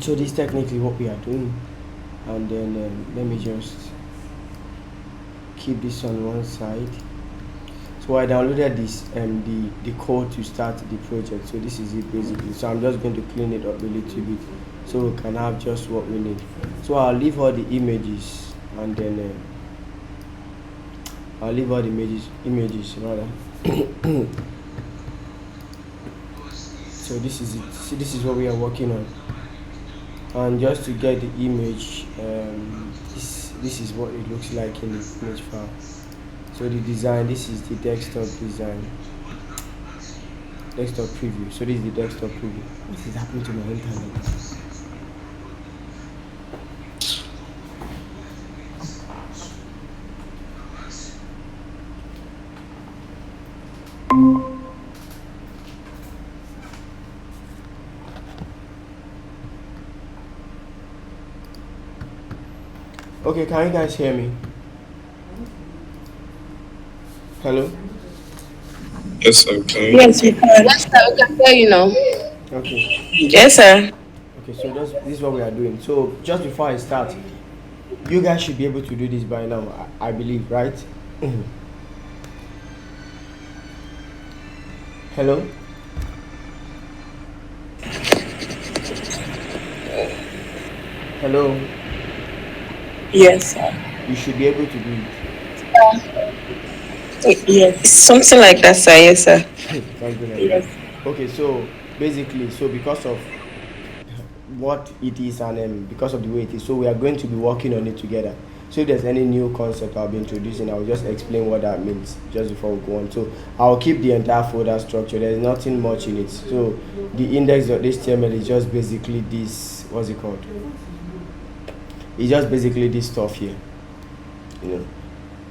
So this is technically what we are doing, and then let me just keep this on one side. So I downloaded this the code to start the project. So this is it basically. So I'm just going to clean it up a little bit so we can have just what we need. So I'll leave all the images, and then I'll leave all the images rather. So this is it. See, this is what we are working on. And just to get the image, this is what it looks like in the image file. So the design, this is the desktop design, desktop preview. So this is the desktop preview. What is happening to my internet? Okay, can you guys hear me? Hello? Yes, sir. Can Yes, we can. Yes, sir, we can hear you now. Okay. Yes, sir. Okay, so this is what we are doing. So just before I start, you guys should be able to do this by now, I believe, right? Hello? Hello? Yes, sir. You should be able to do it. Yes, something like that, sir. Yes, sir. Something like that. Yes. Okay, so basically, so because of what it is and because of the way it is, so we are going to be working on it together. So if there's any new concept I'll be introducing, I'll just explain what that means just before we go on. So I'll keep the entire folder structure. There's nothing much in it. So the index.html is just basically this, what's it called? It's just basically this stuff here, you know.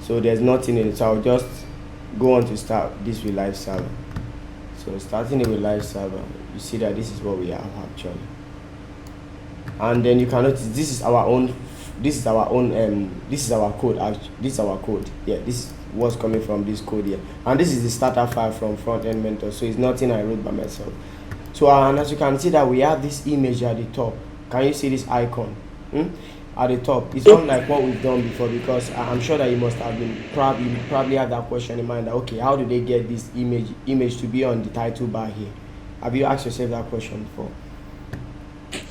So there's nothing in it. So I'll just go on to start this with live server. So starting it with live server, you see that this is what we have actually. And then you can notice this is our own this is our code. This is our code. Yeah, this is what's coming from this code here, and this is the starter file from Frontend Mentor. So it's nothing I wrote by myself. So and as you can see that we have this image at the top. Can you see this icon at the top? It's not like what we've done before, because I'm sure that you must have been probably have that question in mind that, okay, how do they get this image to be on the title bar here? Have you asked yourself that question before?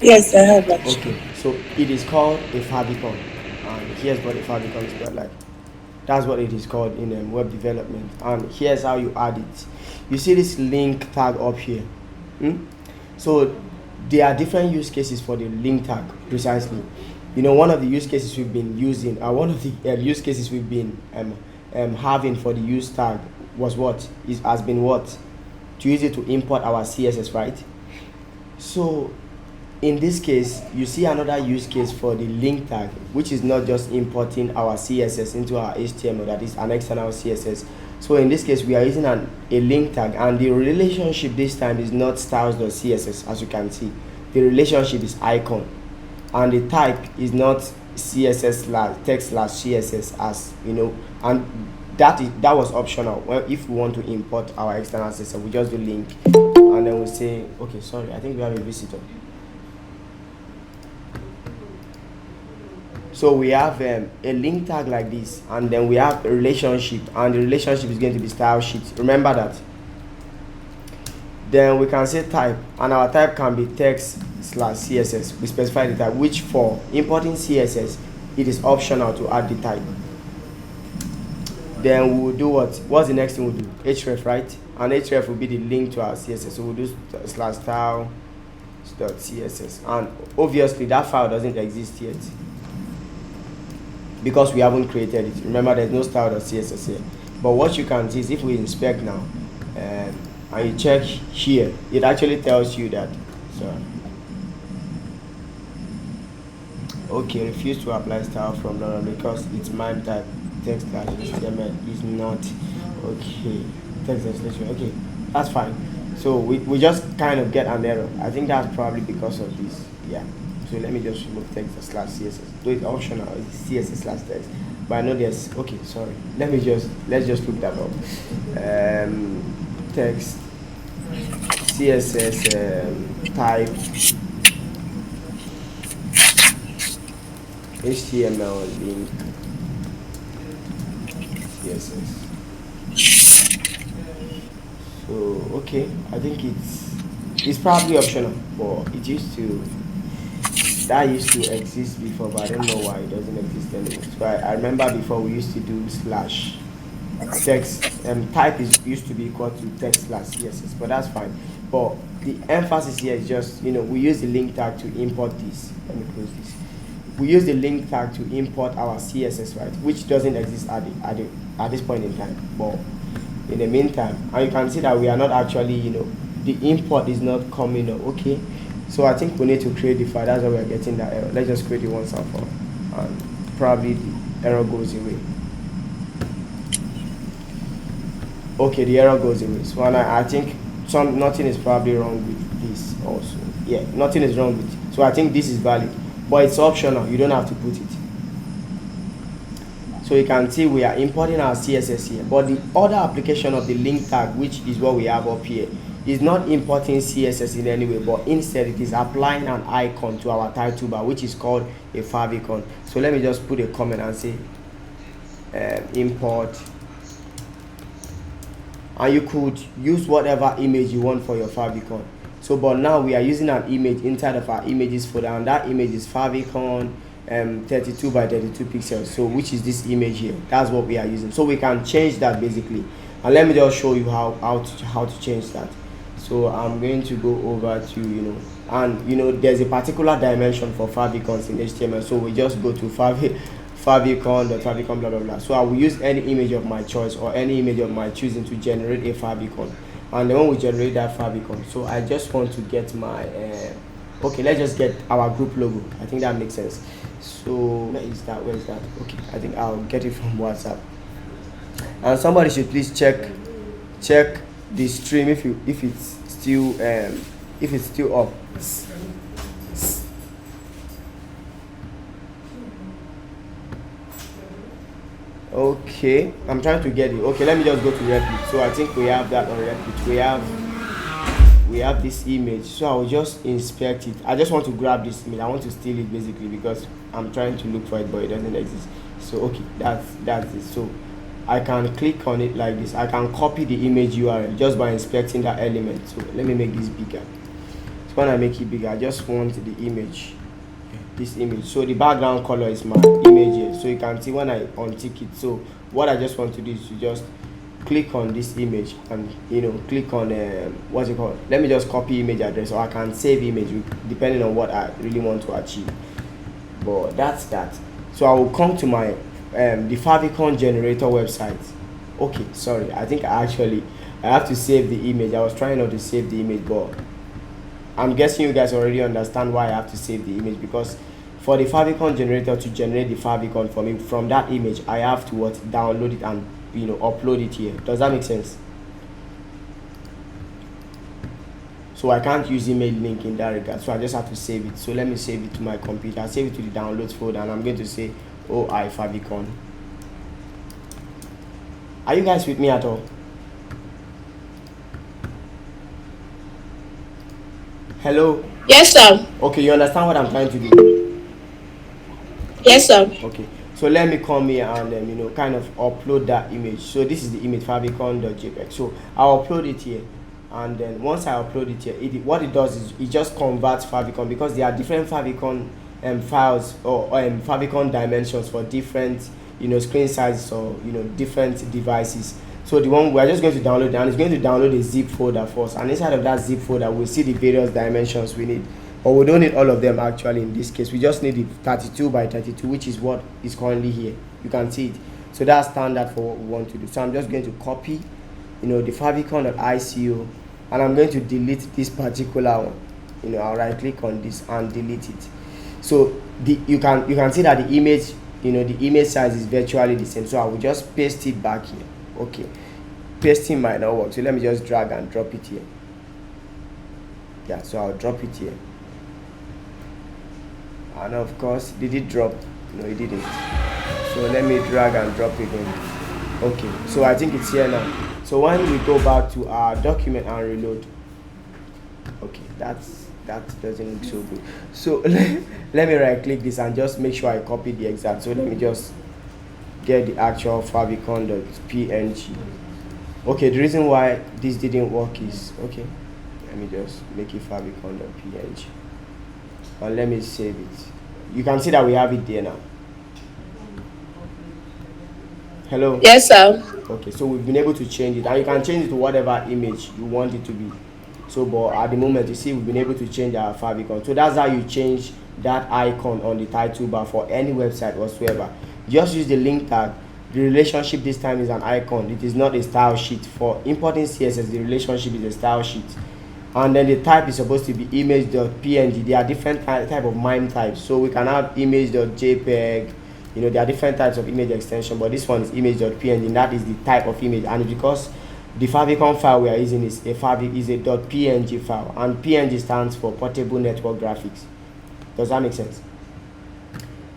Yes, I have that. Okay, so it is called a favicon, and here's what a favicon is called. Like, that's what it is called in web development. And here's how you add it. You see this link tag up here. So there are different use cases for the link tag precisely. You know, one of the use cases we've been using, one of the use cases we've been having for the use tag has been what? To use it to import our CSS, right? So in this case, you see another use case for the link tag, which is not just importing our CSS into our HTML, that is an external CSS. So in this case, we are using a link tag, and the relationship this time is not styles.css, as you can see. The relationship is icon, and the type is not CSS text /CSS, as you know, and that was optional. Well, if we want to import our external CSS, we just do link, and then we say, okay, sorry, I think we have a visitor. So we have a link tag like this, and then we have a relationship, and the relationship is going to be style sheet. Remember that. Then we can say type, and our type can be text /CSS. We specify the type, which for importing CSS, it is optional to add the type. Then we'll do what? What's the next thing we'll do? href, right? And href will be the link to our CSS. So we'll do /style.css, and obviously that file doesn't exist yet, because we haven't created it. Remember, there's no style.css here. But what you can see is if we inspect now and you check here, it actually tells you that, okay, refuse to apply style from now because it's MIME type text/HTML is not okay. Text extension, okay, that's fine. So we just kind of get an error. I think that's probably because of this. Yeah. So let me just remove text/CSS. So it's optional, it's CSS/text. But I know there's, okay, sorry. Let's just look that up. Text CSS type HTML link CSS. So okay, I think it's probably optional, but that used to exist before, but I don't know why it doesn't exist anymore. So I remember before we used to do slash text, type used to be equal to text slash CSS, but that's fine. But the emphasis here is just, we use the link tag to import this. Let me close this. We use the link tag to import our CSS, right, which doesn't exist at this point in time. But in the meantime, and you can see that we are not actually, the import is not coming up. Okay, so I think we need to create the file. That's why we are getting that error. Let's just create it once and for all, and probably the error goes away. Okay, the error goes away. So I think nothing is probably wrong with this also. Yeah, nothing is wrong with it. So I think this is valid, but it's optional. You don't have to put it. So you can see we are importing our CSS here, but the other application of the link tag, which is what we have up here, is not importing CSS in any way, but instead it is applying an icon to our title bar, which is called a favicon. So let me just put a comment and say import, and you could use whatever image you want for your favicon. So but now we are using an image inside of our images folder, and that image is favicon 32 by 32 pixels, so which is this image here. That's what we are using. So we can change that basically, and let me just show you how to change that. So I'm going to go over to there's a particular dimension for favicons in HTML, so we just go to favicon blah blah blah. So I will use any image of my choice or any image of my choosing to generate a favicon, and then when we generate that favicon, so I just want to get my okay, let's just get our group logo. I think that makes sense. So where is that? Okay, I think I'll get it from WhatsApp. And somebody should please check the stream if it's still up. Okay, I'm trying to get it. Okay, let me just go to Replit. So I think we have that on Replit. We have this image, so I'll just inspect it. I just want to grab this image. I want to steal it basically because I'm trying to look for it, but it doesn't exist. So okay, that's it. So I can click on it like this. I can copy the image URL just by inspecting that element. So let me make this bigger. So when I make it bigger, I just want the image, this image. So the background color is my image here. So you can see when I untick it. So what I just want to do is to just click on this image and click on what's it called, let me just copy image address, or I can save image depending on what I really want to achieve. But that's that. So I will come to my the favicon generator website. Okay, sorry, I think I have to save the image. I was trying not to save the image, but I'm guessing you guys already understand why I have to save the image, because for the favicon generator to generate the favicon for me from that image, I have to download it and upload it here. Does that make sense? So I can't use email link in that regard, so I just have to save it. So let me save it to my computer. I'll save it to the downloads folder, and I'm going to say Favicon. Are you guys with me at all? Hello? Yes, sir. Okay, you understand what I'm trying to do? Yes, sir. Okay, so let me come here and kind of upload that image. So this is the image, favicon.jpg. So I'll upload it here, and then once I upload it here, what it does is it just converts favicon, because there are different favicon files or favicon dimensions for different screen sizes or different devices. So the one we're just going to download, and it's going to download a zip folder first, and inside of that zip folder we'll see the various dimensions we need. But we don't need all of them actually in this case. We just need the 32 by 32, which is what is currently here. You can see it. So that's standard for what we want to do. So I'm just going to copy the favicon.ico, and I'm going to delete this particular one. I'll right click on this and delete it. So you can see that the image the image size is virtually the same. So I will just paste it back here. Okay, pasting might not work, so let me just drag and drop it here. Yeah, so I'll drop it here, and of course, did it drop? No, it didn't. So let me drag and drop it again. Okay, so I think it's here now. So when we go back to our document and reload, okay, that doesn't look so good. So let me right click this and just make sure I copy the exact. So let me just get the actual favicon.png. Okay, the reason why this didn't work is, okay, let me just make it favicon.png and let me save it. You can see that we have it there now. Hello? Yes, sir. Okay, so we've been able to change it, and you can change it to whatever image you want it to be. So, but at the moment, you see, we've been able to change our favicon. So that's how you change that icon on the title bar for any website whatsoever. Just use the link tag. The relationship this time is an icon. It is not a style sheet. For importing CSS, the relationship is a style sheet, and then the type is supposed to be image.png. There are different type of MIME types. So we can have image.jpeg. You know, there are different types of image extension, but this one is image.png, and that is the type of image. And because the favicon file we are using is a .png file, and PNG stands for portable network graphics. Does that make sense?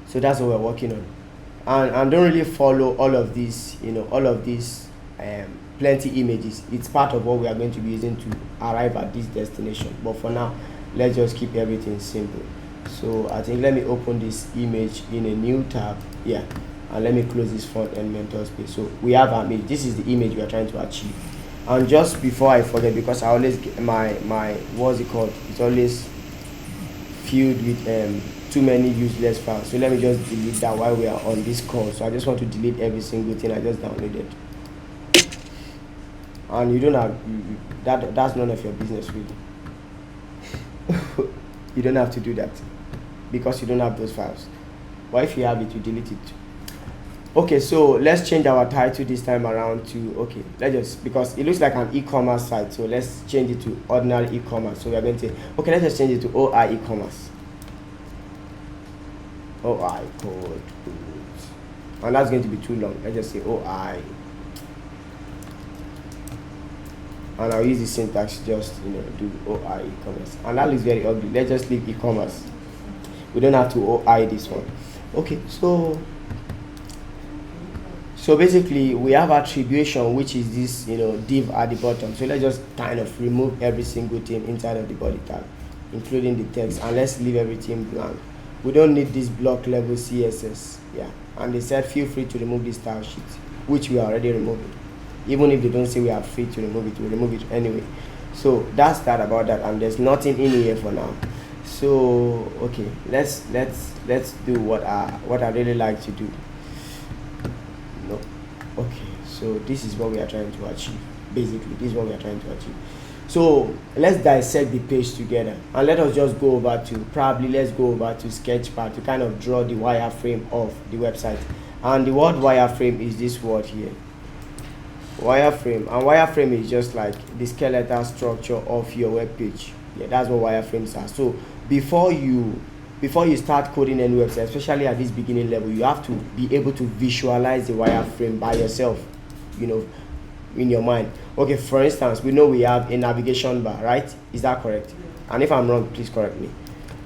So that's what we're working on. And don't really follow all of these, you know, all of these plenty images. It's part of what we are going to be using to arrive at this destination. But for now, let's just keep everything simple. So I think let me open this image in a new tab, yeah, and let me close this front end mentor space. So we have our image. This is the image we are trying to achieve. And just before I forget, because I always get my what's it called, it's always filled with too many useless files. So let me just delete that while we are on this call. So I just want to delete every single thing I just downloaded, and you don't have that's none of your business really. You don't have to do that because you don't have those files, but if you have it, you delete it. Okay, so let's change our title this time around to, okay, let's just, because it looks like an e-commerce site, so let's change it to ordinary e-commerce. So we are going to, okay, let's just change it to OI e-commerce. OI code, and that's going to be too long. Let's just say OI, and I'll use the syntax, just, you know, do OI e-commerce, and that looks very ugly. Let's just leave e-commerce. We don't have to OI this one. Okay, so basically we have attribution, which is this, you know, div at the bottom. So let's just kind of remove every single thing inside of the body tag, including the text, and let's leave everything blank. We don't need this block level CSS, yeah. And they said feel free to remove this style sheet, which we are already removing. Even if they don't say we are free to remove it, we remove it anyway. So that's that about that, and there's nothing in here for now. So okay, let's do what I really like to do. No, okay, so this is what we are trying to achieve. Basically, this is what we are trying to achieve. So let's dissect the page together, and let us just go over to, let's go over to Sketchpad to kind of draw the wireframe of the website. And the word wireframe is this word here, wireframe. And wireframe is just like the skeletal structure of your web page. Yeah, that's what wireframes are. So before you start coding any website, especially at this beginning level, you have to be able to visualize the wireframe by yourself, you know, in your mind. Okay, for instance, we know we have a navigation bar, right? Is that correct? And if I'm wrong, please correct me.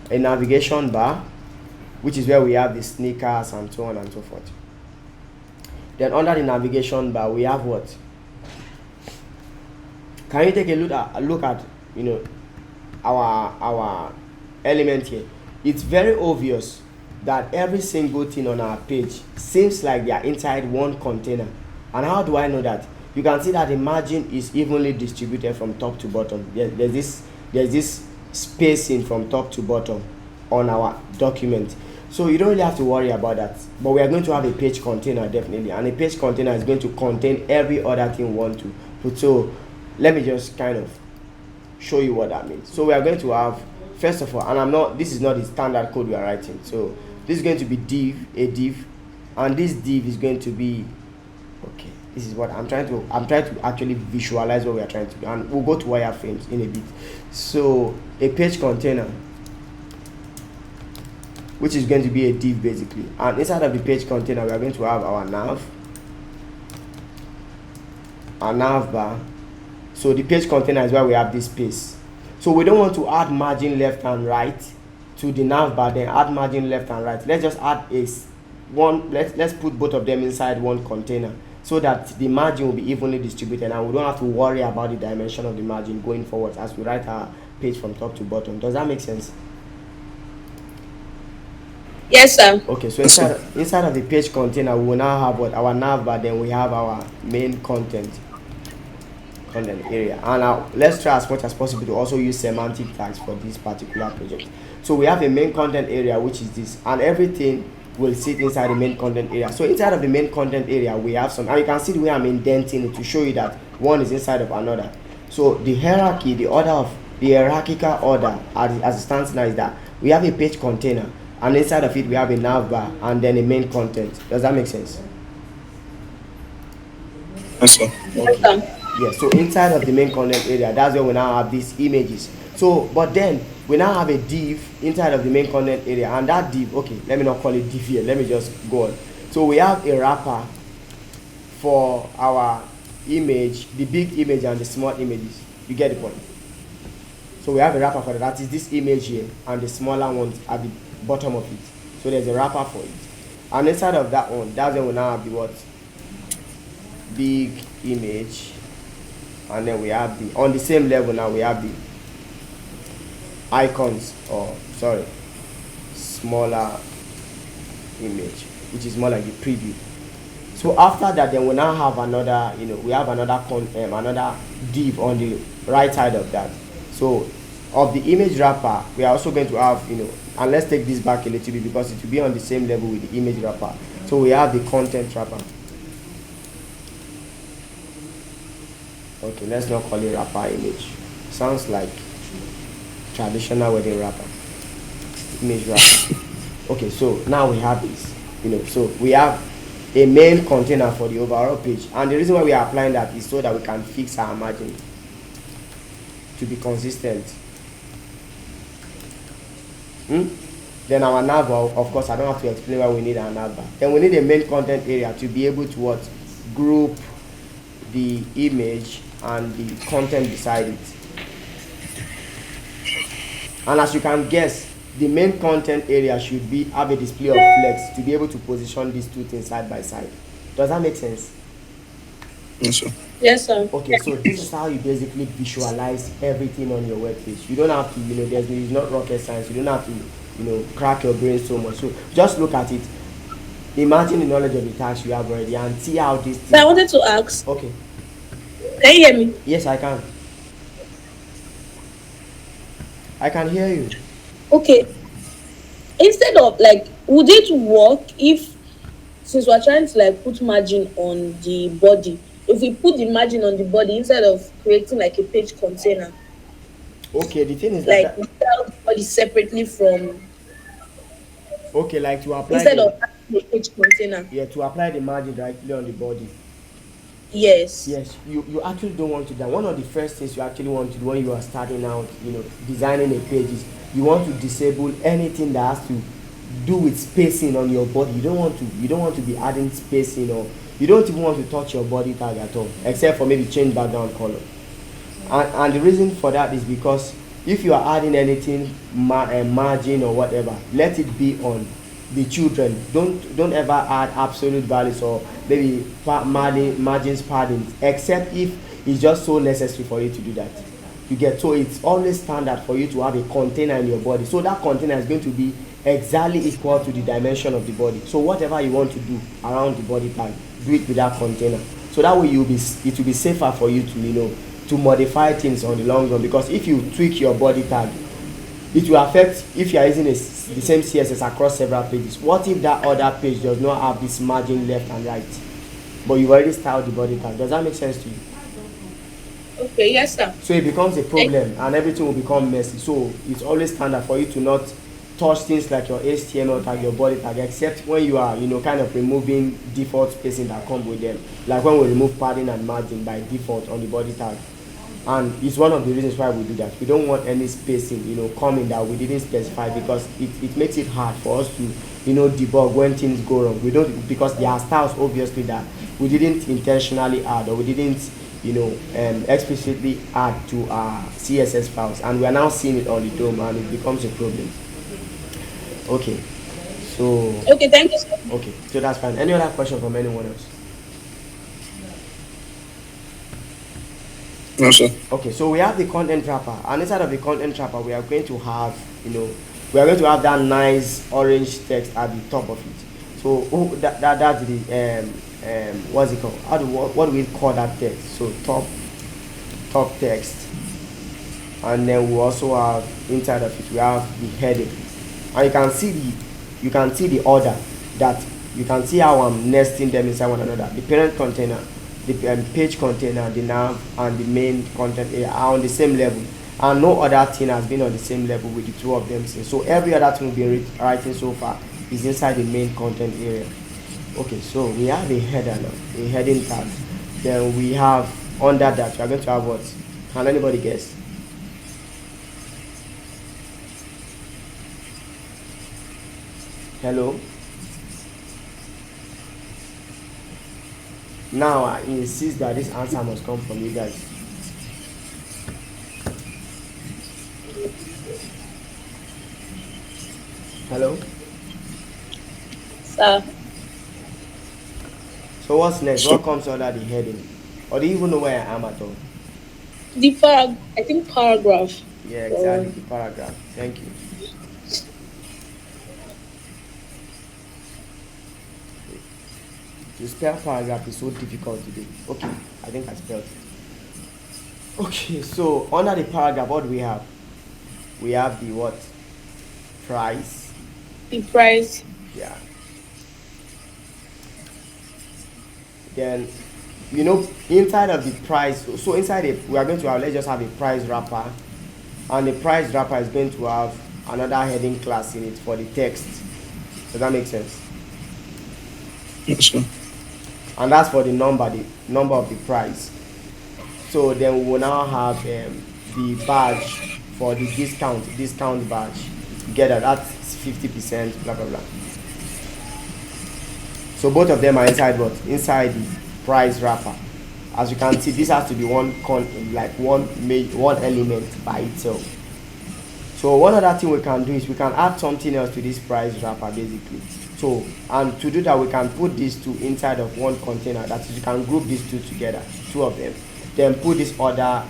A navigation bar, which is where we have the sneakers and so on and so forth. Then under the navigation bar, we have what? Can you take a look at you know, our element here? It's very obvious that every single thing on our page seems like they are inside one container. And how do I know that? You can see that the margin is evenly distributed from top to bottom. There's this spacing from top to bottom on our document. So you don't really have to worry about that. But we are going to have a page container, definitely. And a page container is going to contain every other thing we want to put. So let me just kind of show you what that means. So we are going to have, first of all, this is not the standard code we are writing. So this is going to be a div, and this div is going to be, okay, this is what I'm trying to actually visualize what we are trying to do, and we'll go to wireframes in a bit. So a page container, which is going to be a div basically, and inside of the page container we are going to have our nav bar. So the page container is where we have this space. So we don't want to add margin left and right to the nav bar, then add margin left and right. Let's just add let's put both of them inside one container, so that the margin will be evenly distributed, and we don't have to worry about the dimension of the margin going forward as we write our page from top to bottom. Does that make sense? Yes, sir. Okay, so inside of the page container, we will now have what our navbar, then we have our main content area. And now let's try as much as possible to also use semantic tags for this particular project. So we have a main content area, which is this, and everything will sit inside the main content area. So inside of the main content area, we have some, and you can see the way I'm indenting it to show you that one is inside of another. So the hierarchy, the hierarchical order as it stands now is that we have a page container, and inside of it we have a navbar and then a main content. Does that make sense? Yes, sir. Yes, sir. Yeah, so inside of the main content area, that's where we now have these images. So, but then we now have a div inside of the main content area, and that div, okay, let me not call it div here, let me just go on. So we have a wrapper for our image, the big image and the small images. You get the point? So we have a wrapper for that. That is this image here, and the smaller ones at the bottom of it. So there's a wrapper for it. And inside of that one, that's when we now have the what? Big image. And then we have the, on the same level now, we have the icons, or sorry, smaller image, which is more like the preview. So after that, then we now have another, we have another div on the right side of that. So of the image wrapper, we are also going to have, and let's take this back a little bit because it will be on the same level with the image wrapper. So we have the content wrapper. Okay, let's not call it wrapper image. Sounds like traditional wedding wrapper. Image wrapper. Okay, so now we have this. So we have a main container for the overall page, and the reason why we are applying that is so that we can fix our margin to be consistent. Then our navbar, of course, I don't have to explain why we need our navbar. Then we need a main content area to be able to what? Group the image and the content beside it. And as you can guess, the main content area should have a display of flex to be able to position these two things side by side. Does that make sense? Yes, sir. Yes, sir. Okay, so this is how you basically visualize everything on your web page. You don't have to, it's not rocket science. You don't have to, crack your brain so much. So just look at it. Imagine the knowledge of the tags you have already and see how this thing. I wanted to ask. Okay. Can you hear me? Yes, I can. I can hear you. Okay. Instead of would it work if, since we're trying to put margin on the body, if we put the margin on the body instead of creating a page container? Okay, the thing is that we tell the body separately from. Okay, to apply instead of the page container. Yeah, to apply the margin directly on the body. Yes. Yes, you actually don't want to do that. One of the first things you actually want to do when you are starting out, designing a page is you want to disable anything that has to do with spacing on your body. You don't want to be adding spacing, or you don't even want to touch your body tag at all, except for maybe change background color. And the reason for that is because if you are adding anything, margin or whatever, let it be on the children. Don't ever add absolute values or maybe margins padding, except if it's just so necessary for you to do that. You get, so it's always standard for you to have a container in your body. So that container is going to be exactly equal to the dimension of the body. So whatever you want to do around the body tag, do it with that container. So that way it will be safer for you to modify things on the long run, because if you tweak your body tag, it will affect if you are using the same CSS across several pages. What if that other page does not have this margin left and right, but you've already styled the body tag? Does that make sense to you? Okay, yes, sir. So it becomes a problem and everything will become messy. So it's always standard for you to not touch things like your HTML tag, your body tag, except when you are kind of removing default spacing that come with them, like when we remove padding and margin by default on the body tag. And it's one of the reasons why we do that. We don't want any spacing coming that we didn't specify, because it makes it hard for us to debug when things go wrong. We don't, because there are styles obviously that we didn't intentionally add, or we didn't explicitly add to our CSS files, and we are now seeing it on the DOM, and it becomes a problem. Okay, so okay, thank you, sir. Okay, so that's fine. Any other question from anyone else? Yes, sir. Okay, so we have the content wrapper, and inside of the content wrapper, we are going to have, we are going to have that nice orange text at the top of it. So that's the what's it called? What do we call that text? So top text, and then we also have inside of it we have the heading, and you can see the order, that you can see how I'm nesting them inside one another. The parent container, the page container, the nav, and the main content area are on the same level, and no other thing has been on the same level with the two of them since. So every other thing we've been writing so far is inside the main content area. Okay, so we have a header now, a heading tag. Then we have under that we are going to have what? Can anybody guess? Hello? Now I insist that this answer must come from you guys. Hello? Sir, So what's next? So, What comes under the heading? Or do you even know where I am at all? I think paragraph. Yeah, exactly. The paragraph. Thank you. To spell paragraph is so difficult today. Okay, I think I spelled it. Okay, so under the paragraph, what do we have? We have the what? Price. The price. Yeah. Then, inside of the price, so inside it, we are going to have, let's just have a price wrapper, and the price wrapper is going to have another heading class in it for the text. Does that make sense? yes, sir. And that's for the number of the price. So then we will now have the badge for the discount badge together. That's 50%, blah blah blah. So both of them are inside the price wrapper. As you can see, this has to be one element by itself. So one other thing we can do is we can add something else to this price wrapper basically. So, and to do that, we can put these two inside of one container. That is, you can group these two together, two of them, then put this other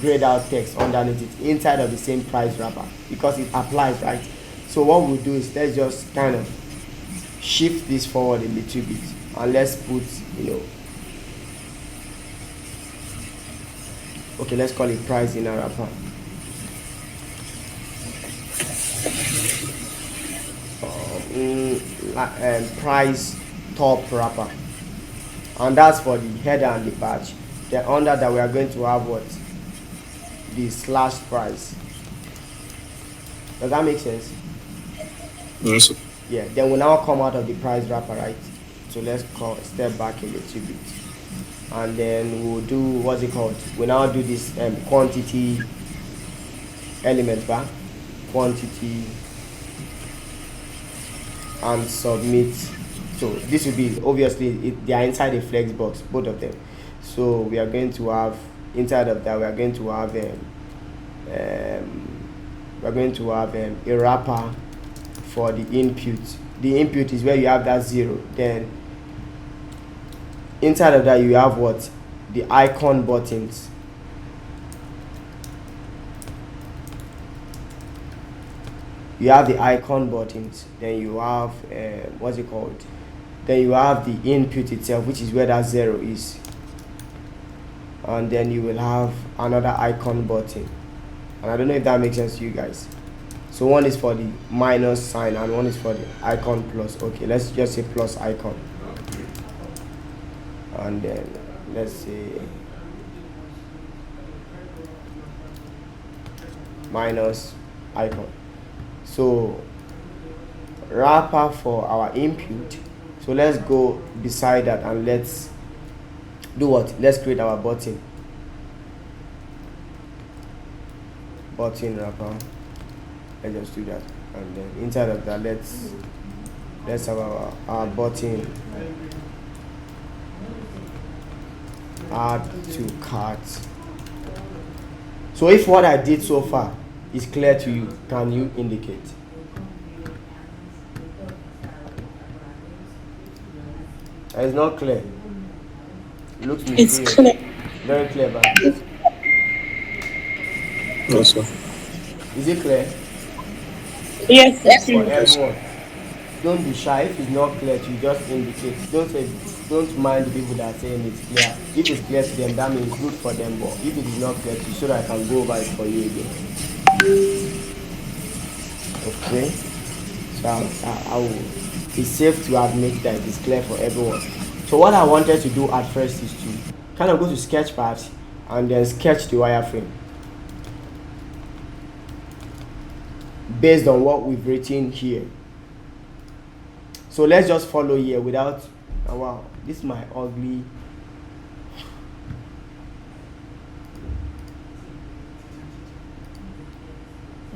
grayed out text underneath it inside of the same price wrapper, because it applies, right? So what we'll do is, let's just kind of shift this forward a little bit, and let's put okay, let's call it price in a wrapper. Price top wrapper, and that's for the header and the badge. Then under that we are going to have what? The slash price. Does that make sense? Yes, sir. Yeah, then we'll now come out of the price wrapper, right? So let's step back a little bit, and then we'll do, what's it called? We now do this quantity element back, quantity, and submit. So this will be, obviously they are inside a flex box, both of them. So we are going to have inside of that, we are going to have a wrapper for the input. The input is where you have that 0. Then inside of that you have what? The icon buttons. You have the icon buttons. Then you have what's it called? Then you have the input itself, which is where that 0 is. And then you will have another icon button. And I don't know if that makes sense to you guys. So one is for the minus sign and one is for the icon plus. Okay, let's just say plus icon. And then let's say minus icon. So wrapper for our input. So let's go beside that and let's do what? Let's create our button. Button wrapper. Let's just do that, and then inside of that let's have our button add to cart. So if what I did so far is clear to you, can you indicate? It's not clear. It looks It's clear. very clear, but Yes, sir. Is it clear Yes, for definitely. Yes, sir. everyone? Don't be shy. If it's not clear to you, just indicate. Don't mind the people that are saying it's clear. If it's clear to them, that means good for them. But if it is not clear to you, so that I can go over it for you again. Okay. So I will. It's safe to admit that it is clear for everyone. So what I wanted to do at first is to kind of go to Sketchpad and then sketch the wireframe based on what we've written here. So let's just follow here without. Oh, wow, this is my ugly.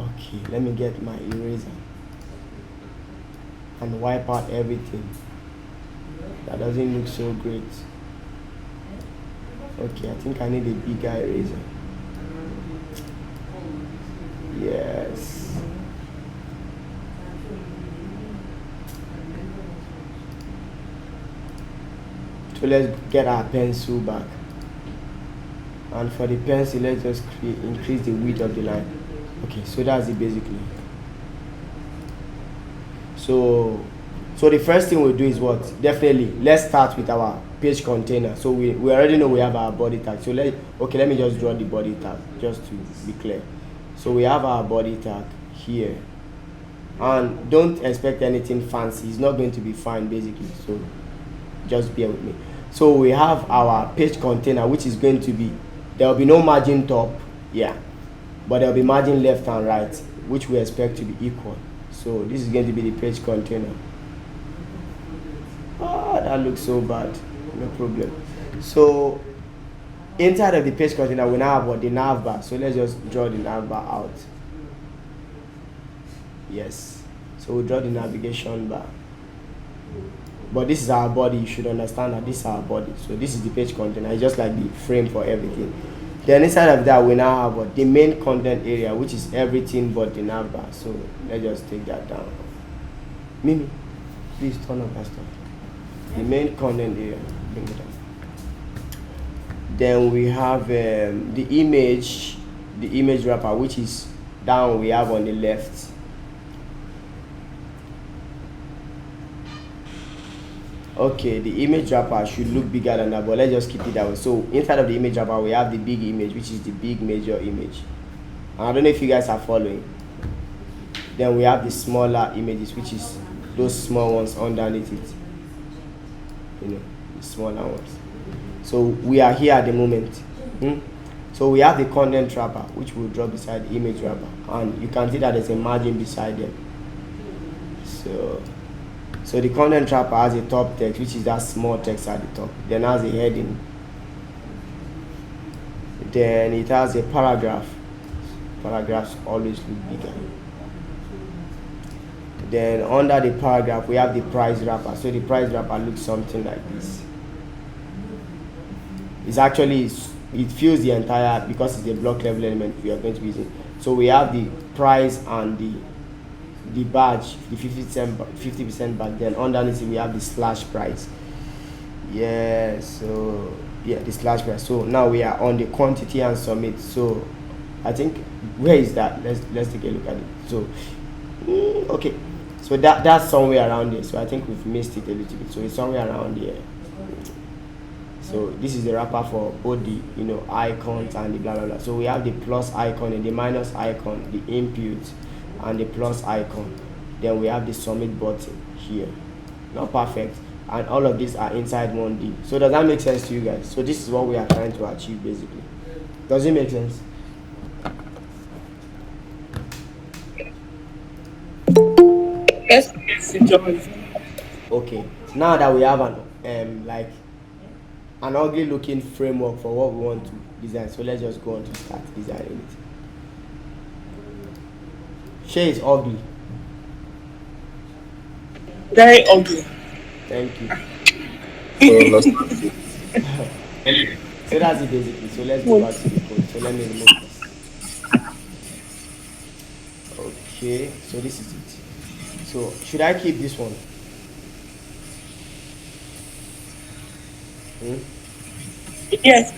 Okay, let me get my eraser and wipe out everything. That doesn't look so great. Okay, I think I need a bigger eraser. Yes. So let's get our pencil back. And for the pencil, let's just increase the width of the line. Okay, so that's it basically. So the first thing we'll do is what? Definitely, let's start with our page container. So we already know we have our body tag. So let me just draw the body tag just to be clear. So we have our body tag here. And don't expect anything fancy. It's not going to be fine basically. So just bear with me. So we have our page container, which is going to be, there will be no margin top, yeah, but there will be margin left and right, which we expect to be equal. So this is going to be the page container. That looks so bad. No problem. So inside of the page container, we now have what? The nav bar. So let's just draw the nav bar out. Yes. So we draw the navigation bar. But this is our body. You should understand that this is our body. So this is the page container. It's just like the frame for everything. Then inside of that, we now have what? The main content area, which is everything but the nav bar. So let's just take that down. Mimi, please turn off that stuff. The main content area. Bring it down. Then we have the image wrapper, which is down. We have on the left. Okay, the image wrapper should look bigger than that, but let's just keep it that way. So inside of the image wrapper, we have the big image, which is the big major image. And I don't know if you guys are following. Then we have the smaller images, which is those small ones underneath it. You know, the smaller ones. So we are here at the moment. So we have the content wrapper, which will draw beside the image wrapper, and you can see that there's a margin beside them. So the content wrapper has a top text, which is that small text at the top. Then has a heading. Then it has a paragraph. Paragraphs always look bigger. Then under the paragraph, we have the price wrapper. So the price wrapper looks something like this. It's actually, it fills the entire, because it's a block level element we are going to be using. So we have the price and the badge, the 50% badge. Then underneath we have the slash price. Yeah, so yeah, the slash price. So now we are on the quantity and submit. So I think, where is that? Let's take a look at it. So okay, so that's somewhere around here. So I think we've missed it a little bit. So it's somewhere around here. So this is the wrapper for both the icons and the blah blah blah. So we have the plus icon and the minus icon, the input and the plus icon. Then we have the submit button here. Not perfect, and all of these are inside one div. So does that make sense to you guys? So this is what we are trying to achieve basically. Does it make sense? Yes, it does. Okay, now that we have an an ugly looking framework for what we want to design, so let's just go on to start designing it. Shay is ugly. Very ugly. Thank you. So last Okay, so that's it basically. So let's go back to the code. So let me remove this. Okay, so this is it. So should I keep this one? Yes.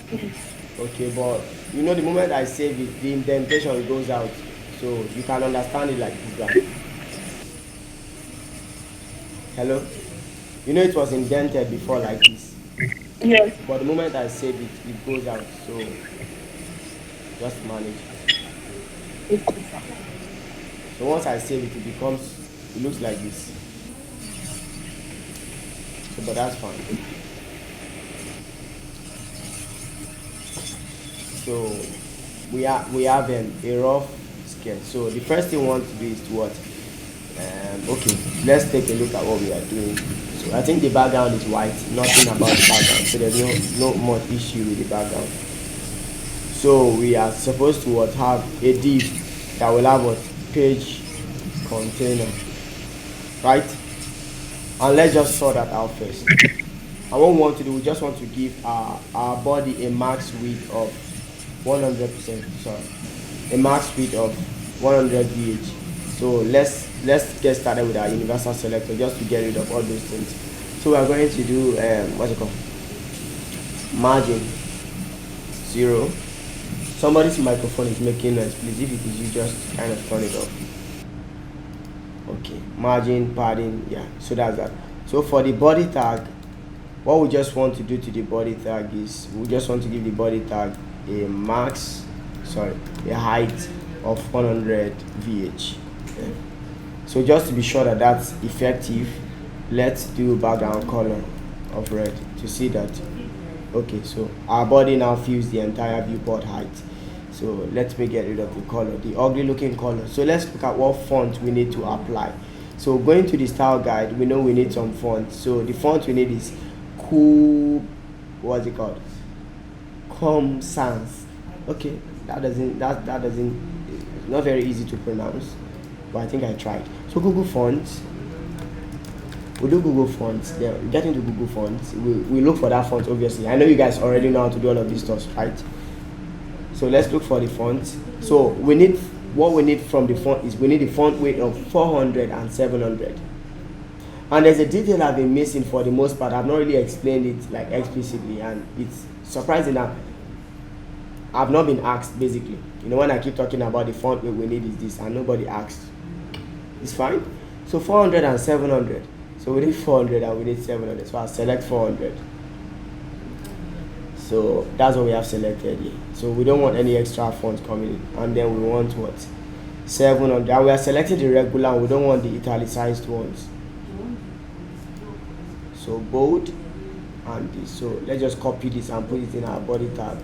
Okay, but you know, the moment I save it, the indentation goes out, so you can understand it like this. Hello, you know it was indented before like this, Yes. but the moment I save it, it goes out. So just manage it. So once I save it, it looks like this. So, but that's fine. So we have a rough sketch. So the first thing we want to do is to what? Okay, let's take a look at what we are doing. So I think the background is white, nothing about the background, so there's no much issue with the background. So we are supposed to what? Have a div that will have what? Page container, right? And let's just sort that out first. And what we want to do, we just want to give our body a max width of 100%, sorry, a max width of 100 VH. So let's get started with our universal selector just to get rid of all those things. So we are going to do what's it called, margin 0. Somebody's microphone is making noise, please. If it is you, just kind of turn it off. Okay, margin, padding, yeah, so that's that. So for the body tag, what we just want to do to the body tag is we just want to give the body tag a height of 100 VH. Yeah. So just to be sure that that's effective, let's do background color of red to see that. Okay, so our body now fills the entire viewport height. So let me get rid of the color, the ugly looking color. So let's look at what font we need to apply. So going to the style guide, we know we need some font. So the font we need is what's it called? Sans. Okay, it's not very easy to pronounce, but I think I tried. So Google Fonts, we do Google Fonts. Then get into Google Fonts. We look for that font. Obviously, I know you guys already know how to do all of these stuff, right? So let's look for the font. So what we need from the font is we need the font weight of 400 and 700. And there's a detail I've been missing for the most part. I've not really explained it like explicitly, and it's surprising that I've not been asked. Basically, you know, when I keep talking about the font weight we need is this, and nobody asked. It's fine. So 400 and 700. So we need 400 and we need 700. So I'll select 400. So that's what we have selected here. So we don't want any extra fonts coming in. And then we want what? 700. And we are selecting the regular, and we don't want the italicized ones. So bold and this. So let's just copy this and put it in our body tag.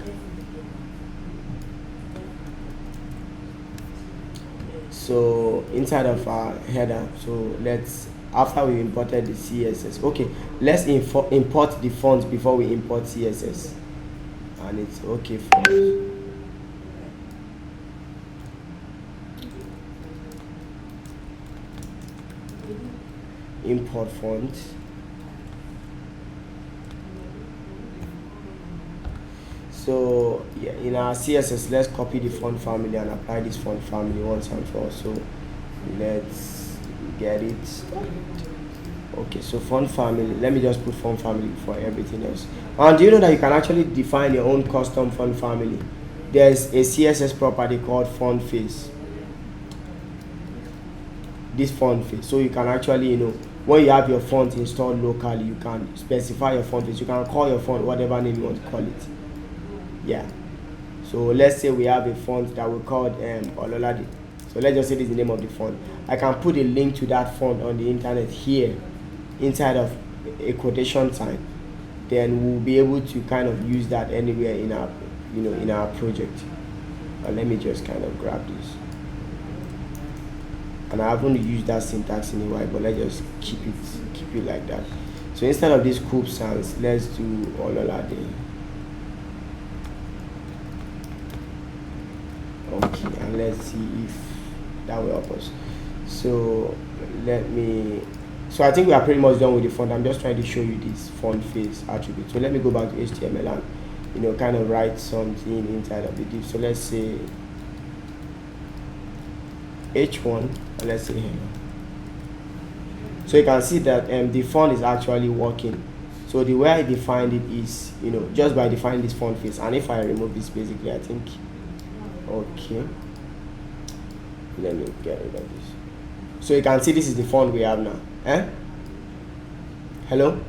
So inside of our header, so after we imported the CSS, okay, let's import the fonts before we import CSS. And it's okay for us. Import font. So yeah, in our CSS, let's copy the font family and apply this font family once and for all. So let's get it started. Okay, so font family, let me just put font family for everything else. And do you know that you can actually define your own custom font family? There's a CSS property called font face. This font face. So you can actually, you know, when you have your font installed locally, you can specify your font face. You can call your font whatever name you want to call it. Yeah. So let's say we have a font that we called Ololade. So let's just say this is the name of the font. I can put a link to that font on the internet here inside of a quotation sign. Then we'll be able to kind of use that anywhere in our, you know, in our project. And let me just kind of grab this. And I haven't used that syntax in a while, but let's just keep it like that. So instead of this cool sans, let's do Ololade. Okay, and let's see if that will help us. So so I think we are pretty much done with the font. I'm just trying to show you this font face attribute. So let me go back to HTML and, you know, kind of write something inside of the div. So let's say H1 and let's say hello. So you can see that the font is actually working. So the way I defined it is, you know, just by defining this font face. And if I remove this, basically I think Okay, let me get rid of this. So you can see this is the font we have now. Hello?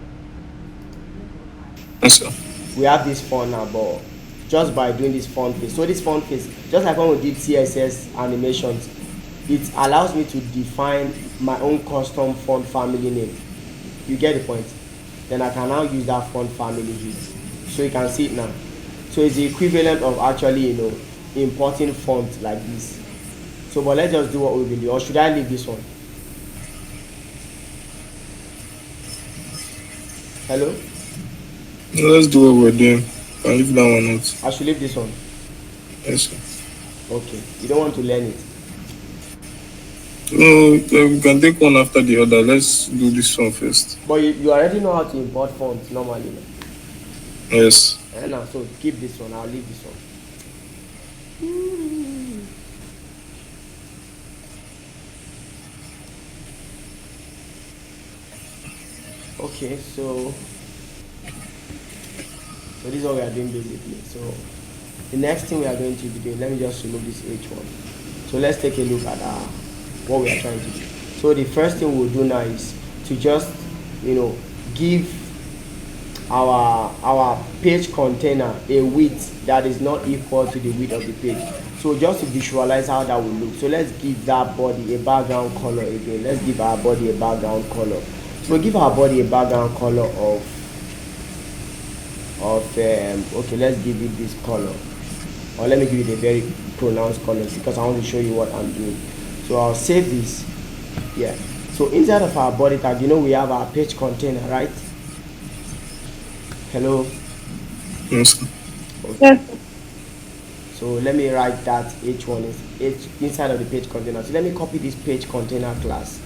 Yes, sir. We have this font now, but just by doing this font face. So this font face, just like when we did CSS animations, it allows me to define my own custom font family name. You get the point? Then I can now use that font family here. So you can see it now. So it's the equivalent of actually, importing font like this. So, but let's just do what we will do. Or should I leave this one? Hello? Let's do what we're doing. Can leave that one out. I should leave this one. Yes, sir. Okay. You don't want to learn it. No, we can take one after the other. Let's do this one first. But you already know how to import fonts normally. No? Yes. Now, so keep this one. I'll leave this one. Okay, so this is what we are doing basically. So the next thing we are going to be doing, let me just remove this H1. So let's take a look at what we are trying to do. So the first thing we'll do now is to just give our page container a width that is not equal to the width of the page. So just to visualize how that will look, so let's give that body a background color again. Let's give our body a background color. So we'll give our body a background color of okay, let's give it this color, or let me give it a very pronounced color because I want to show you what I'm doing. So I'll save this. Yeah, so inside of our body tag, we have our page container, right? Hello? Yes. Okay. Yes. So let me write that H1 is H inside of the page container. So let me copy this page container class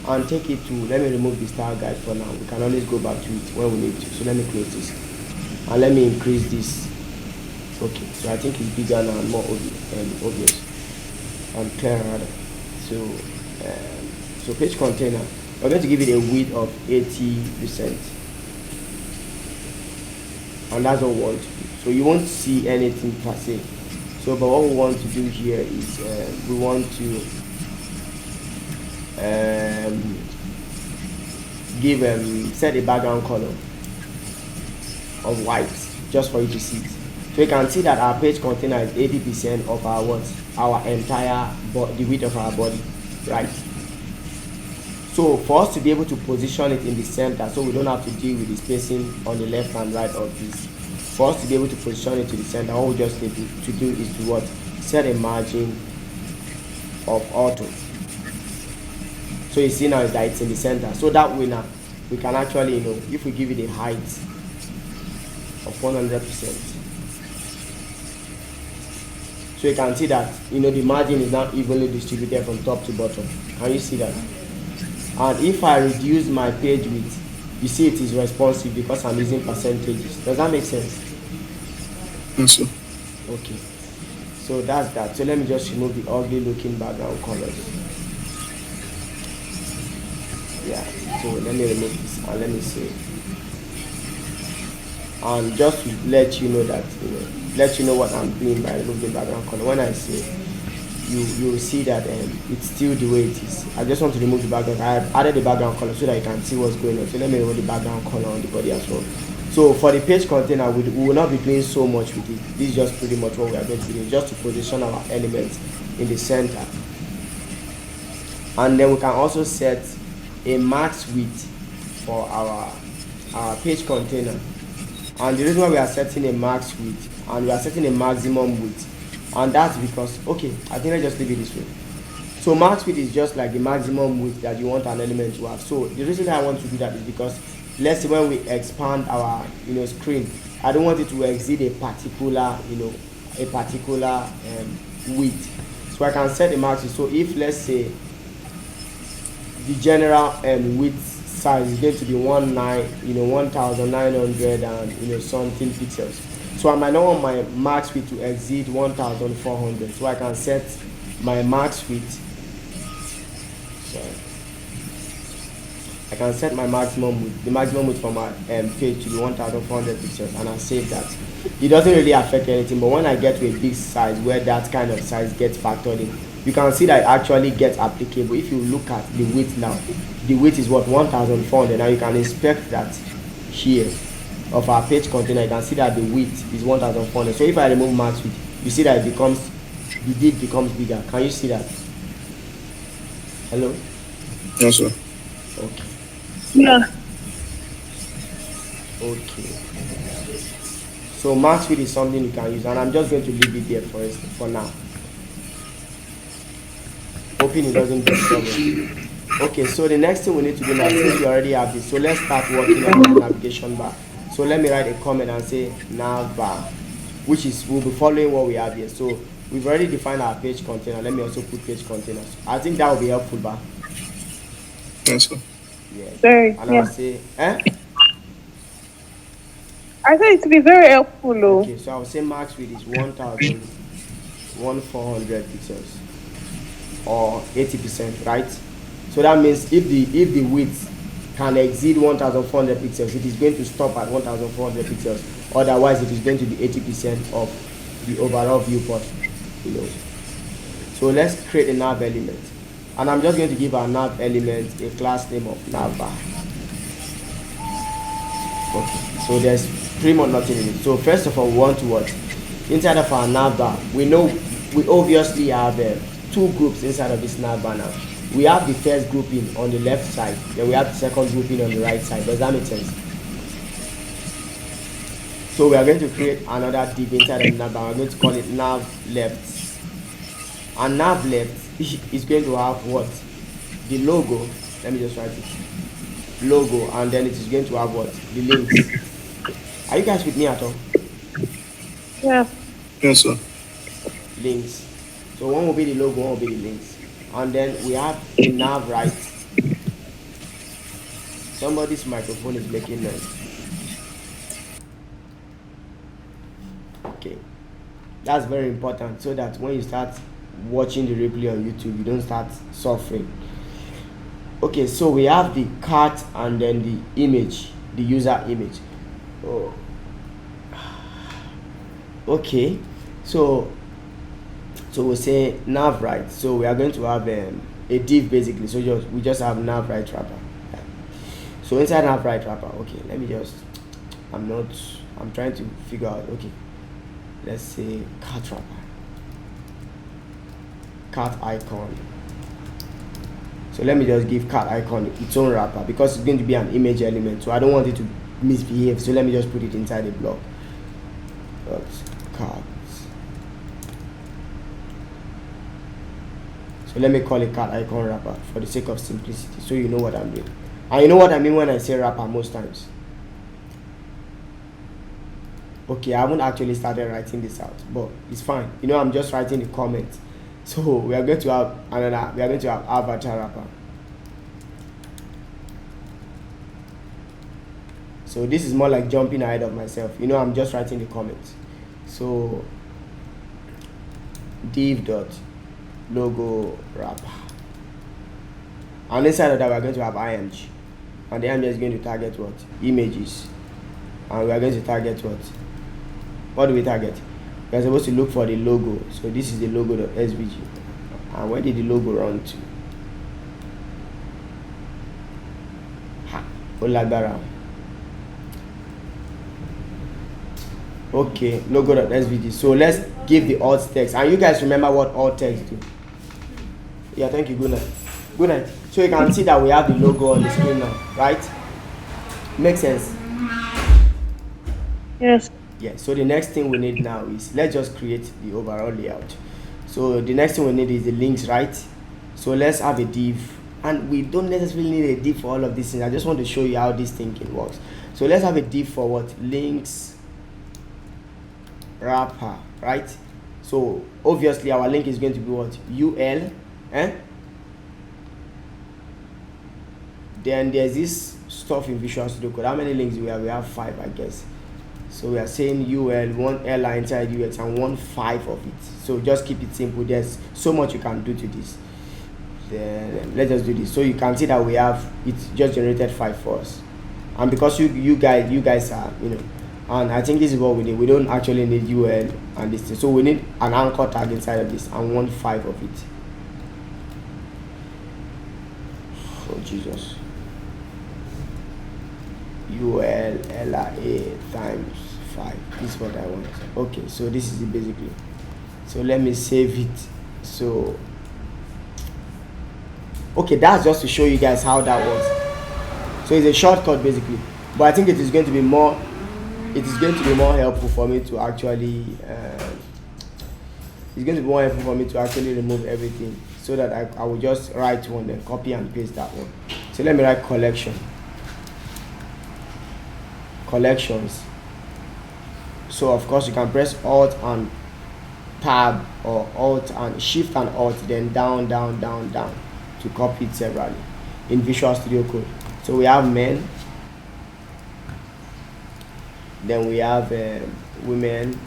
and take it to, let me remove the style guide for now. We can always go back to it when we need to. So let me close this and let me increase this. Okay, so I think it's bigger now and more obvious and clearer rather. So page container, we're going to give it a width of 80%, and that's what we want to do. So you won't see anything per se. So but what we want to do here is we want to set a background color of white just for you to see it. So you can see that our page container is 80% of our entire the width of our body, right? So for us to be able to position it in the center, so we don't have to deal with the spacing on the left and right of this. For us to be able to position it to the center, all we just need to do is to what? Set a margin of auto. So you see now that it's in the center. So that way now we can actually, if we give it a height of 100%. So you can see that, the margin is now evenly distributed from top to bottom. Can you see that? And if I reduce my page width, you see it is responsive because I'm using percentages. Does that make sense? Yes, sir. Okay. So that's that. So let me just remove the ugly looking background colors. Yeah. So let me remove this and let me see. And just to let you know that, let you know what I'm doing by removing the background color. When I say, you will see that it's still the way it is. I just want to remove the background. I have added the background color so that you can see what's going on. So let me remove the background color on the body as well. So for the page container, we will not be doing so much with it. This is just pretty much what we are going to do, just to position our elements in the center. And then we can also set a max width for our page container. And the reason why we are setting a max width and we are setting a maximum width, and that's because, okay, I think I just leave it this way. So max width is just like the maximum width that you want an element to have. So the reason I want to do that is because, let's say when we expand our screen, I don't want it to exceed a particular width. So I can set a max width. So if, let's say, the general width size is going to be 1900 and something pixels. So I might not want my max width to exceed 1400. So I can set my max width. Sorry. I I can set my maximum width, the maximum width for my page to be 1400 pixels, and I'll save that. It doesn't really affect anything, but when I get to a big size where that kind of size gets factored in, you can see that it actually gets applicable. If you look at the width now, the width is what, 1400. Now you can inspect that here of our page container. You can see that the width is 1400. So if I remove max width, you see that it becomes, the div becomes bigger. Can you see that? Hello? Yes, sir. Okay. Yeah. Okay. So max width is something you can use, and I'm just going to leave it there for now. Hoping it doesn't get trouble. Okay, so the next thing we need to do now, since we already have this, so let's start working on the navigation bar. So let me write a comment and say nav bar, which is, we'll be following what we have here. So we've already defined our page container. Let me also put page containers. I think that will be helpful, bar. Yes, sir. Yeah. Very. And Yeah. I'll say, I said it to be very helpful, though. Okay, so I'll say max width is 1400 pixels, or 80%, right? So that means if the width can exceed 1400 pixels, it is going to stop at 1400 pixels. Otherwise, it is going to be 80% of the overall viewport. So let's create a nav element, and I'm just going to give our nav element a class name of navbar. Okay, so there's pretty much nothing in it. So first of all, we want to what? Inside of our navbar, we obviously have two groups inside of this navbar now. We have the first grouping on the left side, then we have the second grouping on the right side. Does that make sense? So we are going to create another div inside of the navbar. We're going to call it nav left. And nav left is going to have what? The logo. Let me just write it. Logo, and then it is going to have what? The links. Are you guys with me at all? Yeah. Yes, sir. Links. So one will be the logo, one will be the links. And then we have the nav right. Somebody's microphone is making noise. Okay. That's very important, so that when you start watching the replay on YouTube, you don't start suffering. Okay, so we have the cart and then the image, the user image. Oh. Okay, so we'll say nav right. So we are going to have a div basically. So we just have nav right wrapper. Yeah. So inside nav right wrapper, okay, let me just, I'm trying to figure out. Okay, let's say cart wrapper, cart icon. So let me just give cart icon its own wrapper, because it's going to be an image element, so I don't want it to misbehave. So let me just put it inside a block. Cart. So let me call it cart icon wrapper for the sake of simplicity, so you know what I'm doing. And you know what I mean when I say wrapper most times. Okay, I haven't actually started writing this out, but it's fine. I'm just writing the comment. So we are going to have avatar wrapper. So this is more like jumping ahead of myself. I'm just writing the comments. So div dot logo wrapper, and inside of that we are going to have img, and the img is going to target what? Images, and we are going to target what do we target? We are supposed to look for the logo. So this is the logo.svg, and where did the logo run to? Olagbara. Okay, logo.svg. So let's give the alt text, and you guys remember what alt text do? Yeah, thank you. Good night. Good night. So you can see that we have the logo on the screen now, right? Makes sense? Yes. Yeah, so the next thing we need now is, let's just create the overall layout. So the next thing we need is the links, right? So let's have a div, and we don't necessarily need a div for all of these things. I just want to show you how this thinking works. So let's have a div for what? Links wrapper, right? So obviously our link is going to be what? UL, then there's this stuff in Visual Studio Code. How many links do we have? We have 5, I guess. So we are saying UL, one L inside UX, and 1 5 of it. So just keep it simple. There's so much you can do to this. then let's just do this. So you can see that we have it just generated 5 for us, and because you guys are, and I think this is what we need. We don't actually need UL and this thing, so we need an anchor tag inside of this and want 5 of it. Oh Jesus. UL LRA times 5. This is what I want. Okay, so this is it basically. So let me save it. So okay, that's just to show you guys how that works. So it's a shortcut basically, but I think it is going to be more helpful for me to actually remove everything, so that I will just write one, then copy and paste that one. So let me write collections. So of course you can press Alt and Tab, or Alt and Shift and Alt, then down to copy it separately in Visual Studio Code. So we have men, then we have women,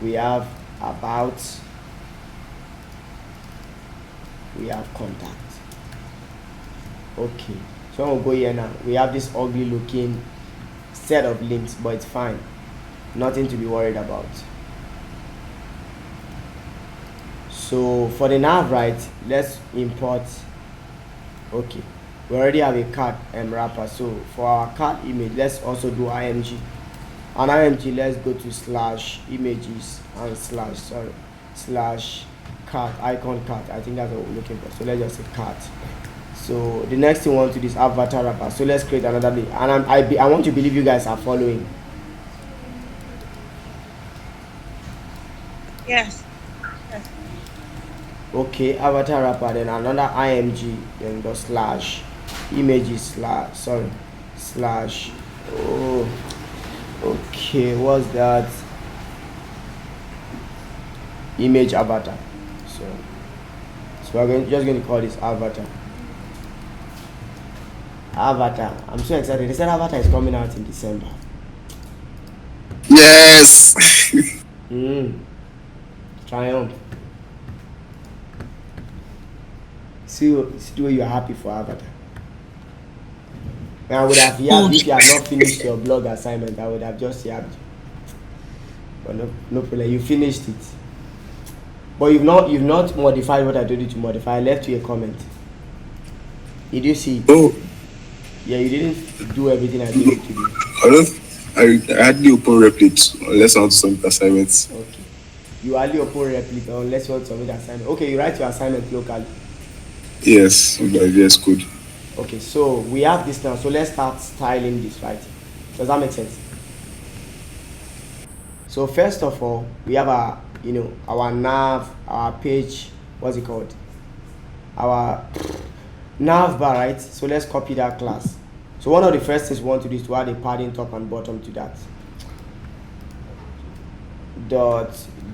we have about, we have contact. Okay, so we'll go here now. We have this ugly looking set of links, but it's fine, nothing to be worried about. So for the nav right, let's import. Okay, we already have a card wrapper. So for our card image, let's also do img. And img, let's go to slash images and slash card, icon card. I think that's what we're looking for. So let's just say card. So the next thing we want to do is avatar wrapper. So let's create another link, and I want to believe you guys are following. Yes. Okay, avatar wrapper, then another img, then the slash images slash oh, okay, what's that? Image avatar. So we're just going to call this avatar. I'm so excited. They said avatar is coming out in December. Yes. Triumph. See where you are happy for avatar. I would have yabbed if you have not finished your blog assignment. I would have just yabbed you. But no problem. You finished it. But you've not modified what I told you to modify. I left you a comment. Did you see it? Oh. Yeah, you didn't do everything I told you to do. I hardly open Replit unless I want to submit assignments. Okay. You hardly open Replit unless you want to submit assignment. Okay, you write your assignment locally. Yes, by VS Code. Okay, so we have this now. So let's start styling this, right? Does that make sense? So first of all, we have our nav, our page, what's it called? Our nav bar, right? So let's copy that class. So one of the first things we want to do is to add a padding top and bottom to that.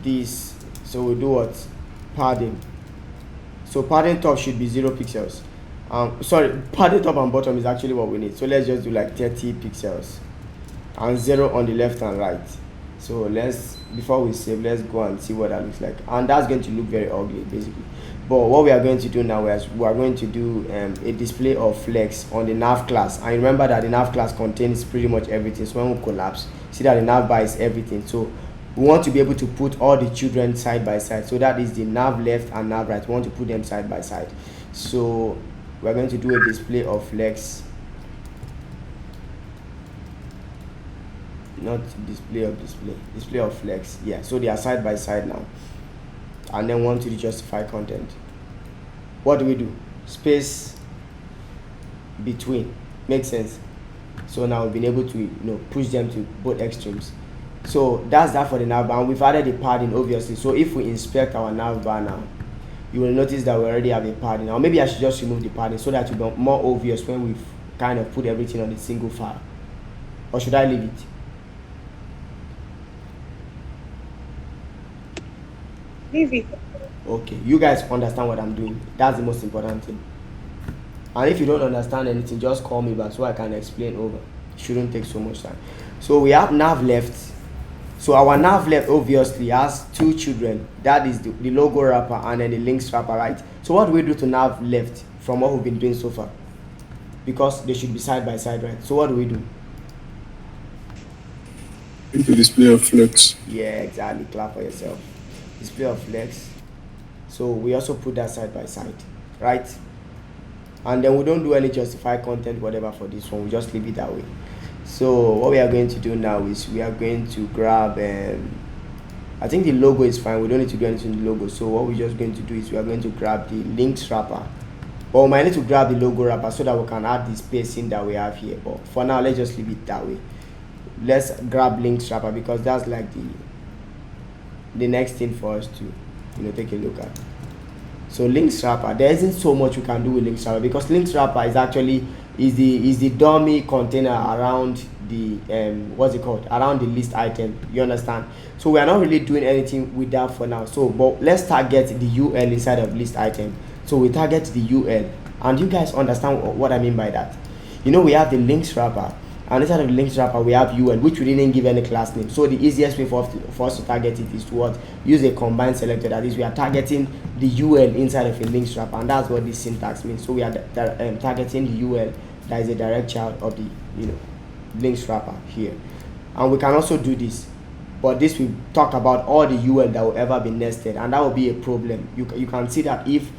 This. So we'll do what? Padding. So padding top should be 0 pixels. Padding top and bottom is actually what we need. So let's just do like 30 pixels and 0 on the left and right. So before we save, let's go and see what that looks like. And that's going to look very ugly basically. But what we are going to do now is we are going to do a display of flex on the nav class. And remember that the nav class contains pretty much everything. So when we collapse, see that the nav bar is everything. So we want to be able to put all the children side by side. So that is the nav left and nav right. We want to put them side by side. So we're going to do a display of flex. Not display of flex. Yeah, so they are side by side now. And then want to justify content. What do? Space between. Makes sense. So now we've been able to push them to both extremes. So that's that for the nav bar. And we've added the padding obviously. So if we inspect our nav bar now, you will notice that we already have a padding. Now maybe I should just remove the padding so that it will be more obvious when we've kind of put everything on a single file. Or should I leave it? Leave it. Okay, you guys understand what I'm doing. That's the most important thing. And if you don't understand anything, just call me back so I can explain over. It shouldn't take so much time. So we have nav left So our nav left obviously has two children, that is the logo wrapper and then the links wrapper, right? So what do we do to nav left from what we've been doing so far? Because they should be side by side, right? So what do we do? Into display of flex. Yeah, exactly. Clap for yourself. Display of flex. So we also put that side by side, right? And then we don't do any justify content whatever for this one, we just leave it that way. So what we are going to do now is we are going to grab I think the logo is fine, we don't need to do anything in the logo. So what we're just going to do is we are going to grab the links wrapper, but we might need to grab the logo wrapper so that we can add the spacing that we have here, but for now let's just leave it that way. Let's grab links wrapper because that's like the next thing for us to take a look at. So links wrapper, there isn't so much we can do with links wrapper because links wrapper is actually is the dummy container around the what's it called, around the list item, you understand? So we are not really doing anything with that for now. So but let's target the UL inside of list item. So we target the UL, and you guys understand what I mean by that. We have the links wrapper, and inside of the links wrapper we have UL, which we didn't give any class name. So the easiest way for us to target it is to use a combined selector. That is, we are targeting the UL inside of a links wrapper, and that's what this syntax means. So we are targeting the UL that is a direct child of the links wrapper here. And we can also do this, but this will talk about all the UL that will ever be nested, and that will be a problem. You can see that if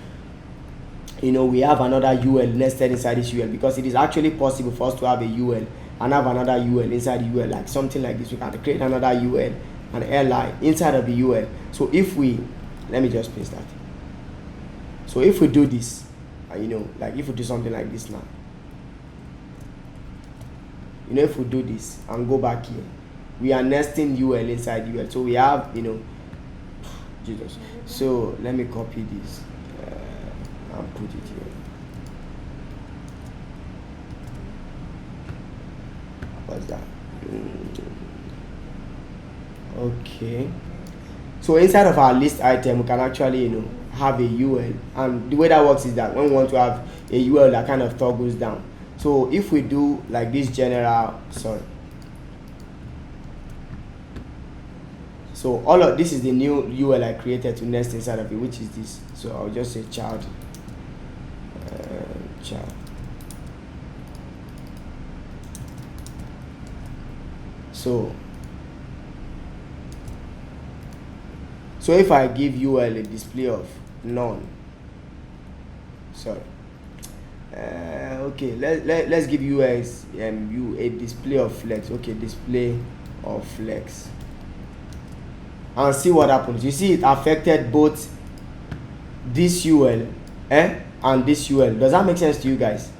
we have another UL nested inside this UL, because it is actually possible for us to have a UL and have another UL inside the UL, like something like this. We can create another UL and li inside of the UL. So if we, let me just paste that. So if we do this, like if we do something like this now, if we do this and go back here, we are nesting UL inside UL. So we have, Jesus. So let me copy this and put it here. What's that? Okay. So inside of our list item, we can actually, have a UL. And the way that works is that when we want to have a UL that kind of toggles down. So if we do like this general, so all of this is the new UL I created to nest inside of it, which is this. So I'll just say child. So if I give UL a display of none, okay, let's give US a display of flex. Okay, display of flex, and see what happens. You see it affected both this UL and this UL. Does that make sense to you guys?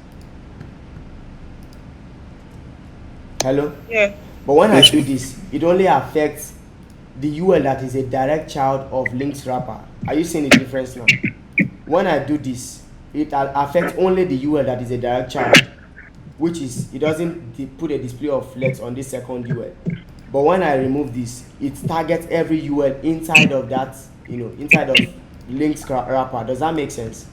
Hello? Yeah. But when I do this, it only affects the UL that is a direct child of links wrapper. Are you seeing the difference now? When I do this, it affects only the UL that is a direct child, which is, it doesn't put a display of flex on this second UL. But when I remove this, it targets every UL inside of that, inside of links wrapper. Does that make sense?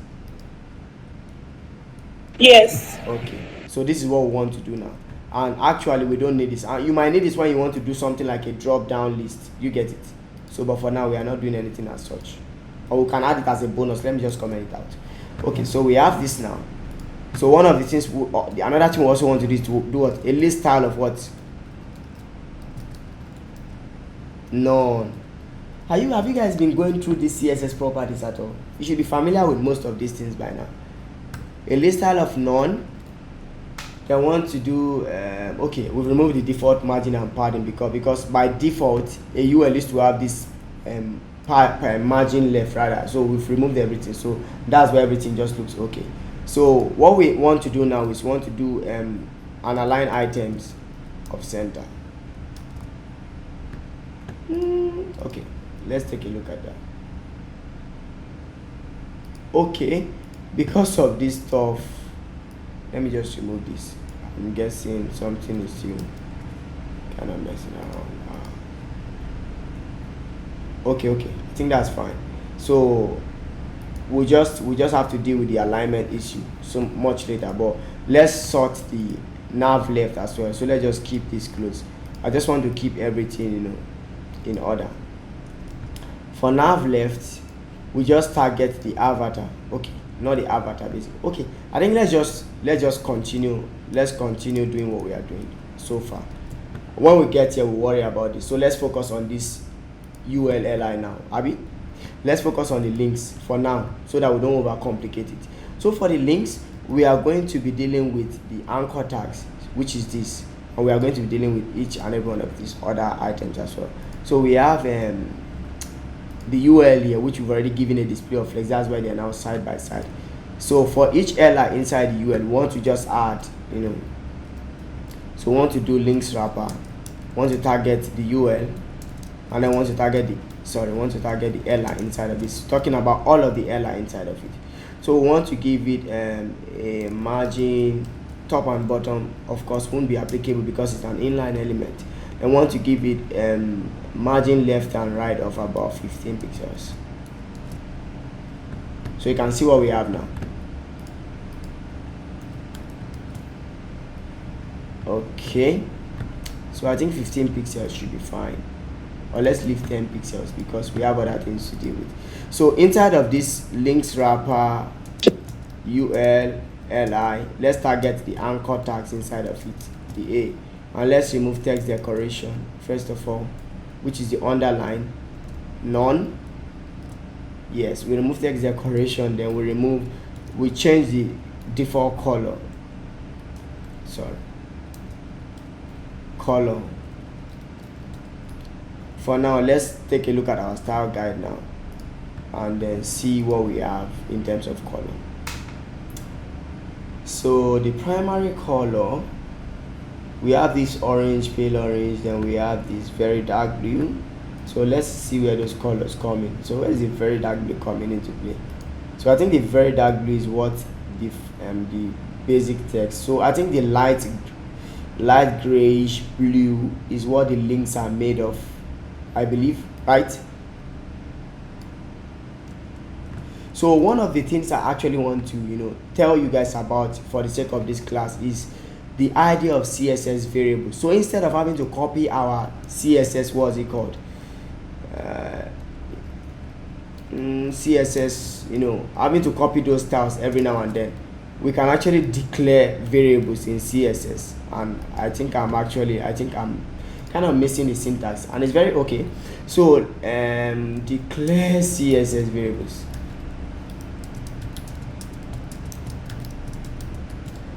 Yes. Okay. So this is what we want to do now. And actually we don't need this. You might need this when you want to do something like a drop down list. You get it? So but for now we are not doing anything as such. Or we can add it as a bonus. Let me just comment it out. Okay, so we have this now. So one of the things, another thing we also want to do is to do what? A list style of what? None. Have you guys been going through these CSS properties at all? You should be familiar with most of these things by now. A list style of none. Then want to do okay, we've removed the default margin and padding because by default a UL is to have this margin left rather. So we've removed everything. So that's where everything just looks okay. So what we want to do now is we want to do an align items of center. Okay, let's take a look at that. Okay, because of this stuff, let me just remove this. I'm guessing something is still kind of messing around. Okay, I think that's fine. So we just have to deal with the alignment issue so much later, but let's sort the nav left as well. So let's just keep this close. I just want to keep everything in order. For nav left, we just target the avatar. Okay, not the avatar basically. Okay, I think let's just continue. Let's continue doing what we are doing so far. When we get here, we'll worry about this. So let's focus on this ULLI now. Abi, let's focus on the links for now so that we don't overcomplicate it. So for the links, we are going to be dealing with the anchor tags, which is this, and we are going to be dealing with each and every one of these other items as well. So we have the UL here, which we've already given a display of flex. That's why they are now side by side. So for each li inside the UL, we want to just add, so we want to do links wrapper, want to target the UL, and then want to target the li inside of this, talking about all of the li inside of it. So we want to give it a margin top and bottom. Of course won't be applicable because it's an inline element, and want to give it margin left and right of about 15 pixels. So you can see what we have now. Okay, so I think 15 pixels should be fine, or let's leave 10 pixels because we have other things to deal with. So inside of this links wrapper UL li, let's target the anchor tags inside of it, the A, and let's remove text decoration first of all, which is the underline, none. Yes, we remove text decoration, then we change the default color. Color. For now, let's take a look at our style guide now and then see what we have in terms of color. So the primary color, we have this orange, pale orange, then we have this very dark blue. So let's see where those colors come in. So where is the very dark blue coming into play? So I think the very dark blue is what the basic text. So I think the light grayish blue is what the links are made of, I believe, right? So one of the things I actually want to tell you guys about for the sake of this class is the idea of CSS variable. So instead of having to copy our CSS, what's it called, CSS, having to copy those styles every now and then, we can actually declare variables in CSS. And I think I'm kind of missing the syntax, and it's very okay. So declare CSS variables,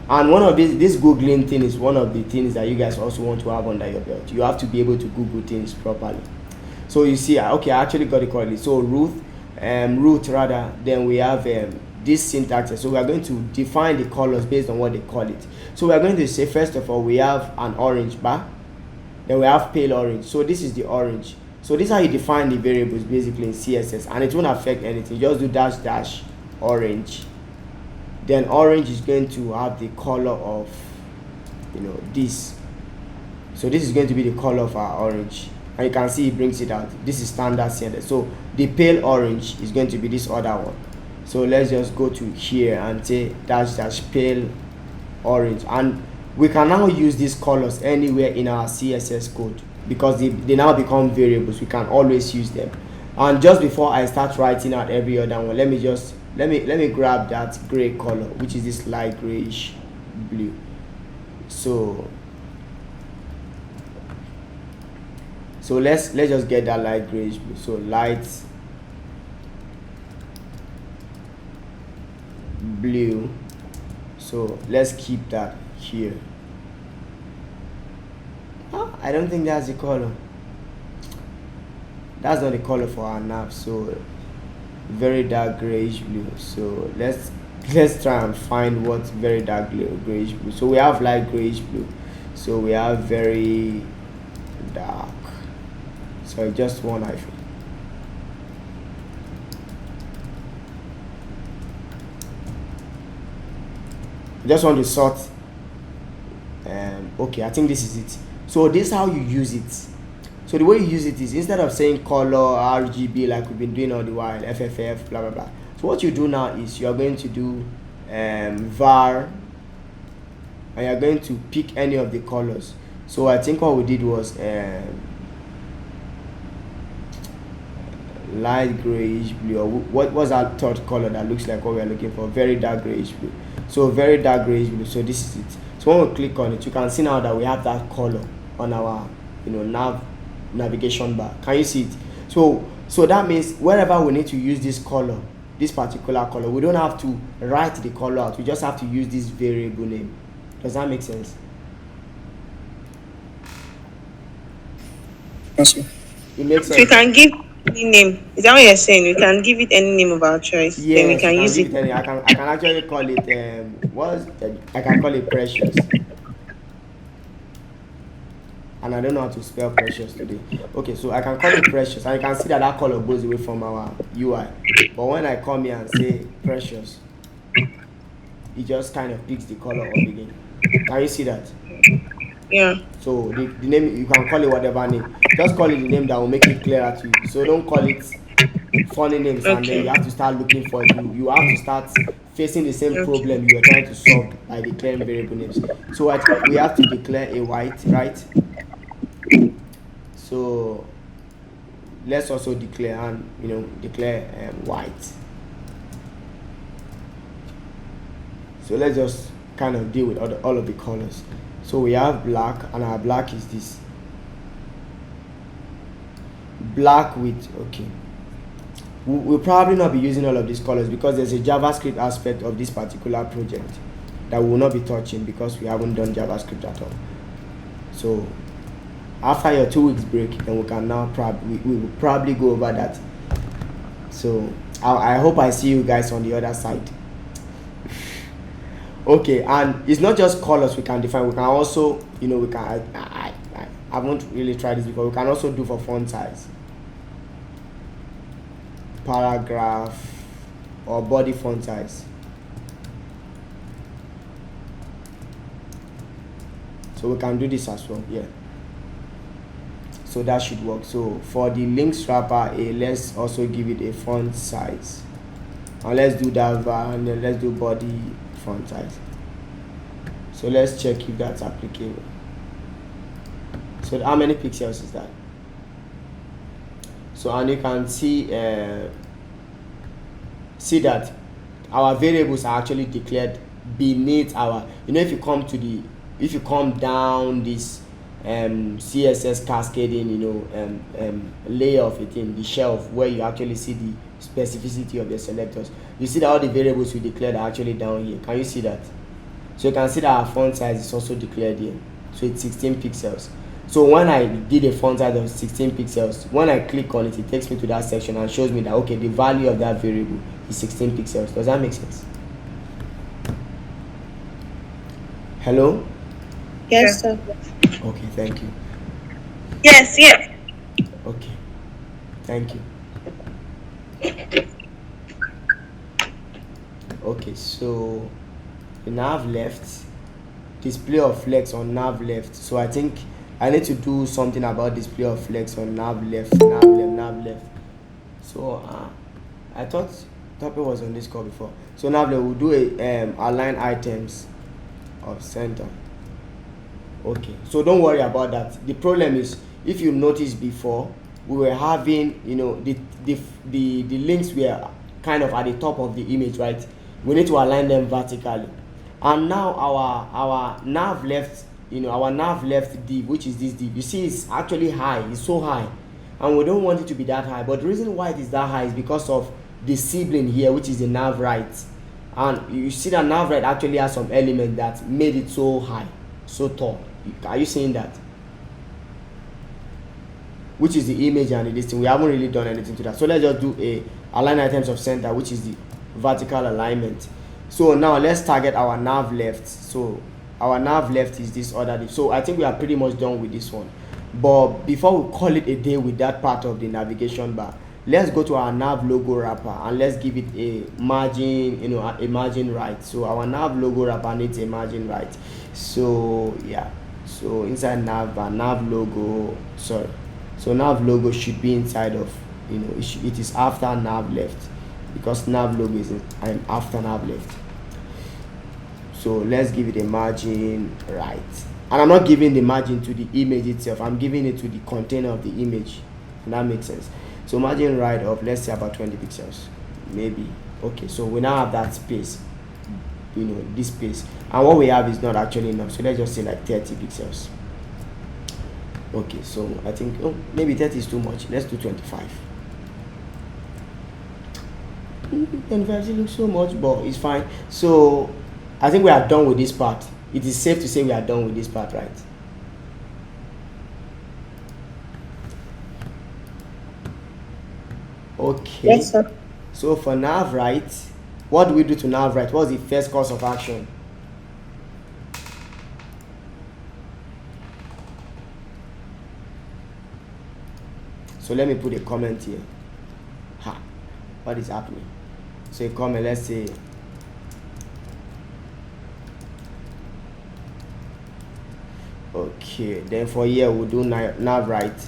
and one of this googling thing is one of the things that you guys also want to have under your belt. You have to be able to Google things properly. So you see, okay, I actually got it correctly. So root rather, then we have this syntax. So we are going to define the colors based on what they call it. So we are going to say, first of all, we have an orange bar, then we have pale orange. So this is the orange. So this is how you define the variables basically in CSS, and it won't affect anything. Just do dash orange, then orange is going to have the color of this. So this is going to be the color of our orange, and you can see it brings it out. This is standard CSS. So the pale orange is going to be this other one. So let's just go to here and say dash pale orange, and we can now use these colors anywhere in our CSS code because they now become variables. We can always use them. And just before I start writing out every other one, let me grab that gray color, which is this light grayish blue. So let's just get that light grayish blue. So light blue. So let's keep that here. I don't think that's the color. That's not the color for our nav. So very dark grayish blue. So let's try and find what's very dark grayish blue. So we have light grayish blue. So we have very dark. So just one iPhone. Just want to sort. Okay, I think this is it. So this is how you use it. So the way you use it is, instead of saying color RGB like we've been doing all the while, FFF, blah blah blah. So what you do now is you are going to do var, and you are going to pick any of the colors. So I think what we did was light grayish blue, or what was that third color that looks like what we are looking for? Very dark grayish blue. So very dark grayish blue. So this is it. So when we click on it, you can see now that we have that color on our navigation bar. Can you see it? So that means wherever we need to use this color, this particular color, we don't have to write the color out. We just have to use this variable name. Does that make sense? Also, It makes So we sense. can give any name. Is that what you're saying? We can give it any name of our choice. Then we Yes, can use give it. it any. I can actually call it I can call it precious. And I don't know how to spell precious today. Okay, so I can call it precious, and you can see that that color goes away from our UI. But when I come here and say precious, it just kind of picks the color up again. Can you see that? Yeah. So the name, you can call it whatever name. Just call it the name that will make it clearer to you. So don't call it funny names and then Okay. you have to start looking for it. You have to start facing the same Okay. problem you were trying to solve by declaring variable names. So I think we have to declare a white, right? So let's also declare white. So let's just kind of deal with all of the colors. So we have black, and our black is this black with, okay, we'll probably not be using all of these colors because there's a JavaScript aspect of this particular project that we will not be touching because we haven't done JavaScript at all. So after your 2 weeks break, then we can now we will probably go over that. So I hope I see you guys on the other side. Okay, and it's not just colors we can define. We can also, I haven't really tried this before. We can also do for font size, paragraph, or body font size. So we can do this as well. Yeah. So that should work. So for the links wrapper, let's also give it a font size, and let's do that and then let's do body font size. So let's check if that's applicable. So how many pixels is that? So, and you can see that our variables are actually declared beneath our, if you come down this CSS cascading layer of it in the shelf where you actually see the specificity of the selectors, you see that all the variables we declared are actually down here. Can you see that? So you can see that our font size is also declared here. So it's 16 pixels. So when I did a font size of 16 pixels, when I click on it, it takes me to that section and shows me that, okay, the value of that variable is 16 pixels. Does that make sense? Hello? Yes, sir. Okay, thank you. Yes. Yeah. Okay, thank you. Okay, so the nav left, display of flex on nav left. So I think I need to do something about display of flex on nav left. So I thought topic was on this call before. So nav left, we'll do a align items of center. Okay, so don't worry about that. The problem is, if you noticed before, we were having, the links were kind of at the top of the image, right? We need to align them vertically. And now our nav left, our nav left div, which is this div, you see it's actually high. It's so high, and we don't want it to be that high. But the reason why it is that high is because of the sibling here, which is the nav right. And you see that nav right actually has some element that made it so high, so tall. Are you seeing that? Which is the image and the listing. We haven't really done anything to that. So let's just do a align items of center, which is the vertical alignment. So now let's target our nav left. So our nav left is this other div. So I think we are pretty much done with this one. But before we call it a day with that part of the navigation bar, let's go to our nav logo wrapper and let's give it a margin, a margin right. So our nav logo wrapper needs a margin right. So yeah, so inside nav logo, sorry, so nav logo should be inside of, it is after nav left, because nav logo is after nav left. So let's give it a margin right, and I'm not giving the margin to the image itself, I'm giving it to the container of the image, and that makes sense. So margin right of, let's say, about 20 pixels, maybe. Okay, so we now have that space, this space, and what we have is not actually enough, so let's just say like 30 pixels. Okay, so I think maybe 30 is too much. Let's do 25. 25 looks so much, but it's fine. So I think we are done with this part. It is safe to say we are done with this part, right? Okay. Yes, sir. So for nav right, what do we do to nav right? What's the first course of action? So let me put a comment here. What is happening? So a comment, let's say okay, then for here we'll do nav right.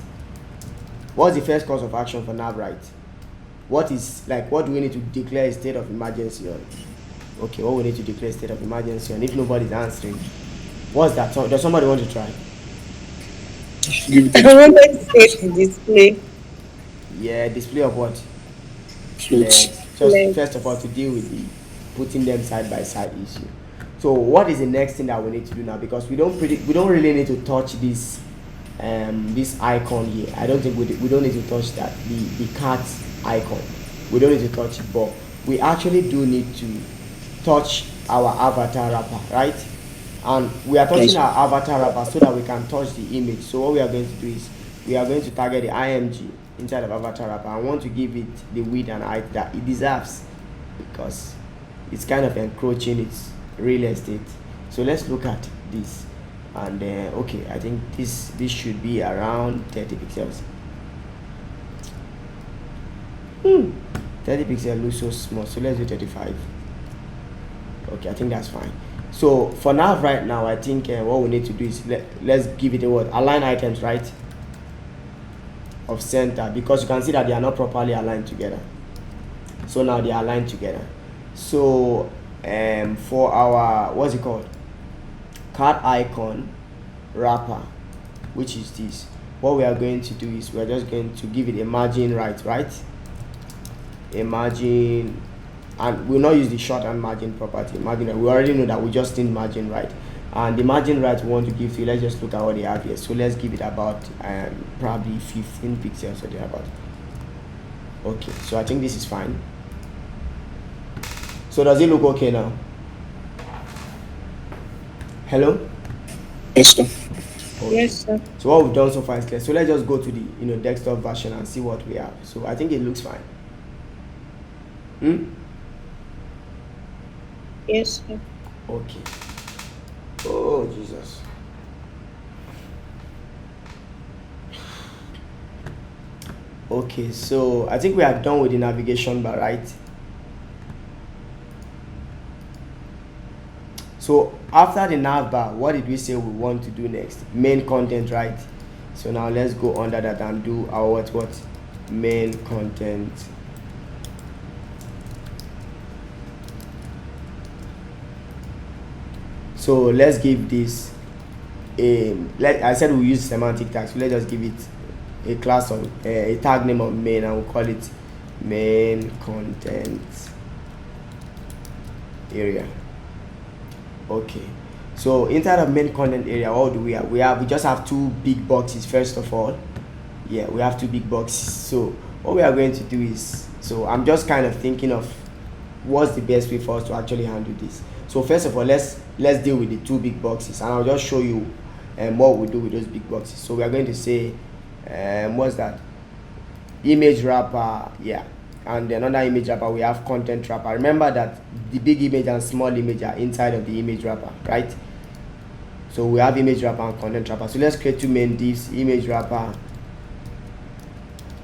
What's the first course of action for nav right? What do we need to declare a state of emergency on? Okay, what we need to declare a state of emergency on, if nobody's answering? What's that? Does somebody want to try? Give it I a wanted to say the display. Yeah, display of what? float. Just first of all, to deal with the putting them side by side issue. So what is the next thing that we need to do now? Because we don't really need to touch this this icon here. I don't think we don't need to touch that, the cat icon. We don't need to touch it, but we actually do need to touch our avatar wrapper, right? And we are touching our avatar wrapper so that we can touch the image. So what we are going to do is we are going to target the img inside of avatar wrapper. I want to give it the width and height that it deserves, because it's kind of encroaching its real estate. So let's look at this, and okay, I think this should be around 30 pixels. 30 pixels looks so small, so let's do 35. Okay, I think that's fine. So for now, right now, I think what we need to do is let's give it a word, align items right of center, because you can see that they are not properly aligned together. So now they are aligned together. So for our, what's it called, card icon wrapper, which is this, what we are going to do is we're just going to give it a margin right, a margin, and we'll not use the shorthand margin property. Margin, we already know that we just need margin right, and the margin right we want to give to, let's just look at what they have here. So let's give it about probably 15 pixels or thereabout. Okay, so I think this is fine. So does it look okay now? Hello? Yes, sir. Okay. Yes, sir. So what we've done so far is clear. So let's just go to the desktop version and see what we have. So I think it looks fine. Yes, sir. Okay. Oh Jesus. Okay, so I think we are done with the navigation bar, right? So after the nav bar, what did we say we want to do next? Main content, right? So now let's go under that and do our what? Main content. So let's give this I said we use semantic tags, so let's just give it a class of a tag name of main, and we'll call it main content area. Okay, so inside of main content area, what do we have? We just have two big boxes. First of all, yeah, we have two big boxes. So what we are going to do is, so I'm just kind of thinking of what's the best way for us to actually handle this. So first of all, let's deal with the two big boxes, and I'll just show you what we do with those big boxes. So we are going to say what's that? Image wrapper, yeah, and another image wrapper, we have content wrapper. Remember that the big image and small image are inside of the image wrapper, right? So we have image wrapper and content wrapper. So let's create two main divs, image wrapper,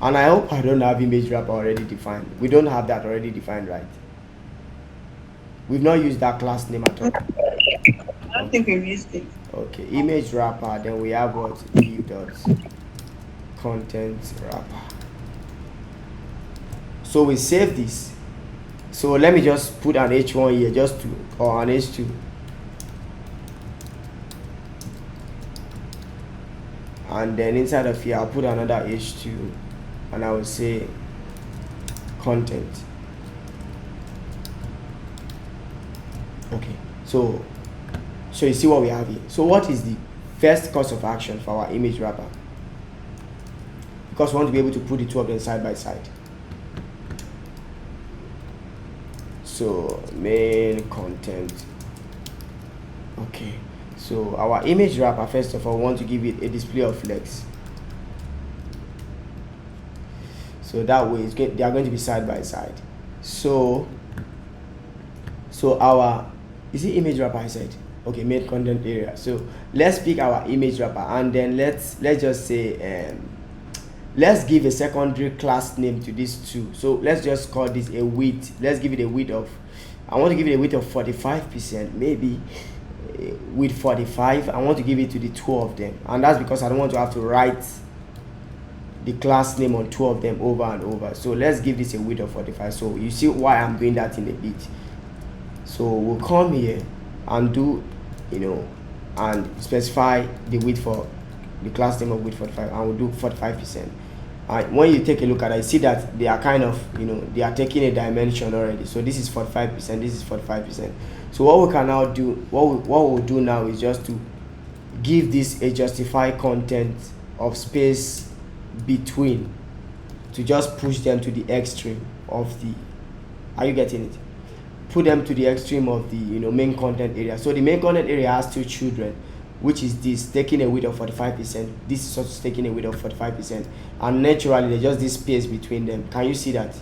and I hope I don't have image wrapper already defined. We don't have that already defined, right? We've not used that class name at all. I don't think we've used it. Okay, image wrapper, then we have what? Div dot content wrapper. So we save this. So let me just put an H1 here, just to, or an H2. And then inside of here, I'll put another H2. and I will say content. Okay, so you see what we have here. So what is the first course of action for our image wrapper? Because we want to be able to put the two of them side by side. So main content. Okay, so our image wrapper, first of all, we want to give it a display of flex. So that way they are going to be side by side. So our, is it image wrapper I said? Okay, main content area. So let's pick our image wrapper, and then let's just say let's give a secondary class name to these two. So let's just call this a width. Let's give it a width of, I want to give it a width of 45%, maybe with 45. I want to give it to the two of them, and that's because I don't want to have to write the class name on two of them over and over. So let's give this a width of 45. So you see why I'm doing that in a bit. So we'll come here and do, and specify the width for the class name of width 45, and we'll do 45%. When you take a look at it, you see that they are kind of, they are taking a dimension already. So this is 45%, this is 45%. So what we can now do, what we'll do now is just to give this a justify content of space between, to just push them to the extreme of the, are you getting it? Put them to the extreme of the main content area. So the main content area has two children, which is this taking a width of 45%. This is also taking a width of 45%, and naturally there's just this space between them. Can you see that?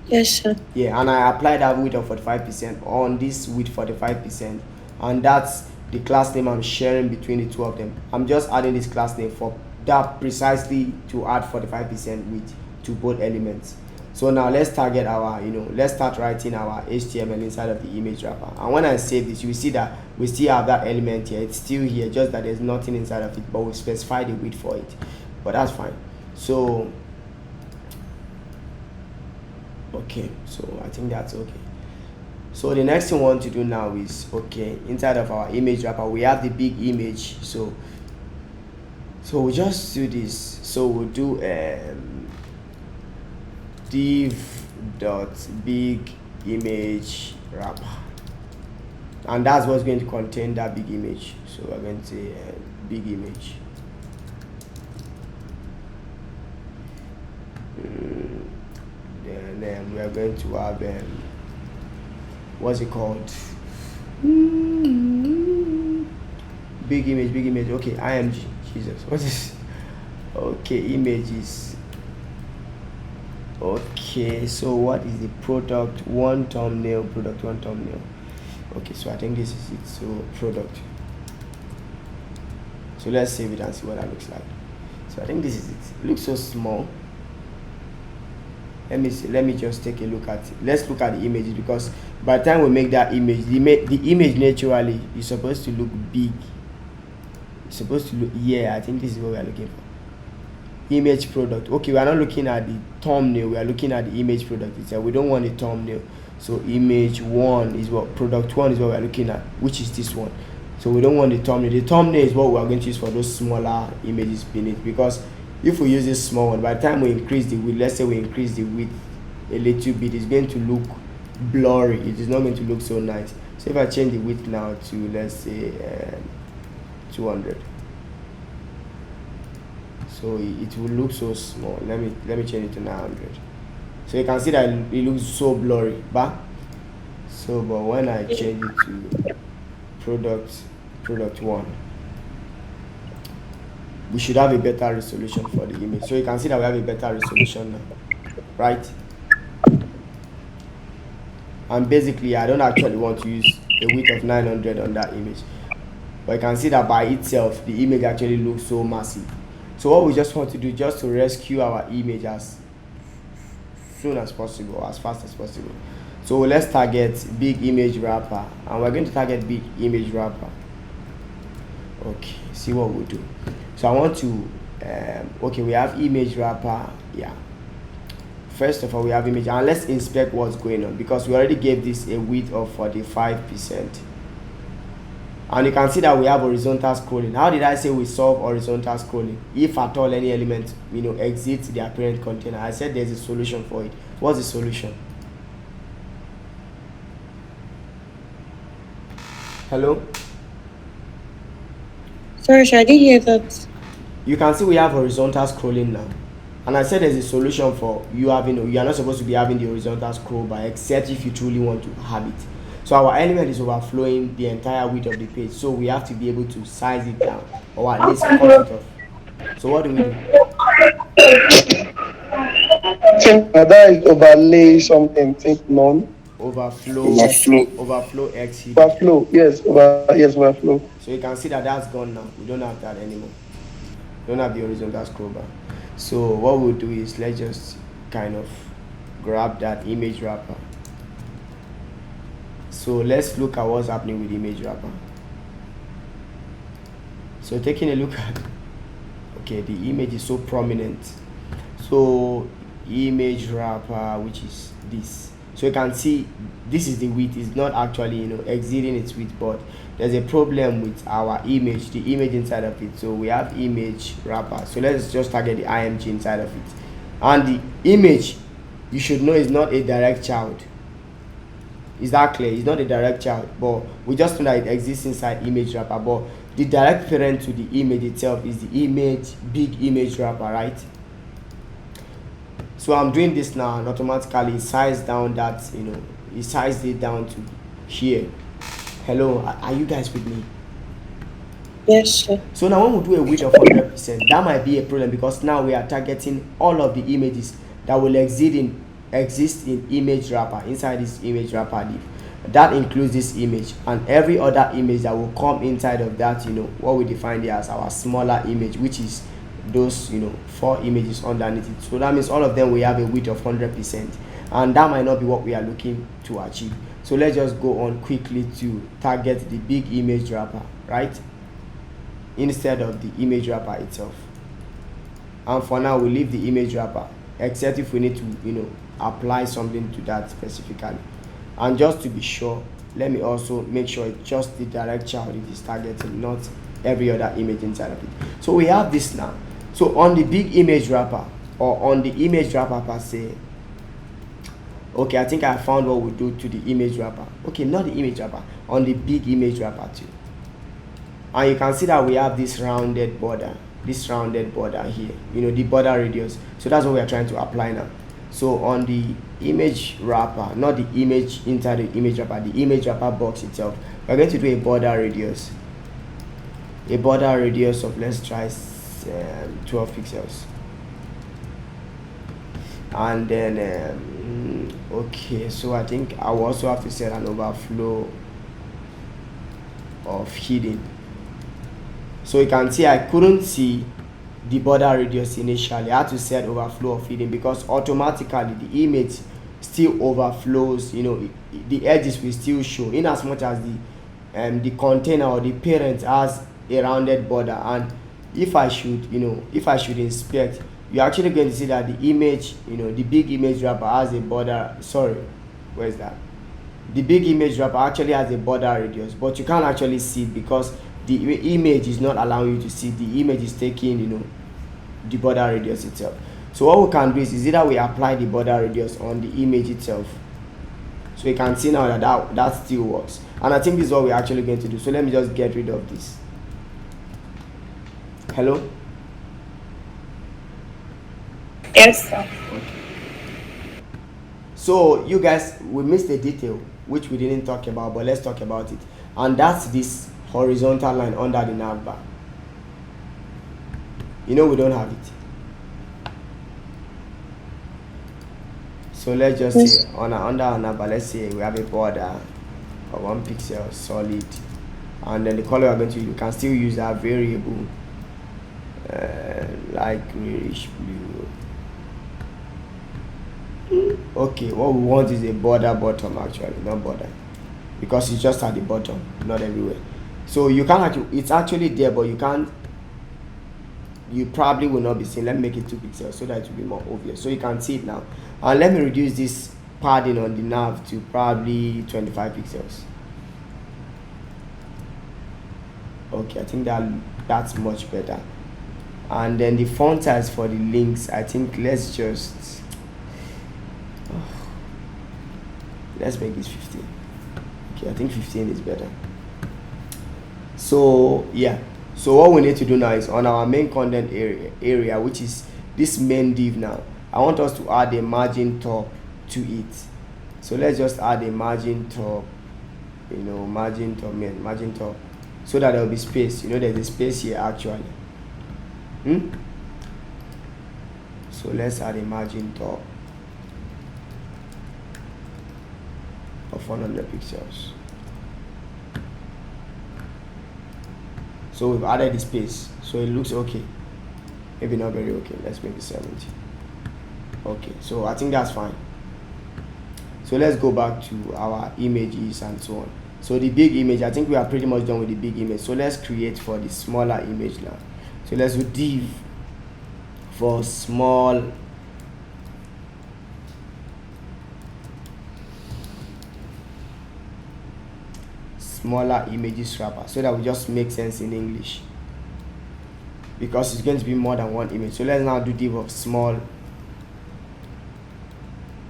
Yes, sir. Yeah, and I applied that width of 45% on this width 45%, and that's the class name I'm sharing between the two of them. I'm just adding this class name for that precisely to add 45% width to both elements. So now let's target our, let's start writing our HTML inside of the image wrapper. And when I save this, you will see that we still have that element here. It's still here, just that there's nothing inside of it, but we specify the width for it. But that's fine. So, okay, so I think that's okay. So the next thing we want to do now is, okay, inside of our image wrapper, we have the big image. So we'll just do this. So we'll do div dot big image wrapper, and that's what's going to contain that big image. So we're going to say big image. Then we are going to have what's it called? Big image. Okay, img. Jesus, what is? Okay, images. Okay, so what is the product one thumbnail? Okay, so I think this is it. So product. So let's save it and see what that looks like. So I think this is it. It looks so small. Let me see. Let me just take a look at it. Let's look at the images, because by the time we make that image, the image naturally is supposed to look big. It's supposed to look, yeah, I think this is what we are looking for. Image product. Okay, we are not looking at the thumbnail, we are looking at the image product itself. We don't want the thumbnail. So image one is what, product one is what we are looking at, which is this one. So we don't want the thumbnail. The thumbnail is what we are going to use for those smaller images beneath, because if we use this small one, by the time we increase the width, let's say we increase the width a little bit, it's going to look blurry. It is not going to look so nice. So if I change the width now to, let's say 200, so it will look so small. Let me change it to 900. So you can see that it looks so blurry, but when I change it to product one, we should have a better resolution for the image. So you can see that we have a better resolution now, right? And basically I don't actually want to use a width of 900 on that image, but you can see that by itself the image actually looks so massive. So what we just want to do, just to rescue our image as soon as possible, as fast as possible. So let's target big image wrapper, and we're going to target big image wrapper. Okay, see what we'll do. So I want to okay, we have image wrapper. Yeah, first of all we have image, and let's inspect what's going on, because we already gave this a width of 45%. And you can see that we have horizontal scrolling. How did I say we solve horizontal scrolling? If at all any element exits their parent container, I said there's a solution for it. What's the solution? Hello? Sorry, I didn't hear that. You can see we have horizontal scrolling now. And I said there's a solution for you having, you are not supposed to be having the horizontal scroll bar except if you truly want to have it. So our element is overflowing the entire width of the page. So we have to be able to size it down or at least cut it off. So what do we do? That is overlay something, think none. Overflow X hidden. Overflow, yes, overflow. So you can see that that's gone now. We don't have that anymore. We don't have the horizontal scroll bar. So what we'll do is let's just kind of grab that image wrapper. So let's look at what's happening with image wrapper. So taking a look at, okay, the image is so prominent. So image wrapper, which is this. So you can see this is the width. It's not actually exceeding its width, but there's a problem with our image, the image inside of it. So we have image wrapper. So let's just target the img inside of it. And the image, you should know, is not a direct child. Is that clear? It's not a direct child, but we just know that it exists inside image wrapper. But the direct parent to the image itself is the image, big image wrapper, right? So I'm doing this now, and automatically size down that, it sized it down to here. Hello, are you guys with me? Yes, sir. So now when we do a width of 100%, that might be a problem because now we are targeting all of the images that will exist in image wrapper, inside this image wrapper div. That includes this image and every other image that will come inside of that, what we define here as our smaller image, which is those 4 images underneath it. So that means all of them will have a width of 100%, and that might not be what we are looking to achieve. So let's just go on quickly to target the big image wrapper, right, instead of the image wrapper itself. And for now we leave the image wrapper, except if we need to apply something to that specifically. And just to be sure, let me also make sure it's just the direct child it is targeting, not every other image inside of it. So we have this now. So on the big image wrapper, or on the image wrapper per se, okay, I think I found what we do to the image wrapper. Okay, not the image wrapper, on the big image wrapper too. And you can see that we have this rounded border here, the border radius. So that's what we are trying to apply now. So on the image wrapper, not the image inside the image wrapper, the image wrapper box itself, we're going to do a border radius of, let's try 12 pixels. And then okay, so I think I will also have to set an overflow of hidden. So you can see I couldn't see the border radius initially. I had to set overflow of hidden because automatically the image still overflows, the edges will still show in as much as the container or the parent has a rounded border. And if I should inspect, you're actually going to see that the image, the big image wrapper has a border. Sorry, where's that? The big image wrapper actually has a border radius, but you can't actually see it because the image is not allowing you to see. The image is taking the border radius itself. So what we can do is either we apply the border radius on the image itself. So you can see now that still works. And I think this is what we're actually going to do. So let me just get rid of this. Hello? Yes, sir. Okay. So you guys, we missed a detail which we didn't talk about, but let's talk about it. And that's this horizontal line under the nav bar. We don't have it. So let's just say under our nav bar, let's say we have a border of 1 pixel solid, and then the color we're going to use, you can still use that variable like grayish blue. Okay, what we want is a border bottom, actually, not border, because it's just at the bottom, not everywhere. So you can't actually, it's actually there, but you probably will not be seeing. Let me make it 2 pixels so that it will be more obvious, so you can see it now. And let me reduce this padding on the nav to probably 25 pixels. Okay, I think that's much better. And then the font size for the links, I think let's just let's make this 15. Okay, I think 15 is better. So yeah, so what we need to do now is on our main content area, which is this main div now, I want us to add a margin top to it. So let's just add a margin top, margin top, so that there will be space. There's a space here actually. So let's add a margin top of 100 pixels. So we've added the space, so it looks okay. Maybe not very okay. Let's make it 70. Okay, so I think that's fine. So let's go back to our images and so on. So the big image, I think we are pretty much done with the big image. So let's create for the smaller image now. So let's do div for smaller images wrapper, so that we just make sense in English, because it's going to be more than one image. So let's now do div of small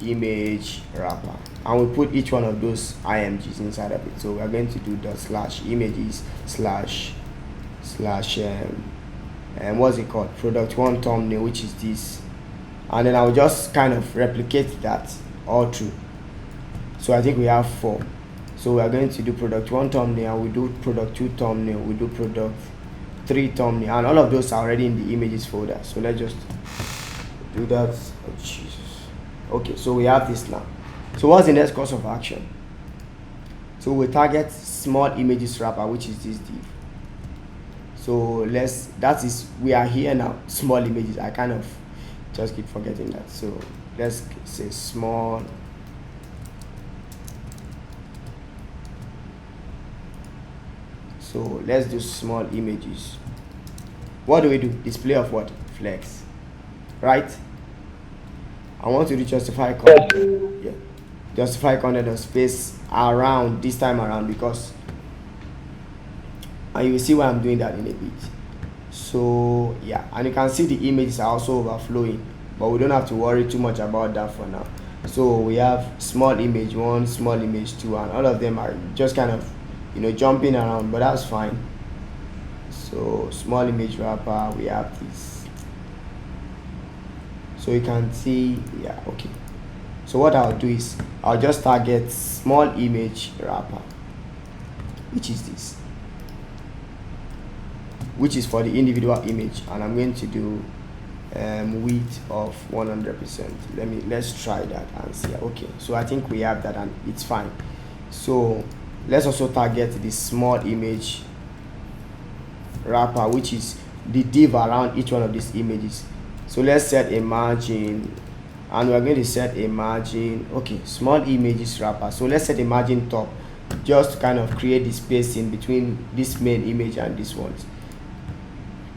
image wrapper, and we put each one of those imgs inside of it. So we are going to do dot slash images slash what's it called, product one thumbnail, which is this, and then I'll just kind of replicate that all through. So I think we have 4. So we are going to do product 1 thumbnail, we do product 2 thumbnail, we do product 3 thumbnail, and all of those are already in the images folder. So let's just do that. Oh, Jesus. Okay, so we have this now. So what's the next course of action? So we target small images wrapper, which is this div. So we are here now, small images. I kind of just keep forgetting that. So let's say small. So let's do small images. What do we do? Display of what? Flex. Right? I want to do justify content. Yeah. Justify content of space around this time around, because and you will see why I'm doing that in a bit. So yeah, and you can see the images are also overflowing, but we don't have to worry too much about that for now. So we have small image 1, small image 2, and all of them are just kind of jumping around, but that's fine. So small image wrapper, we have this, so you can see, yeah, okay. So what I'll do is I'll just target small image wrapper, which is this, which is for the individual image, and I'm going to do width of 100%. Let's try that and see. Okay, so I think we have that and it's fine. So let's also target the small image wrapper, which is the div around each one of these images. So let's set a margin, and we're going to set a margin. Okay, small images wrapper. So let's set a margin top, just to kind of create the spacing between this main image and this one.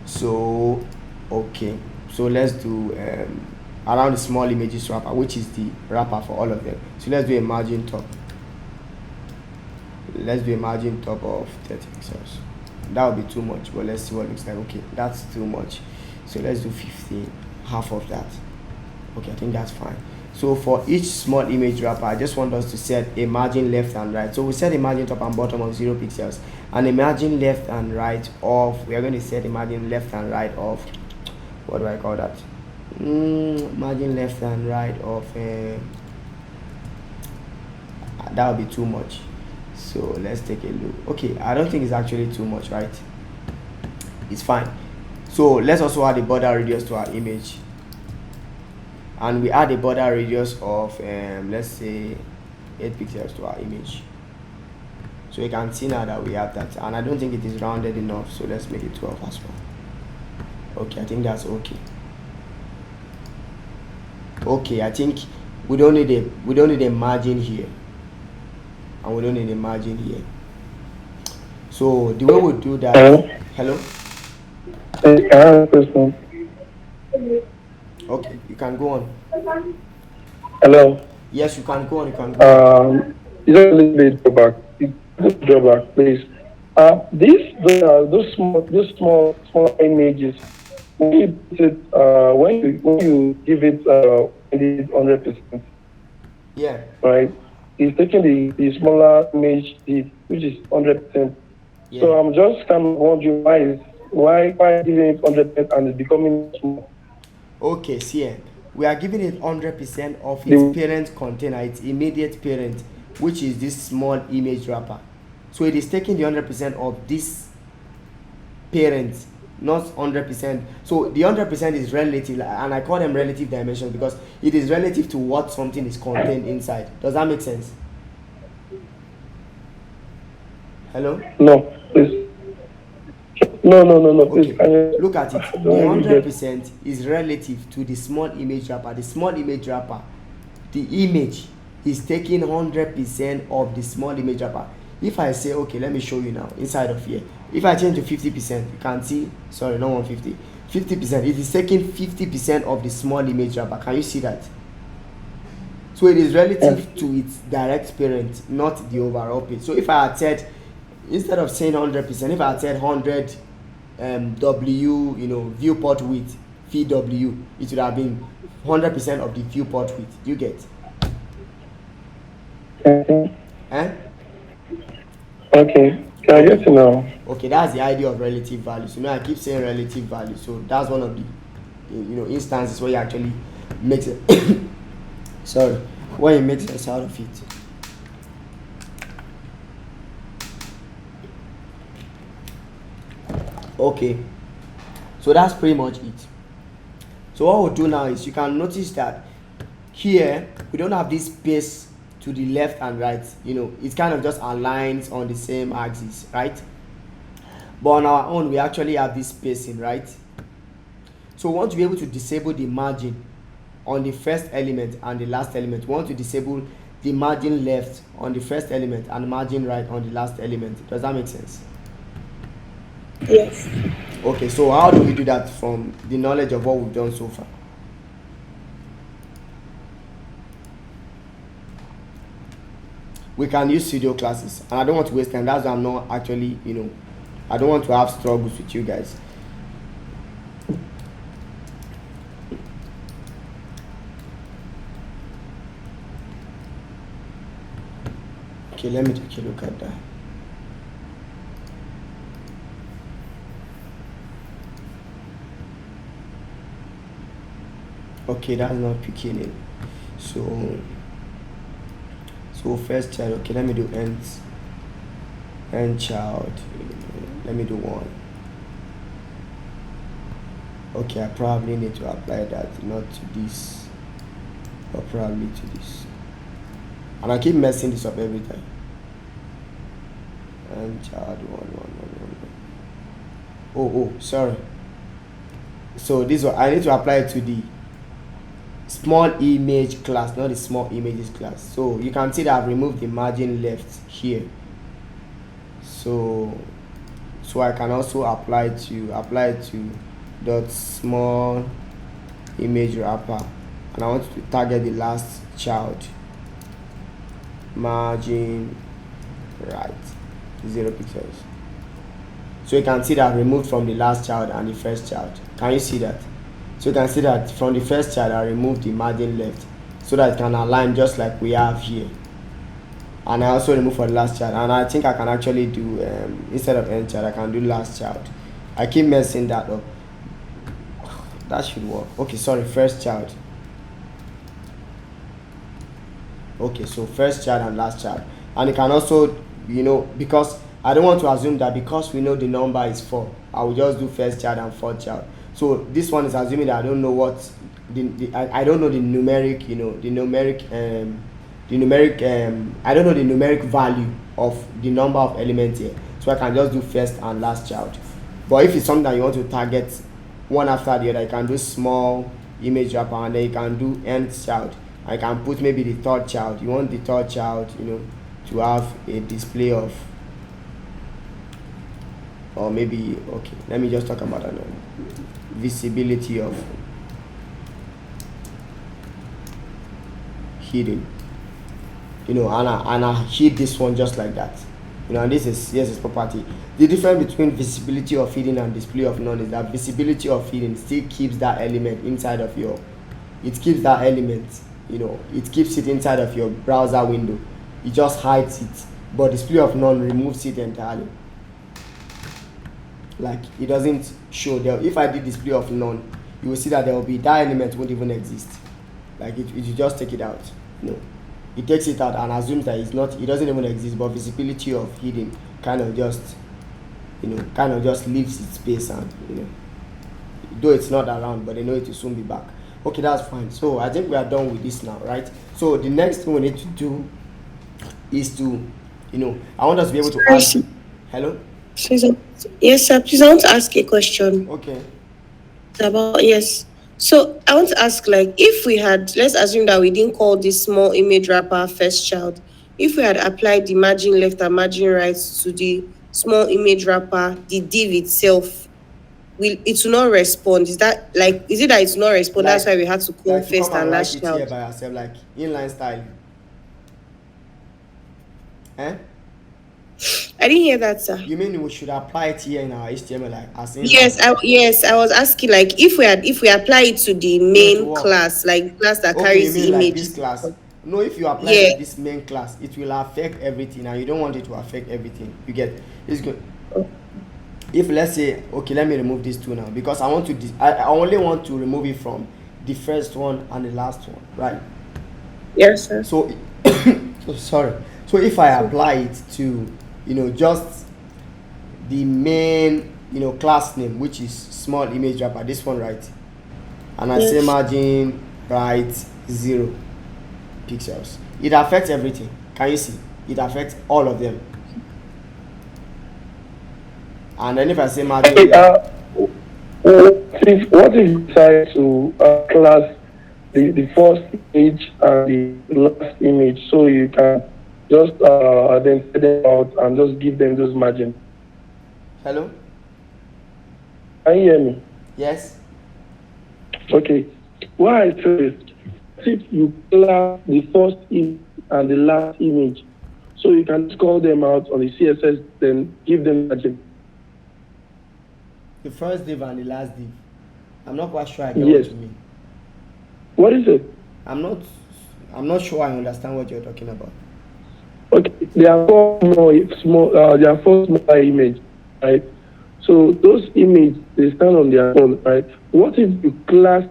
So okay, so let's do around the small images wrapper, which is the wrapper for all of them. So let's do a margin top. Let's do a margin top of 30 pixels. That would be too much, but let's see what it looks like. Okay, that's too much. So let's do 15, half of that. Okay, I think that's fine. So for each small image wrapper, I just want us to set a margin left and right. So we set a margin top and bottom of 0 pixels, and a margin left and right of, we are going to set a margin left and right of, what do I call that? Margin left and right of, that would be too much. So let's take a look. Okay, I don't think it's actually too much, right? It's fine. So let's also add a border radius to our image, and we add a border radius of let's say 8 pixels to our image. So you can see now that we have that, and I don't think it is rounded enough, so let's make it 12 as well. Okay, I think that's okay. Okay, I think we don't need a margin here, and we don't need a margin here. So the way we do that, hello? I have a question. Okay, you can go on. Hello. Yes, you can go on. You can go on. It's a little bit drawback. Drawback, please. those small images. When you put it, when you give it 100%, Yeah. right? It's taking the smaller image, which is 100%. Yeah. So I'm just kind of wondering why giving it 100% and it's becoming small. Okay, see here. We are giving it 100% of its The, parent container, its immediate parent, which is this small image wrapper. So it is taking the 100% of this parent, not 100%. So the 100% is relative, and I call them relative dimensions because it is relative to what something is contained inside. Does that make sense? Hello? no, please. No, please. Okay, look at it. I The don't really get. 100% is relative to the small image wrapper. The small image wrapper, the image is taking 100% of the small image wrapper. If I say, okay, let me show you now inside of here. If I change to 50%, you can see, sorry, not 150, 50%. It is taking 50% of the small image wrapper. Can you see that? So it is relative to its direct parent, not the overall page. So if I had said, instead of saying 100%, if I had said 100 W, viewport width, VW, it would have been 100% of the viewport width. You get? Eh? Okay, can I get Okay. to now? Okay, that's the idea of relative value. So I keep saying relative value. So that's one of the instances where you actually makes it sorry, where you make sense out of it. Okay, so that's pretty much it. So what we'll do now is, you can notice that here we don't have this space to the left and right. It kind of just aligns on the same axis, right? But on our own, we actually have this spacing, right? So we want to be able to disable the margin on the first element and the last element. We want to disable the margin left on the first element and margin right on the last element. Does that make sense? Yes. Okay, so how do we do that from the knowledge of what we've done so far? We can use studio classes, and I don't want to waste time. That's why I'm not actually, I don't want to have struggles with you guys. Okay, let me take a look at that. Okay, that's not picking it. So first child. Okay, let me do end child. Let me do 1. Okay, I probably need to apply that not to this, but probably to this. And I keep messing this up every time. And child 1. Oh, sorry. So this one I need to apply it to the small image class, not the small images class. So you can see that I've removed the margin left here. So I can also apply to dot small image wrapper, and I want to target the last child, margin right 0 pixels. So you can see that I've removed from the last child and the first child. Can you see that? So you can see that from the first child I removed the margin left so that it can align just like we have here. And I also remove for the last child, and I think I can actually do instead of end child I can do last child. I keep messing that up. That should work. Okay, sorry, first child. Okay, so first child and last child. And you can also, because I don't want to assume that because we know the number is 4, I will just do first child and fourth child. So this one is assuming that I don't know what I don't know the numeric, I don't know the numeric value of the number of elements here. So I can just do first and last child. But if it's something that you want to target one after the other, you can do small image wrapper, and then you can do end child. I can put maybe the third child. You want the third child, to have a display of, or maybe, okay, let me just talk about that now. Visibility of hidden, and I hid this one just like that. and this is CSS property. The difference between visibility of hidden and display of none is that visibility of hidden still keeps that element inside of your, it keeps that element, it keeps it inside of your browser window. It just hides it, but display of none removes it entirely. Like it doesn't show there. If I did display of none, you will see that there will be that element won't even exist. Like it will just take it out. It takes it out and assumes that it doesn't even exist. But visibility of hidden kind of just leaves its space, and though it's not around, but they know it will soon be back. Okay, that's fine. So I think we are done with this now, right? So the next thing we need to do is to, I want us to be able to ask. Hello? Yes, sir. Please, I want to ask a question. Okay. Yes. So I want to ask, like, if we had, let's assume that we didn't call this small image wrapper first child. If we had applied the margin left and margin right to the small image wrapper, the div itself, it will not respond? Is it that it will not respond? That's why we had to call first and last child. Here by yourself, like inline style. I didn't hear that, sir. You mean we should apply it here in our HTML, like as in? Yes, I was asking, like, if we apply it to the main class, like class that carries the image. Like this class. No, if you apply it to this main class, it will affect everything, and you don't want it to affect everything. You get? It's good. If let's say, okay, let me remove this two now, because I only want to remove it from the first one and the last one, right? Yes, sir. So sorry. So if I apply it to, just the main, class name, which is small image wrapper, this one, right? And I say margin right 0 pixels. It affects everything. Can you see? It affects all of them. And then if I say margin, what if you decide to class the first image and the last image, so you can just identify them out and just give them those margins? Hello? Can you hear me? Yes. Okay. Why I say this, if you class the first image and the last image, so you can just call them out on the CSS, then give them margin. The first div and the last div. I'm not quite sure I get what you mean. What is it? I'm not sure I understand what you're talking about. Okay, there are four smaller images, right? So those images, they stand on their own, right? What if you class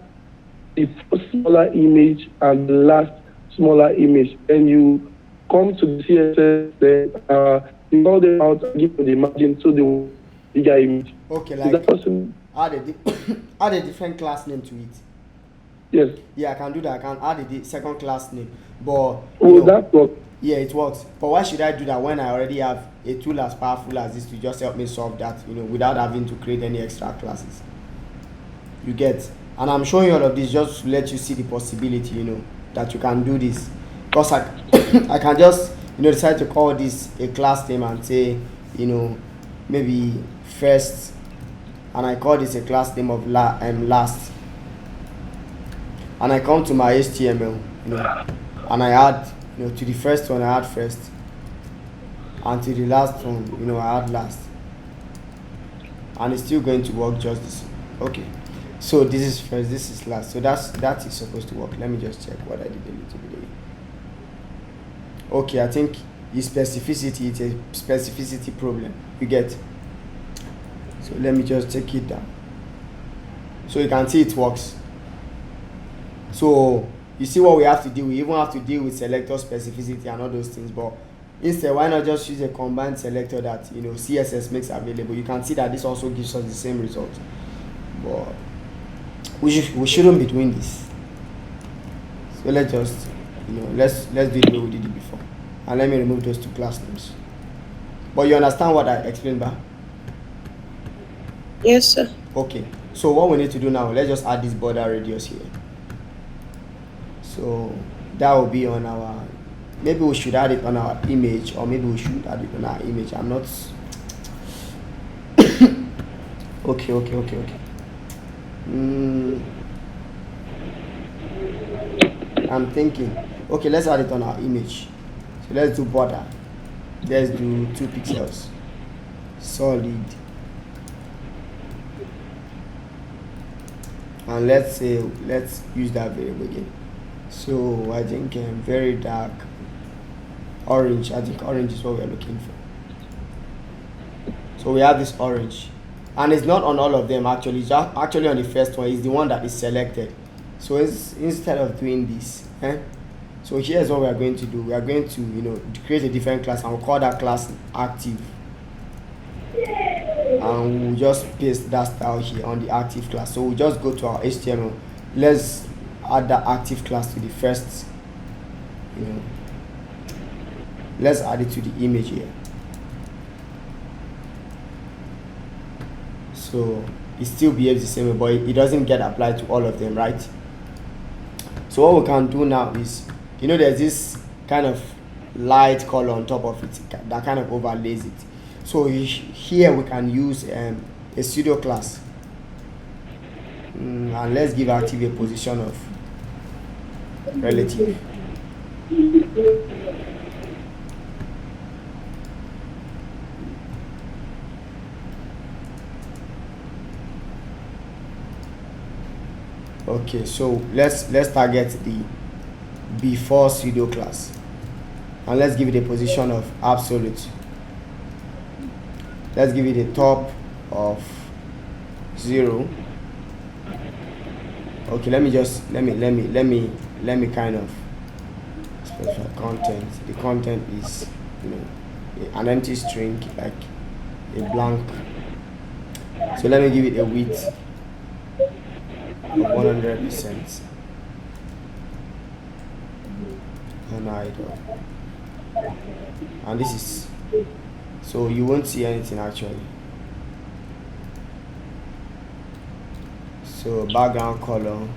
the first smaller image and the last smaller image, and you come to the CSS, then you call them out and give them the margin to the bigger image? Okay, like add a different class name to it. Yes. Yeah, I can do that. I can add a second class name, but that work? Yeah, it works. But why should I do that when I already have a tool as powerful as this to just help me solve that, without having to create any extra classes? You get? And I'm showing you all of this just to let you see the possibility, that you can do this. Because I can just, decide to call this a class name and say, maybe first, and I call this a class name of last. And I come to my HTML, and I add, to the first one I add first, and to the last one, I add last, and it's still going to work just the same. Okay, so this is first, this is last, so that is supposed to work. Let me just check what I did a little bit here. Okay, I think the specificity, it's a specificity problem. You get? So let me just take it down, so you can see it works. So you see what we have to do. We even have to deal with selector specificity and all those things. But instead, why not just use a combined selector that CSS makes available? You can see that this also gives us the same result. But we shouldn't be doing this. So let's just let's do it the way we did it before. And let me remove those two class names. But you understand what I explained back? Yes, sir. Okay. So what we need to do now, let's just add this border radius here. So that will be on our, maybe we should add it on our image, or maybe we should add it on our image. I'm not okay. I'm thinking, okay, let's add it on our image. So let's do border. Let's do 2 pixels. Solid. And let's use that variable again. So I think very dark orange. I think orange is what we are looking for. So we have this orange, and it's not on all of them actually. It's actually on the first one. It's the one that is selected. So instead of doing this, so here's what we are going to do. We are going to create a different class, and we'll call that class active, and we'll just paste that style here on the active class. So we'll just go to our HTML. Let's add the active class to the first, let's add it to the image here. So it still behaves the same way, but it doesn't get applied to all of them, right? So what we can do now is, there's this kind of light color on top of it that kind of overlays it. So here we can use a pseudo class, and let's give active a position of relative. Okay, so let's target the before pseudo class, and let's give it a position of absolute. Let's give it a top of 0. Okay, let me kind of specify content. The content is an empty string, like a blank. So let me give it a width of 100%, and and this is, so you won't see anything actually. So background color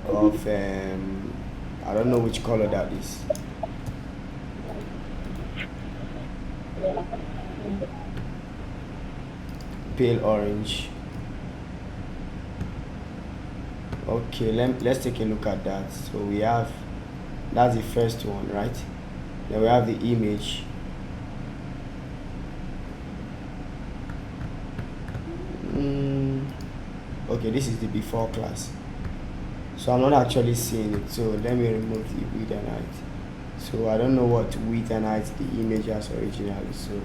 of I don't know which color that is. Pale orange. Okay, let's take a look at that. So we have, that's the first one, right? Then we have the image. Okay, this is the before class, so I'm not actually seeing it. So let me remove the width and height. So I don't know what width and height the image has originally. So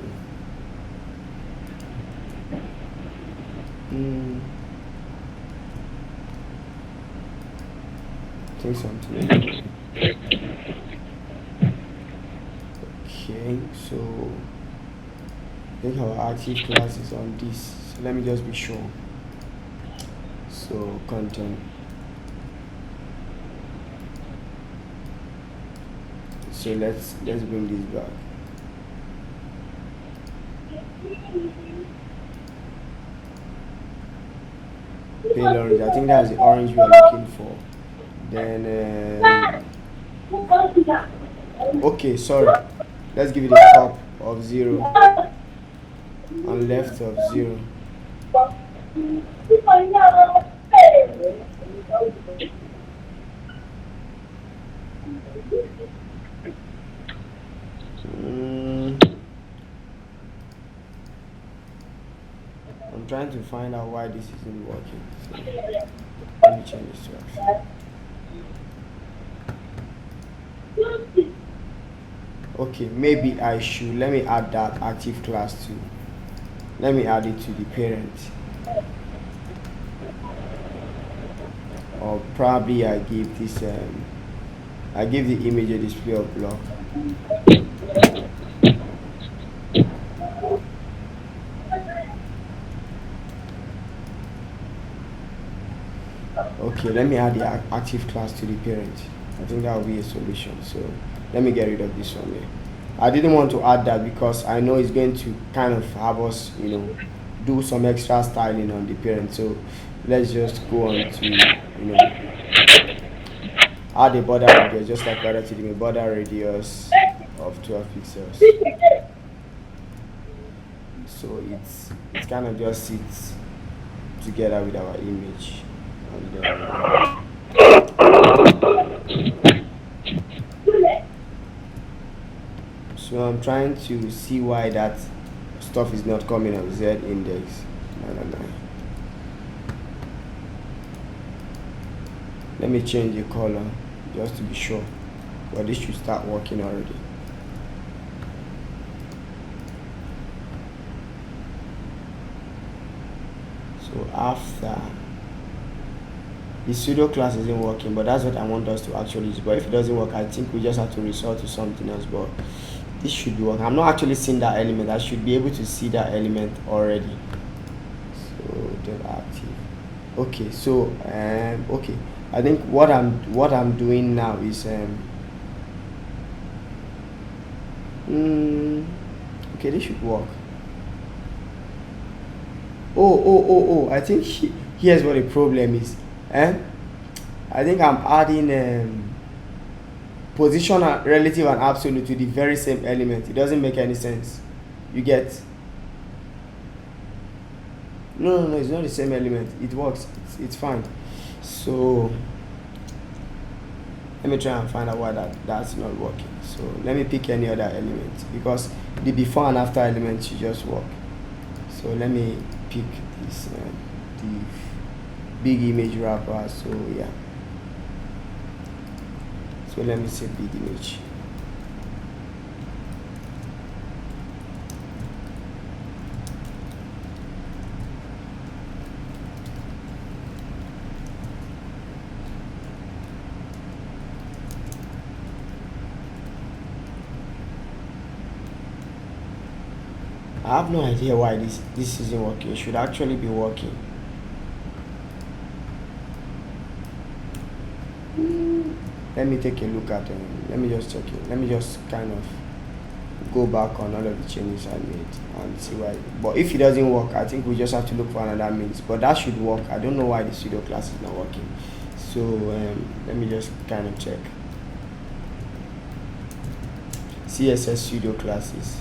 think something. Okay, so I think our active class is on this. So let me just be sure. So content. So let's bring this back. Pale orange. I think that's the orange we are looking for. Then okay, sorry. Let's give it a top of 0 and left of 0. I'm trying to find out why this isn't working. So let me change this to action. Okay, maybe I should, let me add that active class to, let me add it to the parent, or probably I give this I give the image a display of block. Okay, let me add the active class to the parent. I think that will be a solution. So let me get rid of this one there. I didn't want to add that because I know it's going to kind of have us, do some extra styling on the parent. So let's just go on to, add a border radius, just like other to a border radius of 12 pixels. So it's kind of just sits together with our image. And, So I'm trying to see why that stuff is not coming on Z index 999. Let me change the color just to be sure, but this should start working already. So after the pseudo class isn't working, but that's what I want us to actually use. But if it doesn't work, I think we just have to resort to something else. But this should work. I'm not actually seeing that element. I should be able to see that element already. So then active. Okay, so okay, I think what I'm doing now is okay, this should work. Oh, I think here's what the problem is. I think I'm adding position, relative and absolute to the very same element. It doesn't make any sense. You get? No, it's not the same element. It works. It's fine. So let me try and find out why that's not working. So let me pick any other element, because the before and after element should just work. So let me pick this the big image wrapper. So yeah, so let me say big image. I have no idea why this isn't working. It should actually be working. Let me take a look at let me just check it. Let me just kind of go back on all of the changes I made and see why. But if it doesn't work, I think we just have to look for another means. But that should work. I don't know why the pseudo class is not working. So let me just kind of check. CSS pseudo classes.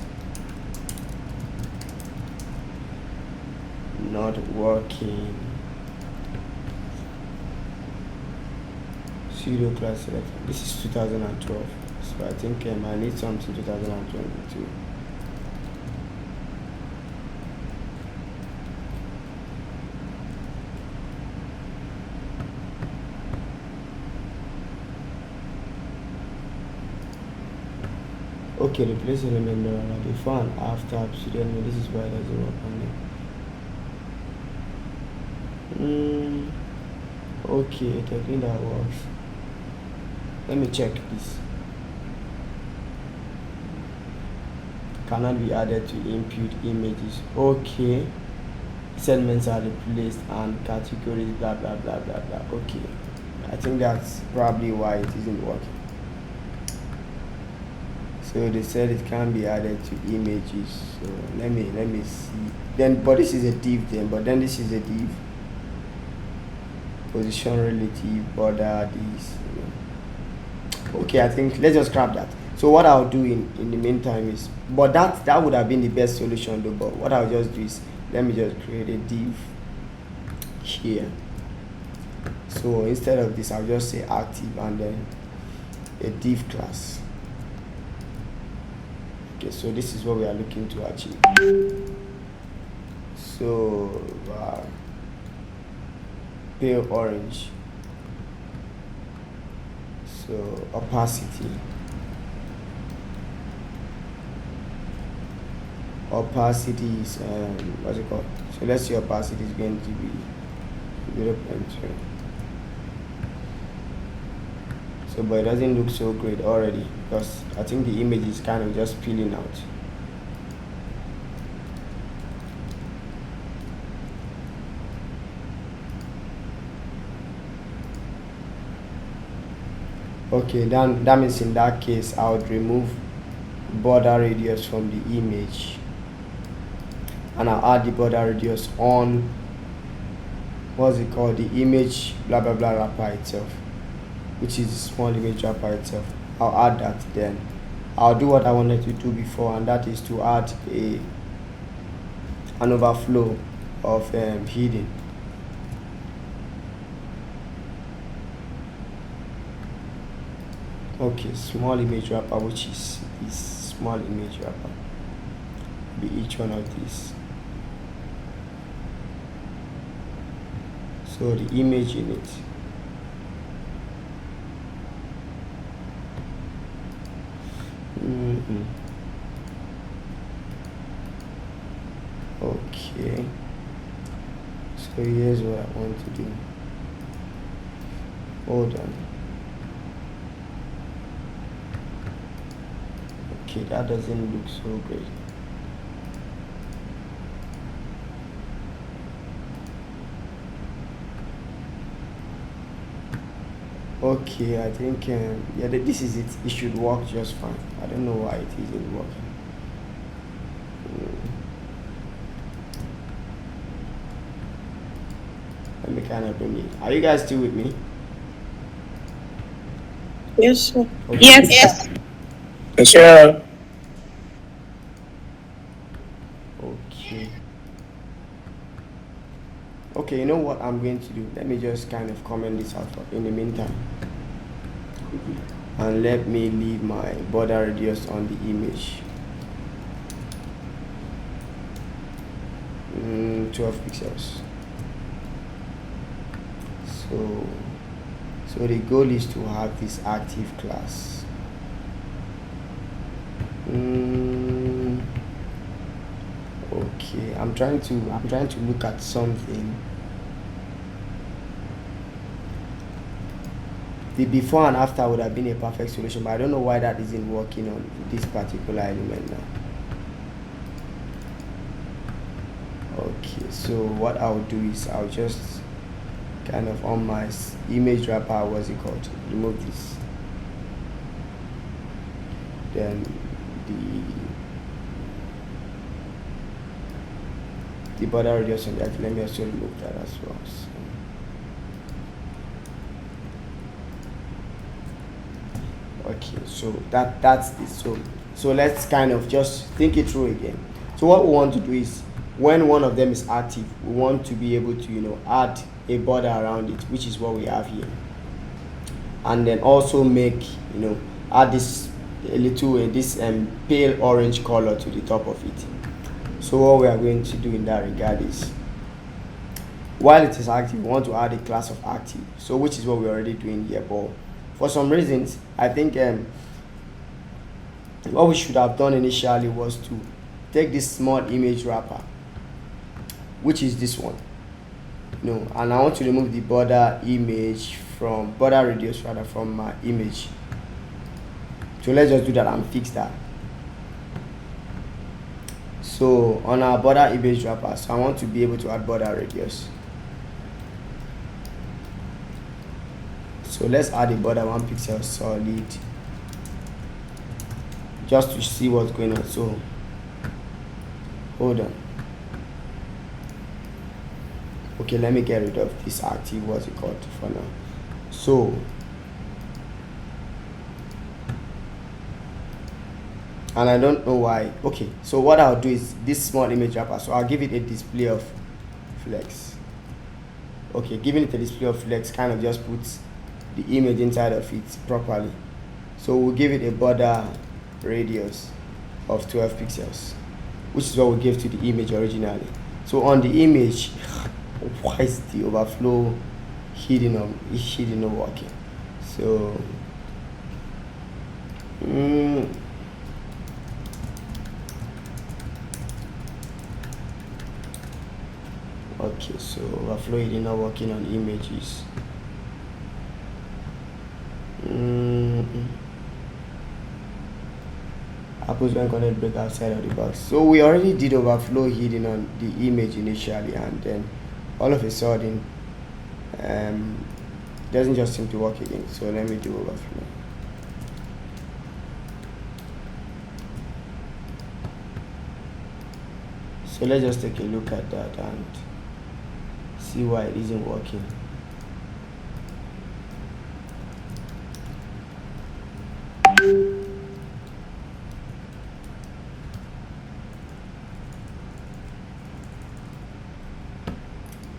Not working. Pseudo class selector. This is 2012, so I think I need something 2022. Okay, replace element before and after pseudo element. This is why it doesn't work on me. Okay, I think that works. Let me check this. Cannot be added to input images. Okay, segments are replaced and categories blah blah blah blah blah. Okay, I think that's probably why it isn't working. So they said it can be added to images. So let me see. Then, but this is a div then. But then this is a div. Position relative border this. Okay, I think let's just scrap that. So what I'll do in the meantime is, but that would have been the best solution though. But what I'll just do is, let me just create a div here. So instead of this, I'll just say active and then a div class. Okay, so this is what we are looking to achieve. So pale orange. So opacity. Opacity is what's it called? So let's see, opacity is going to be 0.3. So but it doesn't look so great already, because I think the image is kind of just peeling out. Okay, then that means in that case I would remove border radius from the image and I'll add the border radius on what's it called, the image blah blah blah wrapper itself, which is the small image wrapper itself. I'll add that, then I'll do what I wanted to do before, and that is to add an overflow of hidden. Okay, small image wrapper, which is small image wrapper. Be each one of these. So the image in it. Okay, so here's what I want to do. Hold on. Okay, that doesn't look so great. Okay, I think yeah, this is it. It should work just fine. I don't know why it isn't working. Let me kind of bring it. Are you guys still with me? Yes, sir. Okay. Yes. Yes, Yeah. Okay. Okay, you know what I'm going to do? Let me just kind of comment this out in the meantime. And let me leave my border radius on the image. 12 pixels. So the goal is to have this active class. Okay, I'm trying to look at something. The before and after would have been a perfect solution, but I don't know why that isn't working on this particular element now. Okay, so what I'll do is I'll just kind of on my image wrapper, what's it called, remove this, then the border radius on that. Let me also remove that as well. Okay, so that's this. So let's kind of just think it through again. So what we want to do is, when one of them is active, we want to be able to add a border around it, which is what we have here, and then also make add this pale orange color to the top of it. So what we are going to do in that regard is, while it is active, we want to add a class of active, so which is what we're already doing here. But for some reasons, I think what we should have done initially was to take this small image wrapper, which is this one, and I want to remove the border radius from my image. So let's just do that and fix that. So on our border image wrapper, so I want to be able to add border radius. So let's add a border 1 pixel solid, just to see what's going on. So hold on. Okay, let me get rid of this active, what's it called, for now. So and I don't know why. Okay, so what I'll do is this small image wrapper, so I'll give it a display of flex. Okay, giving it a display of flex kind of just puts the image inside of it properly. So we'll give it a border radius of 12 pixels, which is what we gave to the image originally. So on the image, why is the overflow hidden not working? So okay, so overflow hidden not working on images. Happens when content break outside of the box. So we already did overflow hidden on the image initially, and then all of a sudden doesn't just seem to work again. So let me do overflow. So let's just take a look at that and see why it isn't working.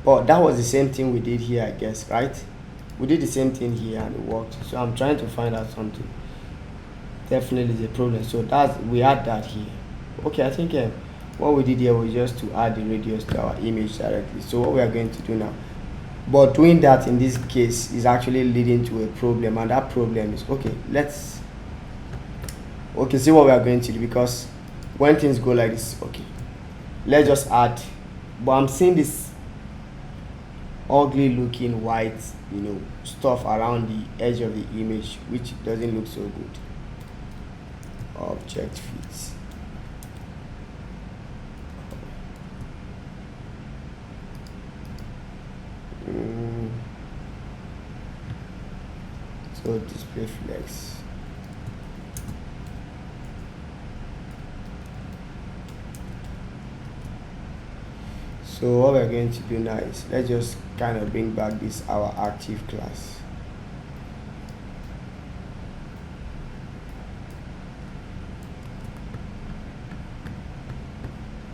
But that was the same thing we did here, I guess, right? We did the same thing here and it worked. So I'm trying to find out something. definitely is a problem. So we add that here. Okay, I think what we did here was just to add the radius to our image directly. So what we are going to do now, but doing that in this case is actually leading to a problem, and that problem is, okay, see what we are going to do, because when things go like this, okay, let's just add, but I'm seeing this ugly looking white stuff around the edge of the image, which doesn't look so good. Object fits. So display flex. So what we're going to do now is, let's just kind of bring back this our active class.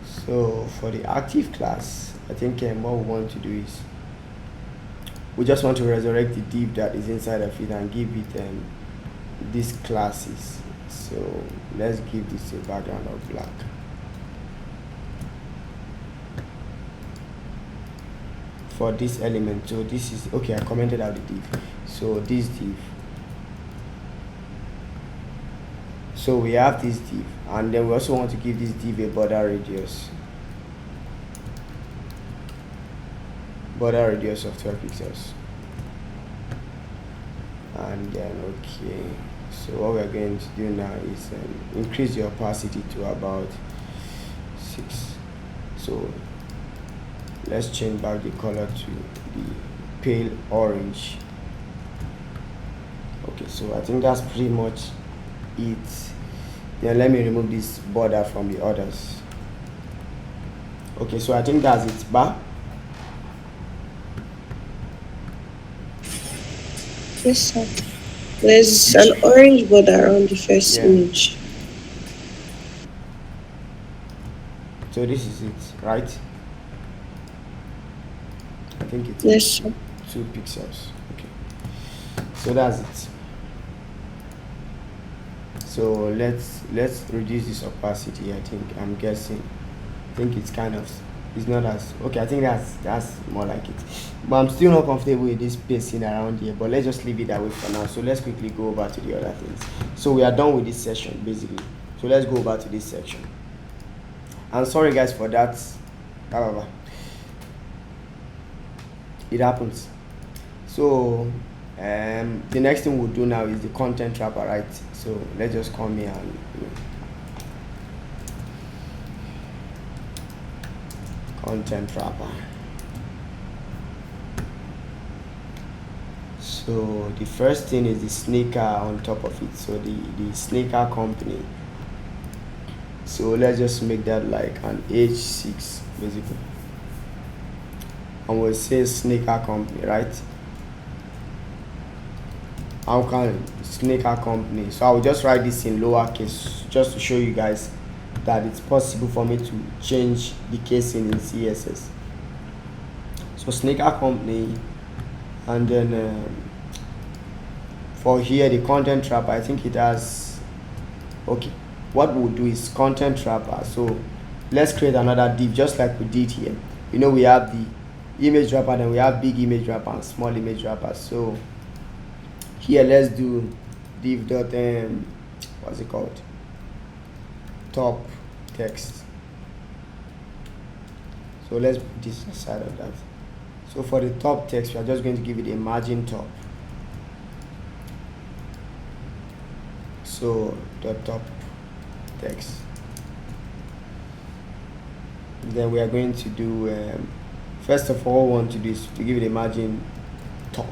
So for the active class, I think what we want to do is, we just want to resurrect the div that is inside of it and give it these classes. So let's give this a background of black. For this element, so this is okay. I commented out the div. So this div. So we have this div, and then we also want to give this div a border radius. Border radius of 12 pixels. And then okay. So what we're going to do now is increase the opacity to about 6. So let's change back the color to the pale orange. Okay, so I think that's pretty much it. Then let me remove this border from the others. Okay, so I think that's it. But Yes, sir. There's an orange border around the first image. So this is it, right? I think it's Yes, sir. 2 pixels. Okay, so that's it. So let's reduce this opacity. I think it's kind of, it's not as okay. I think that's more like it, but I'm still not comfortable with this spacing around here, but let's just leave it that way for now. So let's quickly go over to the other things. So we are done with this session basically, so let's go over to this section. And sorry guys for that, it happens. So the next thing we'll do now is the content wrapper, right? So let's just come here and content wrapper. So the first thing is the sneaker on top of it, so the sneaker company. So let's just make that like an H6 basically, and we'll say sneaker company, right? How can sneaker company? So I'll just write this in lowercase just to show you guys that it's possible for me to change the casing in CSS. So sneaker company, and then for here the content wrapper, I think it has, okay, what we'll do is content wrapper. So let's create another div just like we did here. We have the image wrapper, then we have big image wrapper and small image wrapper. So here let's do div dot what's it called, top text. So let's put this aside of that. So for the top text, we are just going to give it a margin top. So the top text. Then we are going to do first of all, we want to do is to give it a margin top.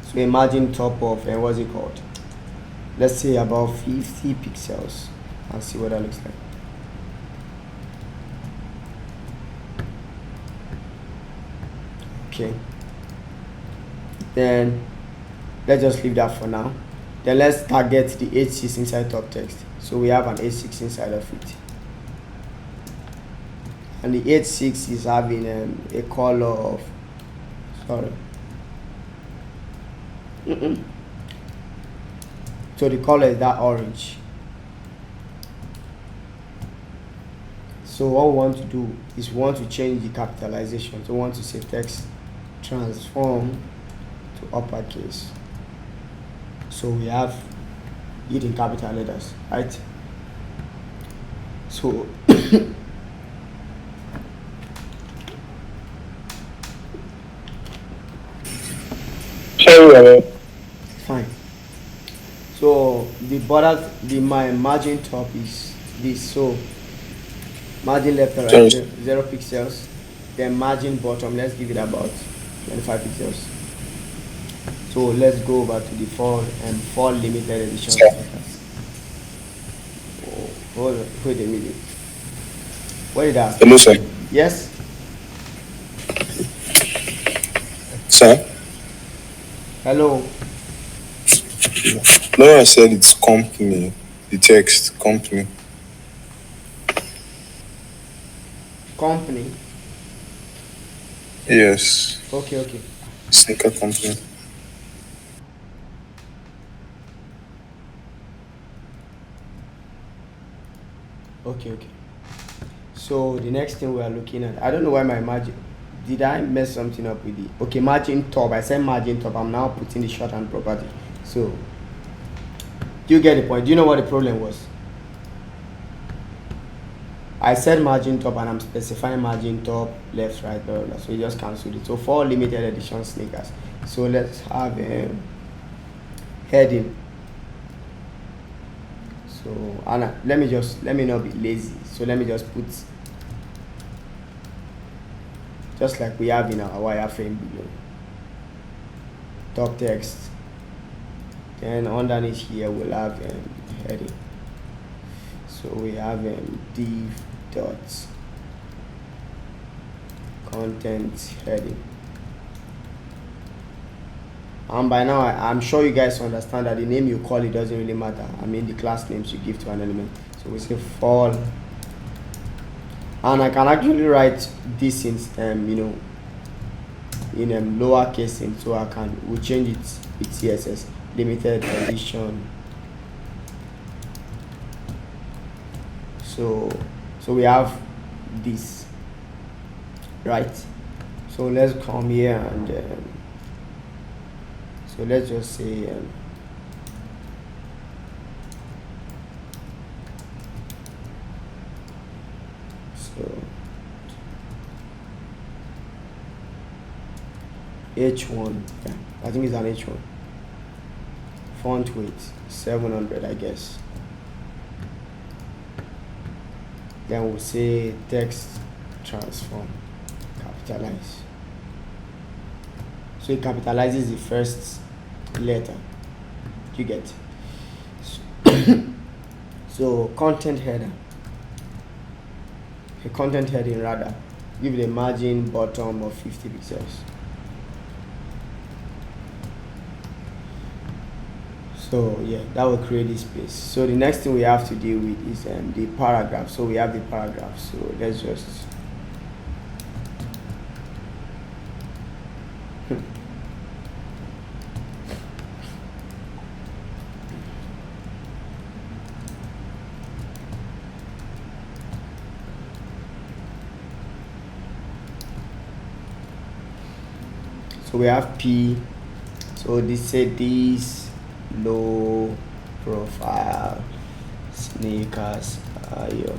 So a margin top of what's it called? Let's say about 50 pixels, and see what that looks like. Okay. Then let's just leave that for now. Then let's target the H6 inside top text. So we have an H6 inside of it, and the H6 is having a color of, sorry, So the color is that orange. So what we want to do is we want to change the capitalization. So we want to say text transform to uppercase. So we have it in capital letters, right? So fine. So the border, my margin top is this. So margin left and right 0 pixels. Then margin bottom, let's give it about 25 pixels. So let's go over to the fall limited edition stickers. Oh, wait a minute. What did I? Hello, sir. Yes. Sir? Hello. No, I said it's company. The text company. Company. Yes. Okay. Sneaker company. Okay. So the next thing we are looking at, I don't know why my margin, did I mess something up with the, okay, margin top, I said margin top, I'm now putting the shorthand property. So do you get the point? Do you know what the problem was? I said margin top and I'm specifying margin top, left, right, blah, blah, blah. So you just cancelled it. So for limited edition sneakers, so let's have a heading. So Anna, let me not be lazy. So let me just put, just like we have in our wireframe below, top text. Then underneath here we'll have heading. So we have div dot content heading. And by now I'm sure you guys understand that the name you call it doesn't really matter. I mean the class names you give to an element. So we say fall, and I can actually write this in in lower casing, so we'll change it with CSS limited edition. So we have this, right? So let's come here and so let's just say so H1, yeah, I think it's an H1. Font weight 700, I guess. Then we'll say text transform, capitalize. So it capitalizes the first letter. You get. So content header. A content heading rather. Give it a margin bottom of 50 pixels. So yeah, that will create this space. So the next thing we have to deal with is the paragraph. So we have the paragraph. So let's just so we have P. So this said this low profile sneakers are your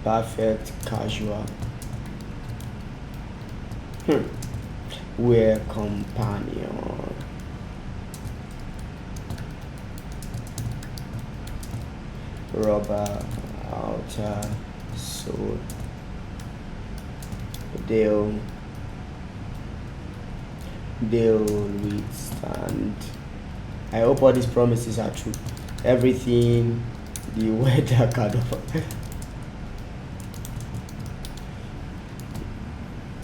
perfect casual wear companion. Rubber outer sole. They'll withstand. I hope all these promises are true. Everything the weather can offer.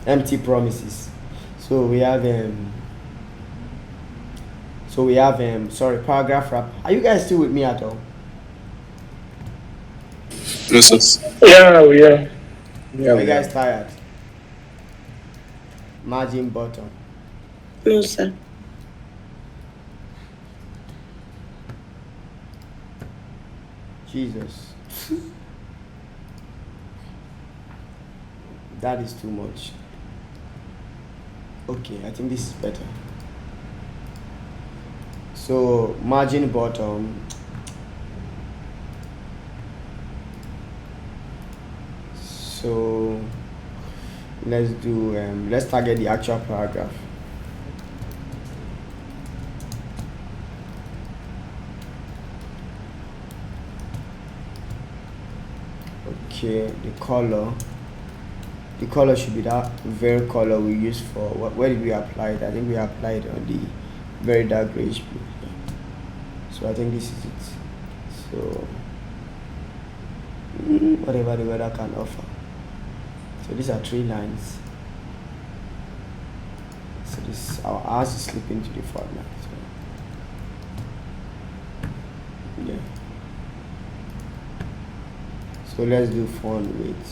Empty promises. So we have sorry, paragraph wrap. Are you guys still with me at all? Yes, sir. Yeah, we are. Are you guys tired? Margin bottom. No, sir. Jesus. That is too much. Okay, I think this is better. So margin bottom. So let's do let's target the actual paragraph. Okay, the color should be that very color we use for where did we apply it? I think we applied on the very dark grayish blue. So I think this is it. So whatever the weather can offer. So these are 3 lines. So this our hours is slipping to the 4th line. So, yeah. So let's do font weight.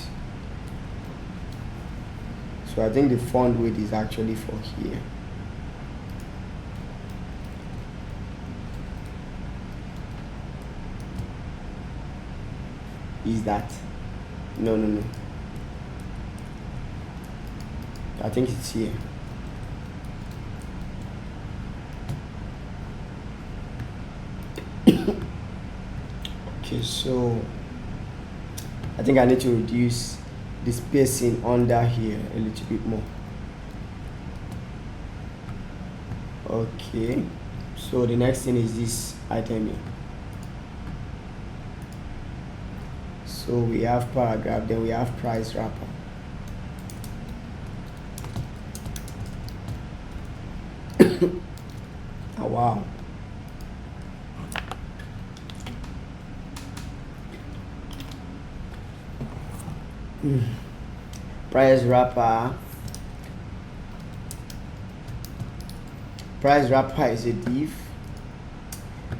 So I think the font weight is actually for here. Is that? No. I think it's here. Okay, so I think I need to reduce the spacing under here a little bit more. Okay, so the next thing is this item here. So we have paragraph, then we have price wrapper. Oh, wow. Price wrapper. Price wrapper is a div,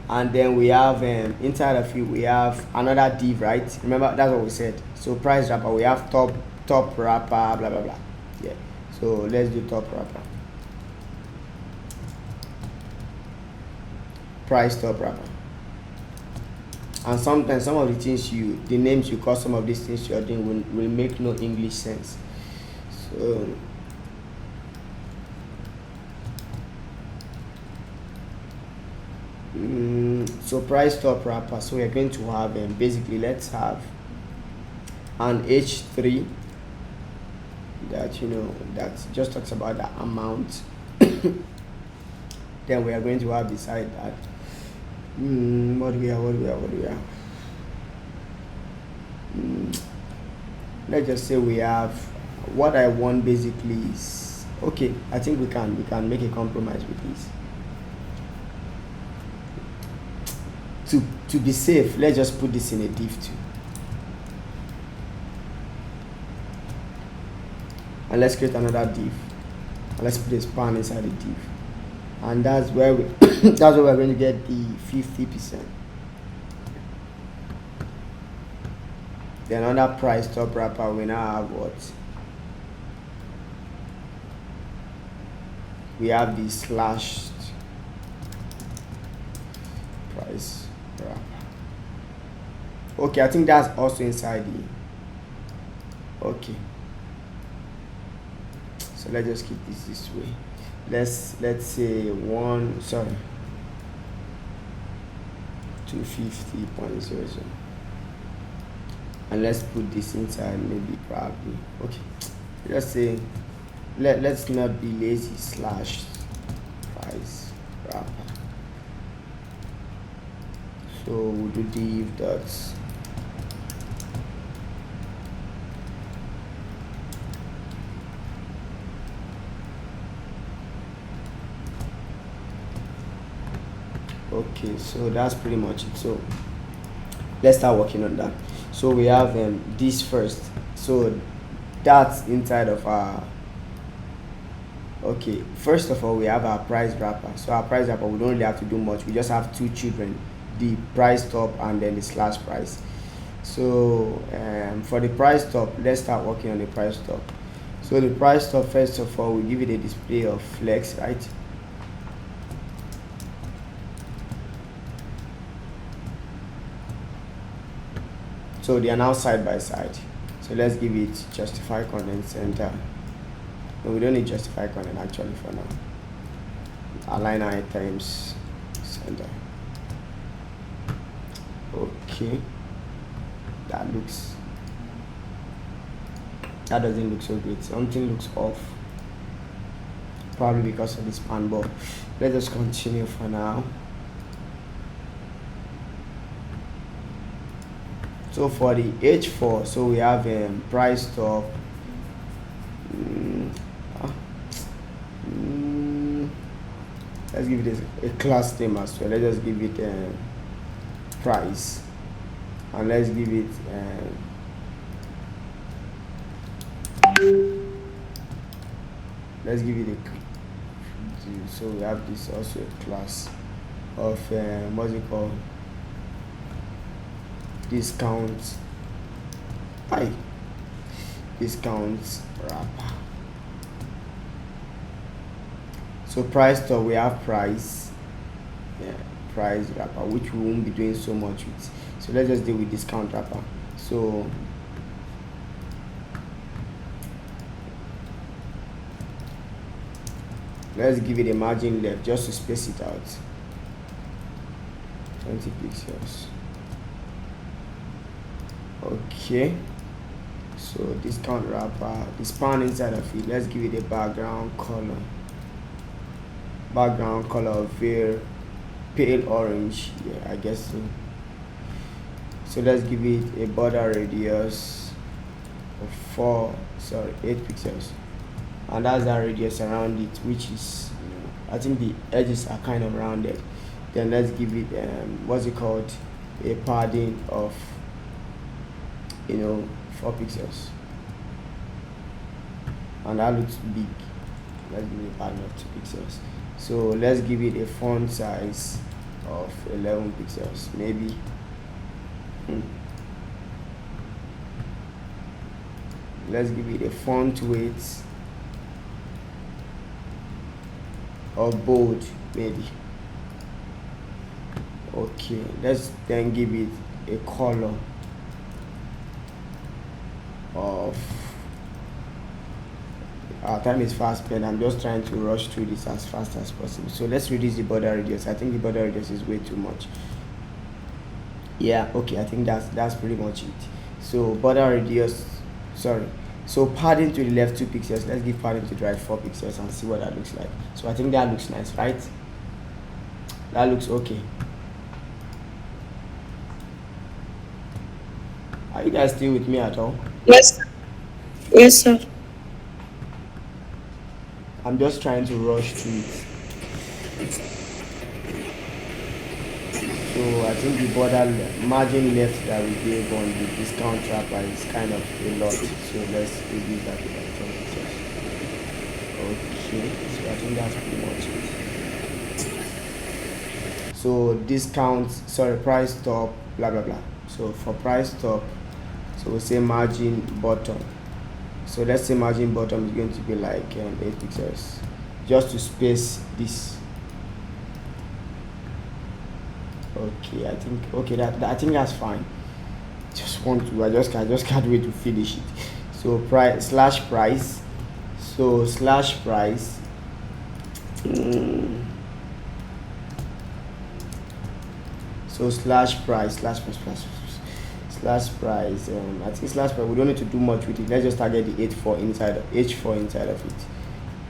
and then we have inside of it we have another div, right? Remember, that's what we said. So price wrapper, we have top wrapper, blah blah blah. Yeah. So let's do top wrapper. Price top wrapper. And sometimes some of the things the names you call some of these things you are doing will make no English sense. So price top wrapper. So we are going to have basically let's have an H3 that that just talks about the amount. Then we are going to have beside that what do we have? Let's just say we have what I want basically is okay. I think we can make a compromise with this. To be safe, let's just put this in a div too. And let's create another div. And let's put a span inside the div. And that's where that's where we're going to get the 50%. Then under price top wrapper, we now have what? We have the slashed price wrapper. Okay, I think that's also inside the. Okay. So let's just keep this way. Let's say 250.00, and let's put this inside maybe probably okay. Let's say let's not be lazy, slash price wrapper. So we'll do div dots. Okay, so that's pretty much it. So let's start working on that. So we have this first. So that's inside of our. Okay, first of all, we have our price wrapper. So our price wrapper, we don't really have to do much. We just have 2 children, the price top and then the slash price. So for the price top, let's start working on the price top. So the price top, first of all, we give it a display of flex, right? So they are now side by side. So let's give it justify content center. No, we don't need justify content actually for now. Align items center. Okay, that doesn't look so great. Something looks off, probably because of the span bar. Let us continue for now. So for the H4, so we have price top. Let's give it a class name as well. Let's just give it price, and let's give it so we have this also a class of what's it called, discount wrapper. So price top, we have price wrapper, which we won't be doing so much with. So let's just deal with discount wrapper. So let's give it a margin left just to space it out, 20 pixels. Okay, so discount wrapper, the span inside of it, let's give it a background color of very pale orange. Yeah, I guess so. So let's give it a border radius of 8 pixels, and that's our radius around it, which is, I think the edges are kind of rounded. Then let's give it what's it called, a padding of 4 pixels, and that looks big. Let's give it a padding of 2 pixels. So let's give it a font size of 11 pixels maybe. Let's give it a font weight of bold maybe. Okay, let's then give it a color of, our time is fast spent. I'm just trying to rush through this as fast as possible. So let's reduce the border radius. I think the border radius is way too much. Yeah, okay, I think that's pretty much it. So border radius, so padding to the left 2 pixels. Let's give padding to the right 4 pixels and see what that looks like. So I think that looks nice, right? That looks okay. Are you guys still with me at all? Yes. Yes, sir. I'm just trying to rush through it. So I think the border margin left that we gave on the discount wrapper is kind of a lot. So let's reduce that to like 10 pixels. Okay, so I think that's pretty much it. So price top, blah blah blah. So for price top, so we'll say margin bottom. So let's say margin bottom is going to be like 8 pixels, just to space this. Okay, I think that's fine. I just can't wait to finish it. So price. So price. So price. I think price, we don't need to do much with it. Let's just target the H4 inside of it.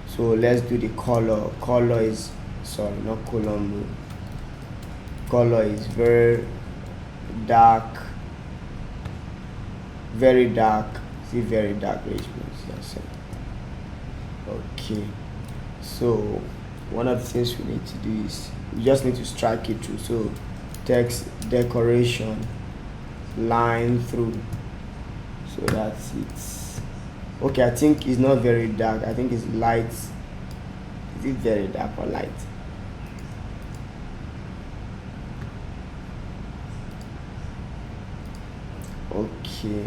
So let's do the color. Color is, not column. Color is very dark. See, very dark range. Okay, so one of the things we need to do is we just need to strike it through. So text decoration line through, so that's it. Okay, I think it's not very dark. I think it's light. Is it very dark or light? Okay,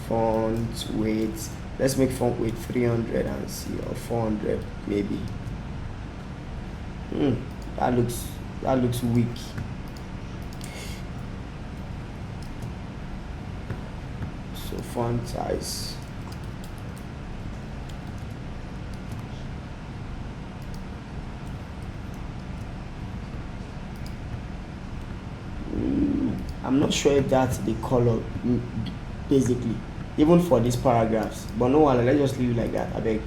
font weight, let's make font weight 300 and see, or 400 maybe. That looks weak. So font size. I'm not sure if that's the color, basically, even for these paragraphs. But no one, let's just leave it like that. I beg.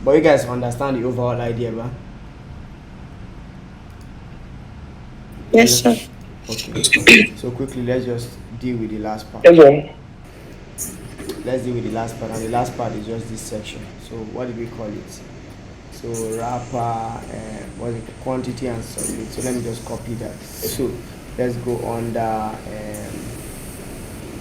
But you guys understand the overall idea, right? Yes, sir. Okay. So quickly, let's just deal with the last part. Yes, sir. Let's deal with the last part, and the last part is just this section. So what did we call it? So wrapper, what's it, quantity and submit. So let me just copy that. So let's go under.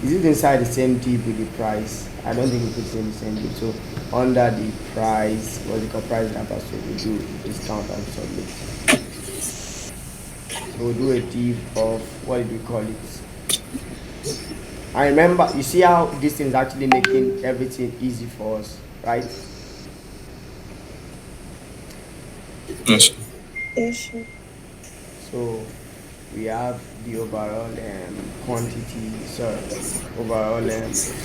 Is it inside the same div with the price? I don't think we put it in the same div. So under the price, what's it called, price wrapper. So we do discount and submit. So we'll do a div of, what did we call it? I remember, you see how this thing is actually making everything easy for us, right? Yes. Yes, sir. So we have the overall quantity, sorry, overall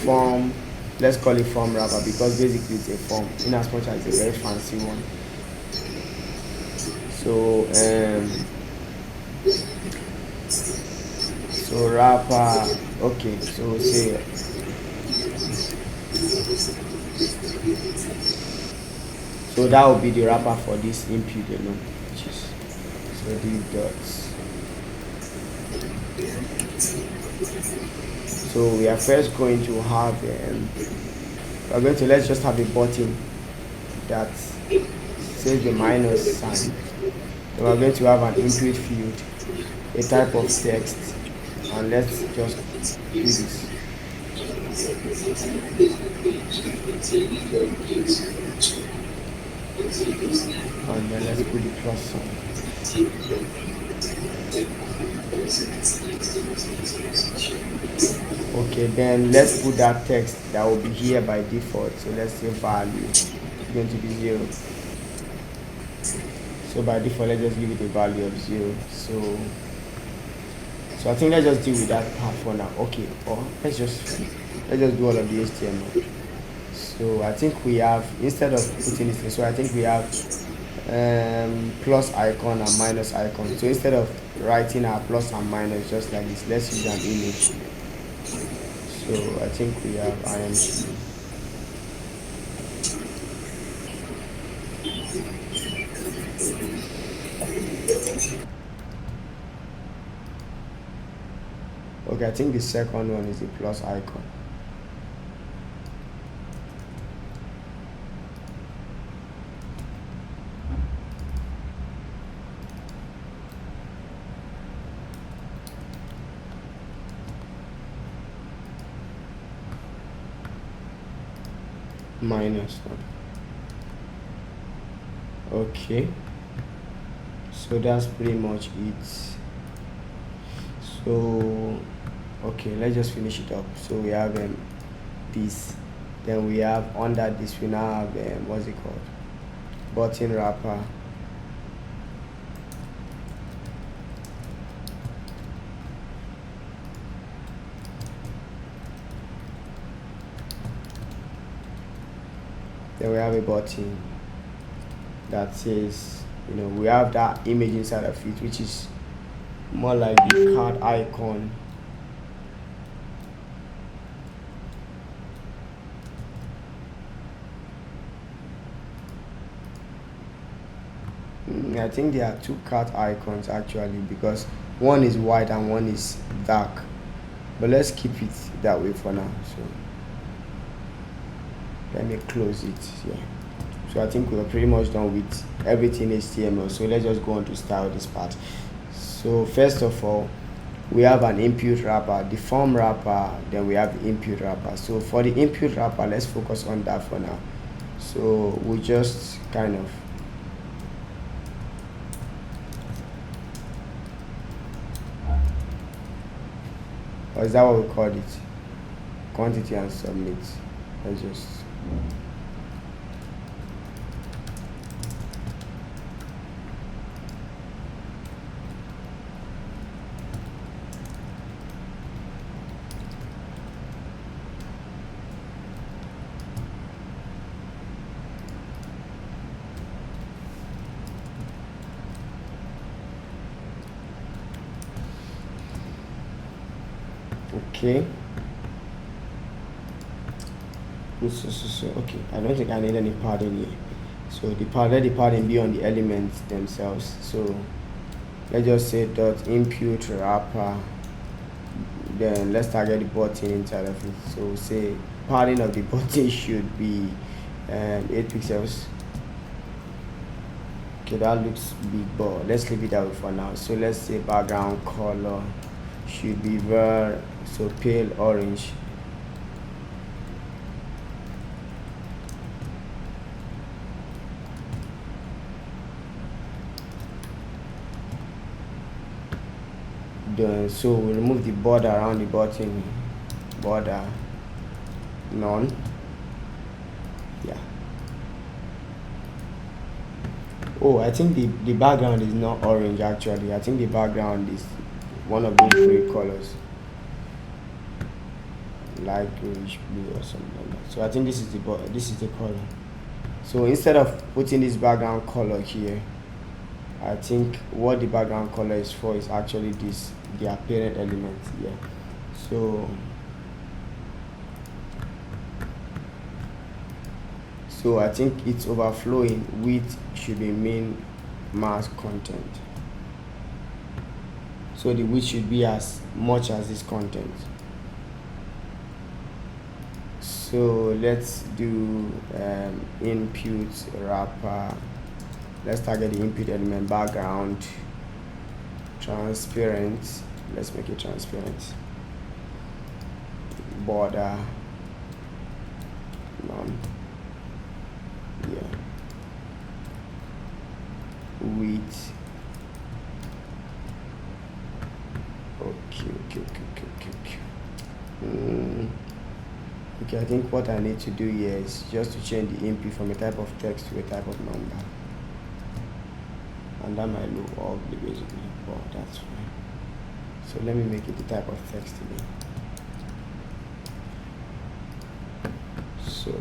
form. Let's call it form wrapper, because basically it's a form, in as much as it's a very fancy one. So wrapper, okay, so say so that will be the wrapper for this input alone, which is so div dots. So we are first going to have we're going to, let's just have a button that says the minus sign. Then we're going to have an input field, a type of text, and let's just do this. And then let's put the plus sign. Okay, then let's put that text that will be here by default. So let's say value is going to be 0. So by default, let's just give it a value of 0. So I think let's just deal with that part for now. Okay, or let's just do all of the HTML. So I think we have, instead of putting this in, so I think we have plus icon and minus icon. So instead of writing our plus and minus just like this, let's use an image. So I think we have IMG. Okay, I think the second one is the plus icon. Minus one. Okay, so that's pretty much it. So okay, let's just finish it up. So we have this, then we have under this, we now have what's it called, button wrapper. Then we have a button that says, we have that image inside of it, which is more like the card icon. I think there are two card icons actually, because one is white and one is dark, but let's keep it that way for now. So let me close it. Yeah. So I think we're pretty much done with everything HTML. So let's just go on to style this part. So first of all, we have an input wrapper, the form wrapper, then we have the input wrapper. So for the input wrapper, let's focus on that for now. So we just kind of or is that what we called it? Quantity and submit. Let's just Okay. So okay, I don't think I need any padding here. So let the padding be on the elements themselves. So let's just say dot input wrapper, then let's target the button inside of it. So say padding of the button should be 8 pixels. Okay, that looks big, but let's leave it that way for now. So let's say background color should be very pale orange. So we'll remove the border around the button, border none. Yeah. Oh, I think the background is not orange actually. I think the background is one of those gray colors, light greenish blue or something like that. So I think this is the color. So instead of putting this background color here, I think what the background color is for is actually this, the apparent element here. So I think it's overflowing width should be main mask content. So the width should be as much as this content. So let's do input wrapper. Let's target the input element background transparent. Let's make it transparent. Border none. Yeah. Width. Okay. Okay, I think what I need to do here is just to change the input from a type of text to a type of number. And that might look ugly basically, but that's fine. So let me make it the type of text again. So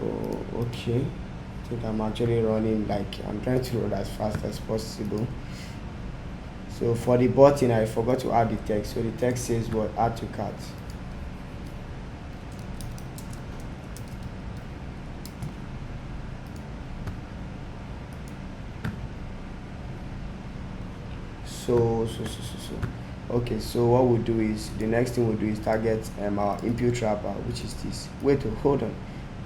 okay, I think I'm actually running, like I'm trying to run as fast as possible. So for the button, I forgot to add the text. So the text says what? Add to cart. So okay, so what we'll do is, the next thing we'll do is target our input wrapper, which is this. Wait, hold on,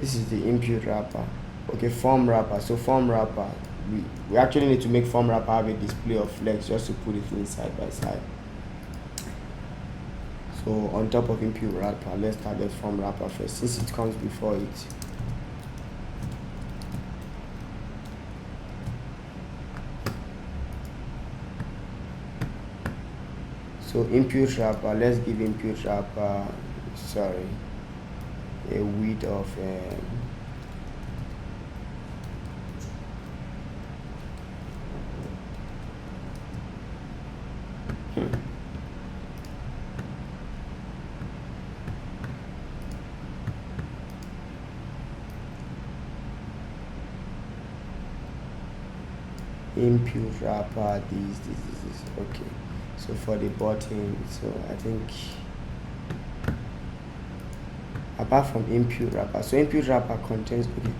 this is the input wrapper. Okay, form wrapper. So form wrapper, we actually need to make form wrapper have a display of flex just to put it in side by side. So on top of input wrapper, let's target form wrapper first, since it comes before it. So input wrapper, let's give input wrapper, a width of input wrapper this. Okay, so for the button, so I think apart from input wrapper, so input wrapper contains, okay,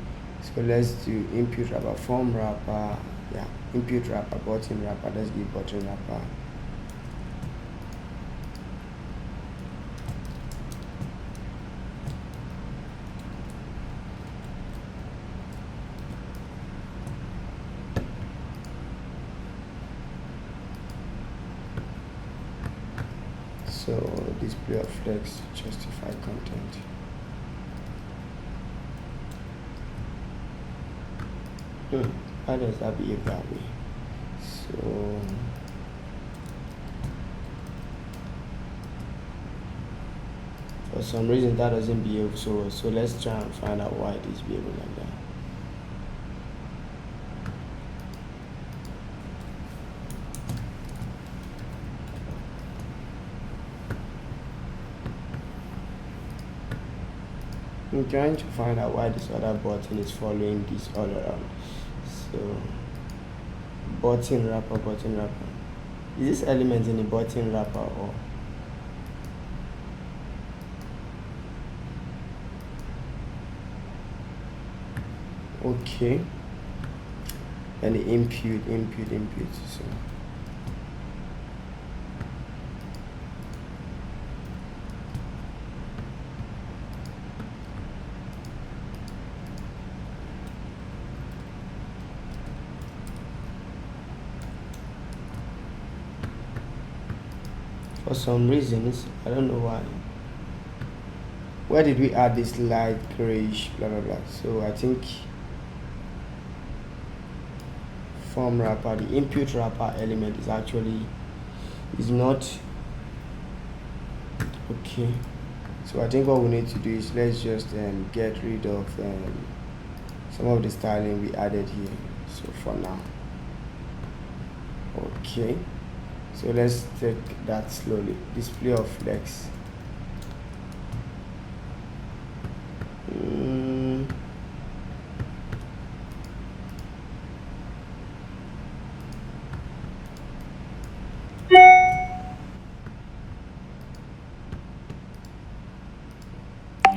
so let's do input wrapper, form wrapper, yeah, input wrapper, button wrapper. Let's give button wrapper so display of flex justify content. Why does that behave that way? So for some reason that doesn't behave so let's try and find out why it is behaving like that. I'm trying to find out why this other button is following this all around. So button wrapper. Is this element in the button wrapper or Okay, and the input. So for some reasons, I don't know why. Where did we add this light grayish blah blah blah? So I think form wrapper, the input wrapper element is not okay. So I think what we need to do is let's just get rid of some of the styling we added here. So for now, okay, so let's take that slowly. Display of flex.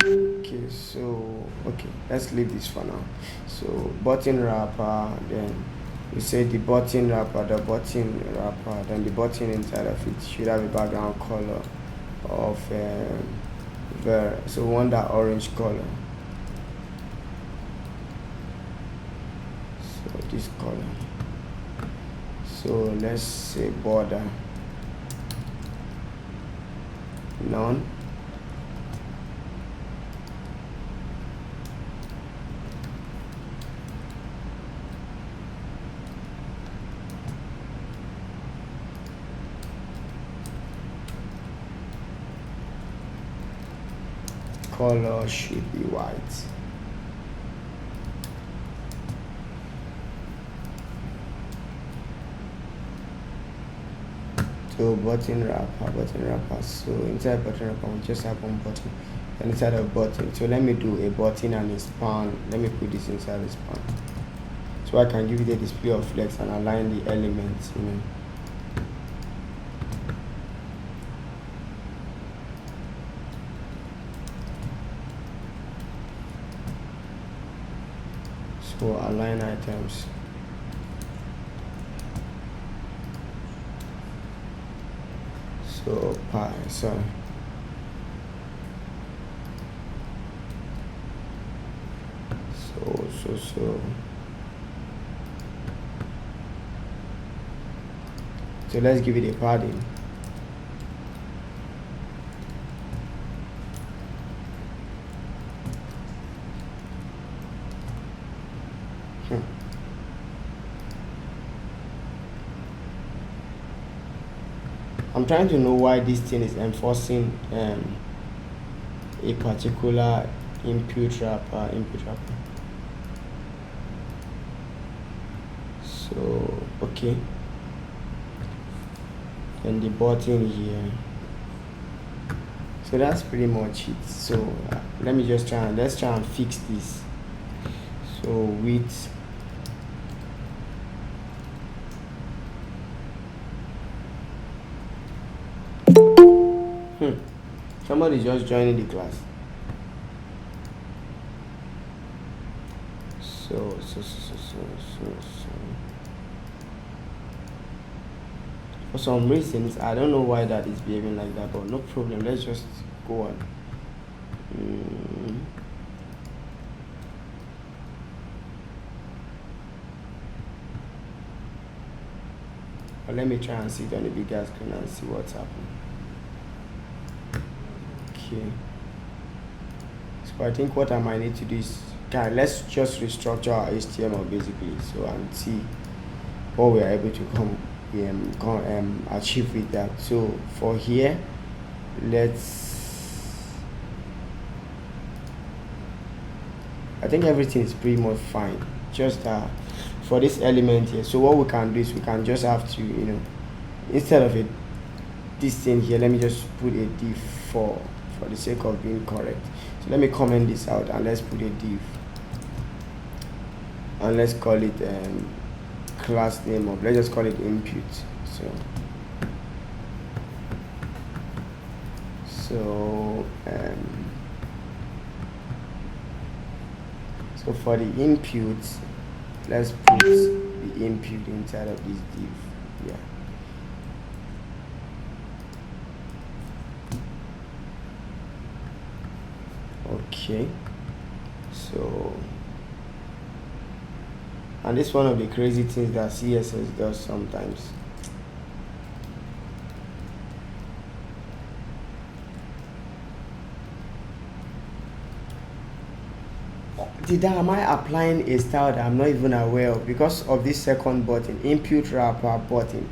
Okay, so let's leave this for now. So button wrapper, then we say the button wrapper, then the button inside of it should have a background color of so we want that orange color. So this color. So let's say border none. Color should be white. So button wrapper. So inside button wrapper, we just have one button, and inside of button. So let me do a button and a span. Let me put this inside the span, so I can give you the display of flex and align the elements. So align items. So so let's give it a padding. I'm trying to know why this thing is enforcing a particular input wrapper. So okay, and the button here. So that's pretty much it. So let's try and fix this. So width. Somebody just joining the class. So for some reasons, I don't know why that is behaving like that, but no problem. Let's just go on. But let me try and see it on the bigger screen and see what's happening. Okay. So I think what I might need to do is, let's just restructure our HTML basically, so and see what we are able to achieve with that. So for here, I think everything is pretty much fine. Just for this element here. So what we can do is we can just have to, instead of this thing here, let me just put a div for the sake of being correct. So let me comment this out and let's put a div, and let's call it class name of, let's just call it input. So So for the input, let's put the input inside of this div. Yeah. Okay. So, and this is one of the crazy things that CSS does sometimes. Am I applying a style that I'm not even aware of because of this second button, input wrapper button,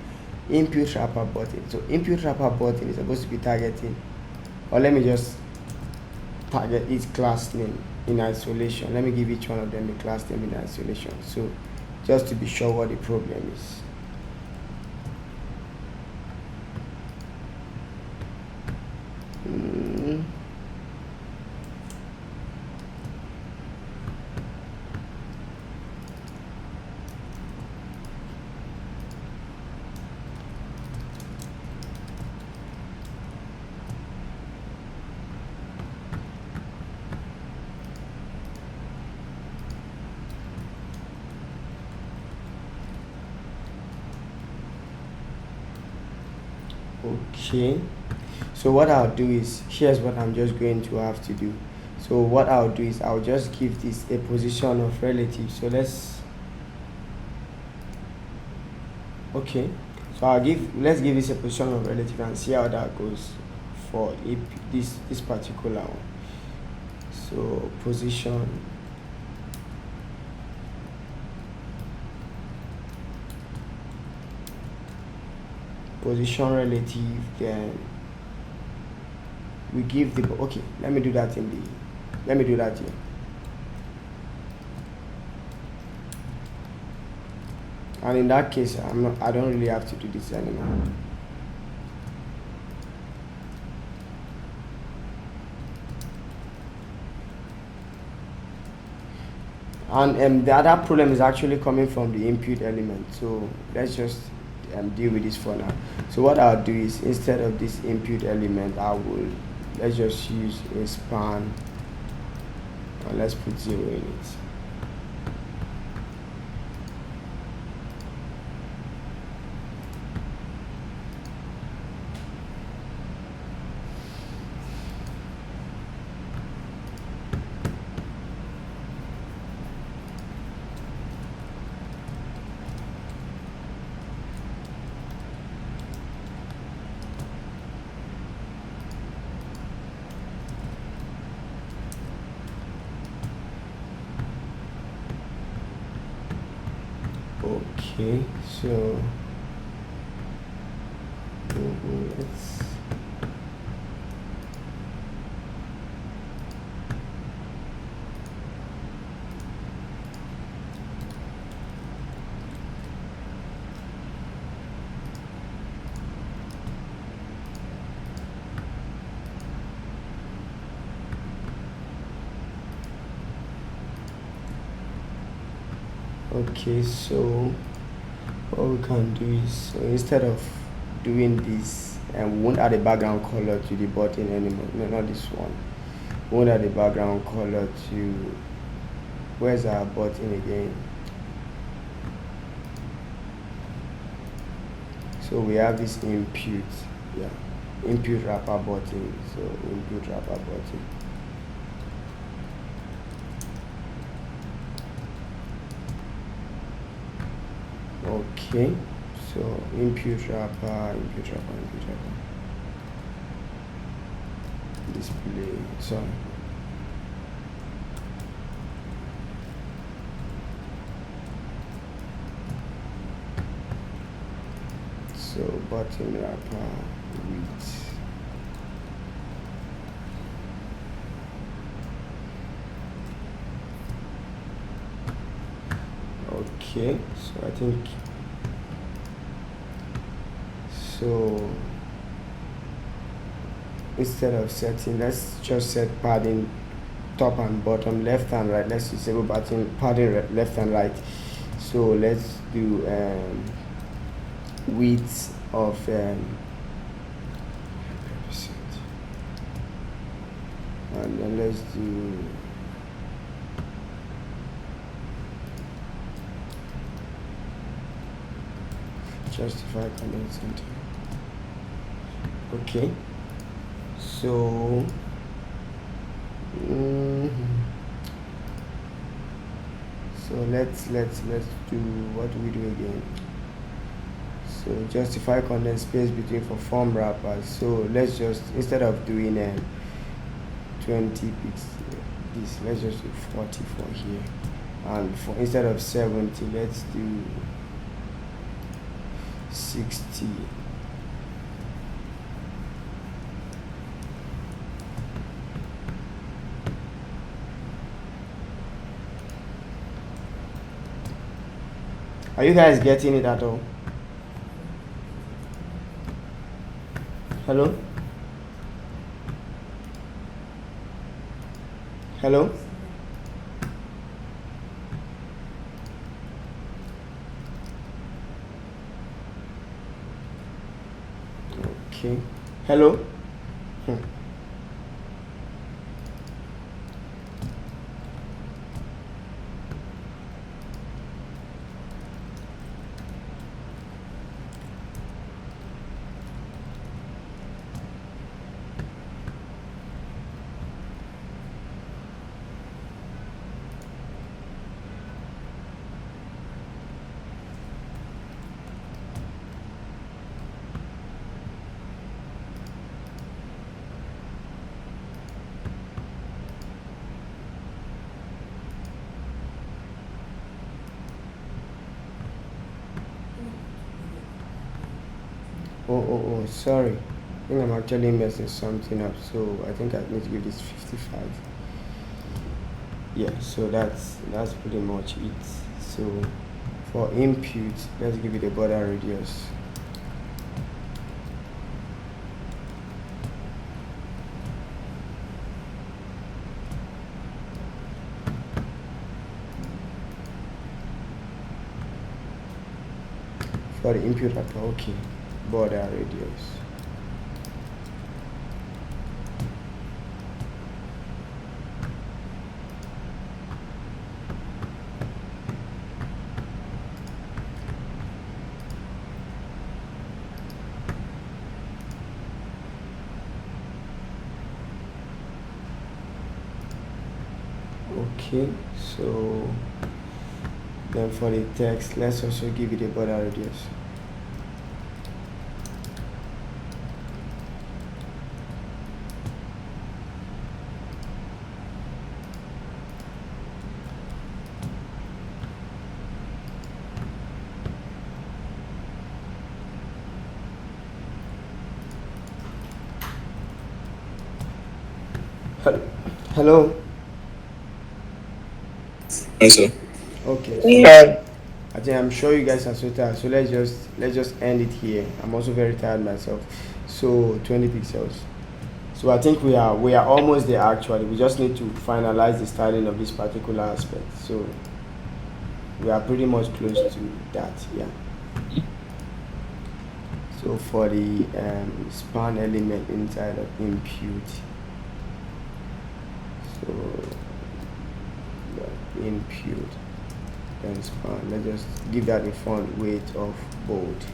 input wrapper button. So input wrapper button is supposed to be targeting, or let me just target each class name in isolation. Let me give each one of them a class name in isolation. So just to be sure what the problem is. Okay, so what I'll do is, here's what I'm just going to have to do. So what I'll do is I'll just give this a position of relative. So let's let's give this a position of relative and see how that goes for this particular one. So position relative, then we give the, okay, let me do that here. And in that case, I don't really have to do this anymore. And the other problem is actually coming from the input element. So let's just deal with this for now. So what I'll do is, instead of this input element, let's just use a span, and let's put 0 in it. Okay, so let's okay, so what we can do is, so instead of doing this, and we won't add a background color to the button anymore. No, not this one. We won't add a background color to, where's our button again? So we have this input, input wrapper button. So input wrapper button. Okay, so input wrapper, display, sorry. So button wrapper width. Okay, so I think so. Instead of setting, let's just set padding top and bottom, left and right. Let's disable padding left and right. So let's do width of 100%, and then let's do justify content center. Okay, so so let's do, what do we do again? So justify content space between for form wrappers. So let's just, instead of doing 20 pixels this, let's just do 40 for here, and for instead of 70, let's do 60. Are you guys getting it at all? Hello? Hello? Okay. Hello? Oh, sorry. I think I'm actually messing something up, so I think I need to give this 55. Yeah, so that's pretty much it. So for input, let's give it a border radius. For the input wrapper, okay, border radius. Okay, so then for the text, let's also give it a border radius. Hello? Yes, sir. Okay. Yeah. I think I'm sure you guys are so tired. So let's just end it here. I'm also very tired myself. So 20 pixels. So I think we are almost there actually. We just need to finalize the styling of this particular aspect. So we are pretty much close to that. Yeah. So for the span element inside of input. So the input. Then span, let's just give that a font weight of bold.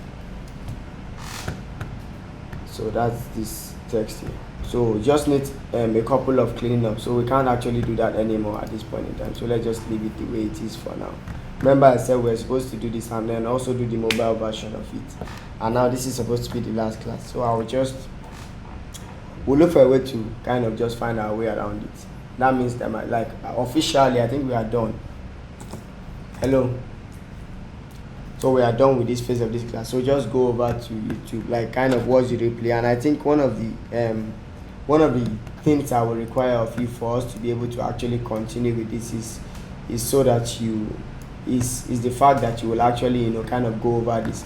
So that's this text here. So just need a couple of cleaning up, so we can't actually do that anymore at this point in time. So let's just leave it the way it is for now. Remember I said we're supposed to do this and then also do the mobile version of it, and now this is supposed to be the last class. So we'll look for a way to kind of just find our way around it. That means that officially I think we are done. Hello. So we are done with this phase of this class. So just go over to YouTube, like kind of watch the replay. And I think one of the things I will require of you for us to be able to actually continue with this is so that is the fact that you will actually kind of go over this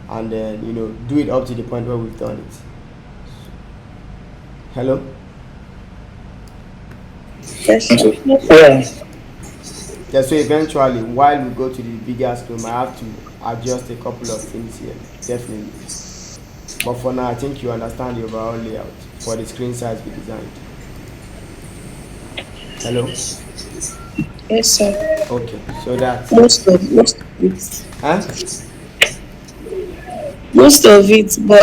and then do it up to the point where we've done it. Hello. Yes. Yeah. Yeah, so eventually, while we go to the bigger screen, I have to adjust a couple of things here, definitely. But for now, I think you understand the overall layout for the screen size we designed. Hello? Yes, sir. Okay, so that's... Most of it. Huh? Most of it, but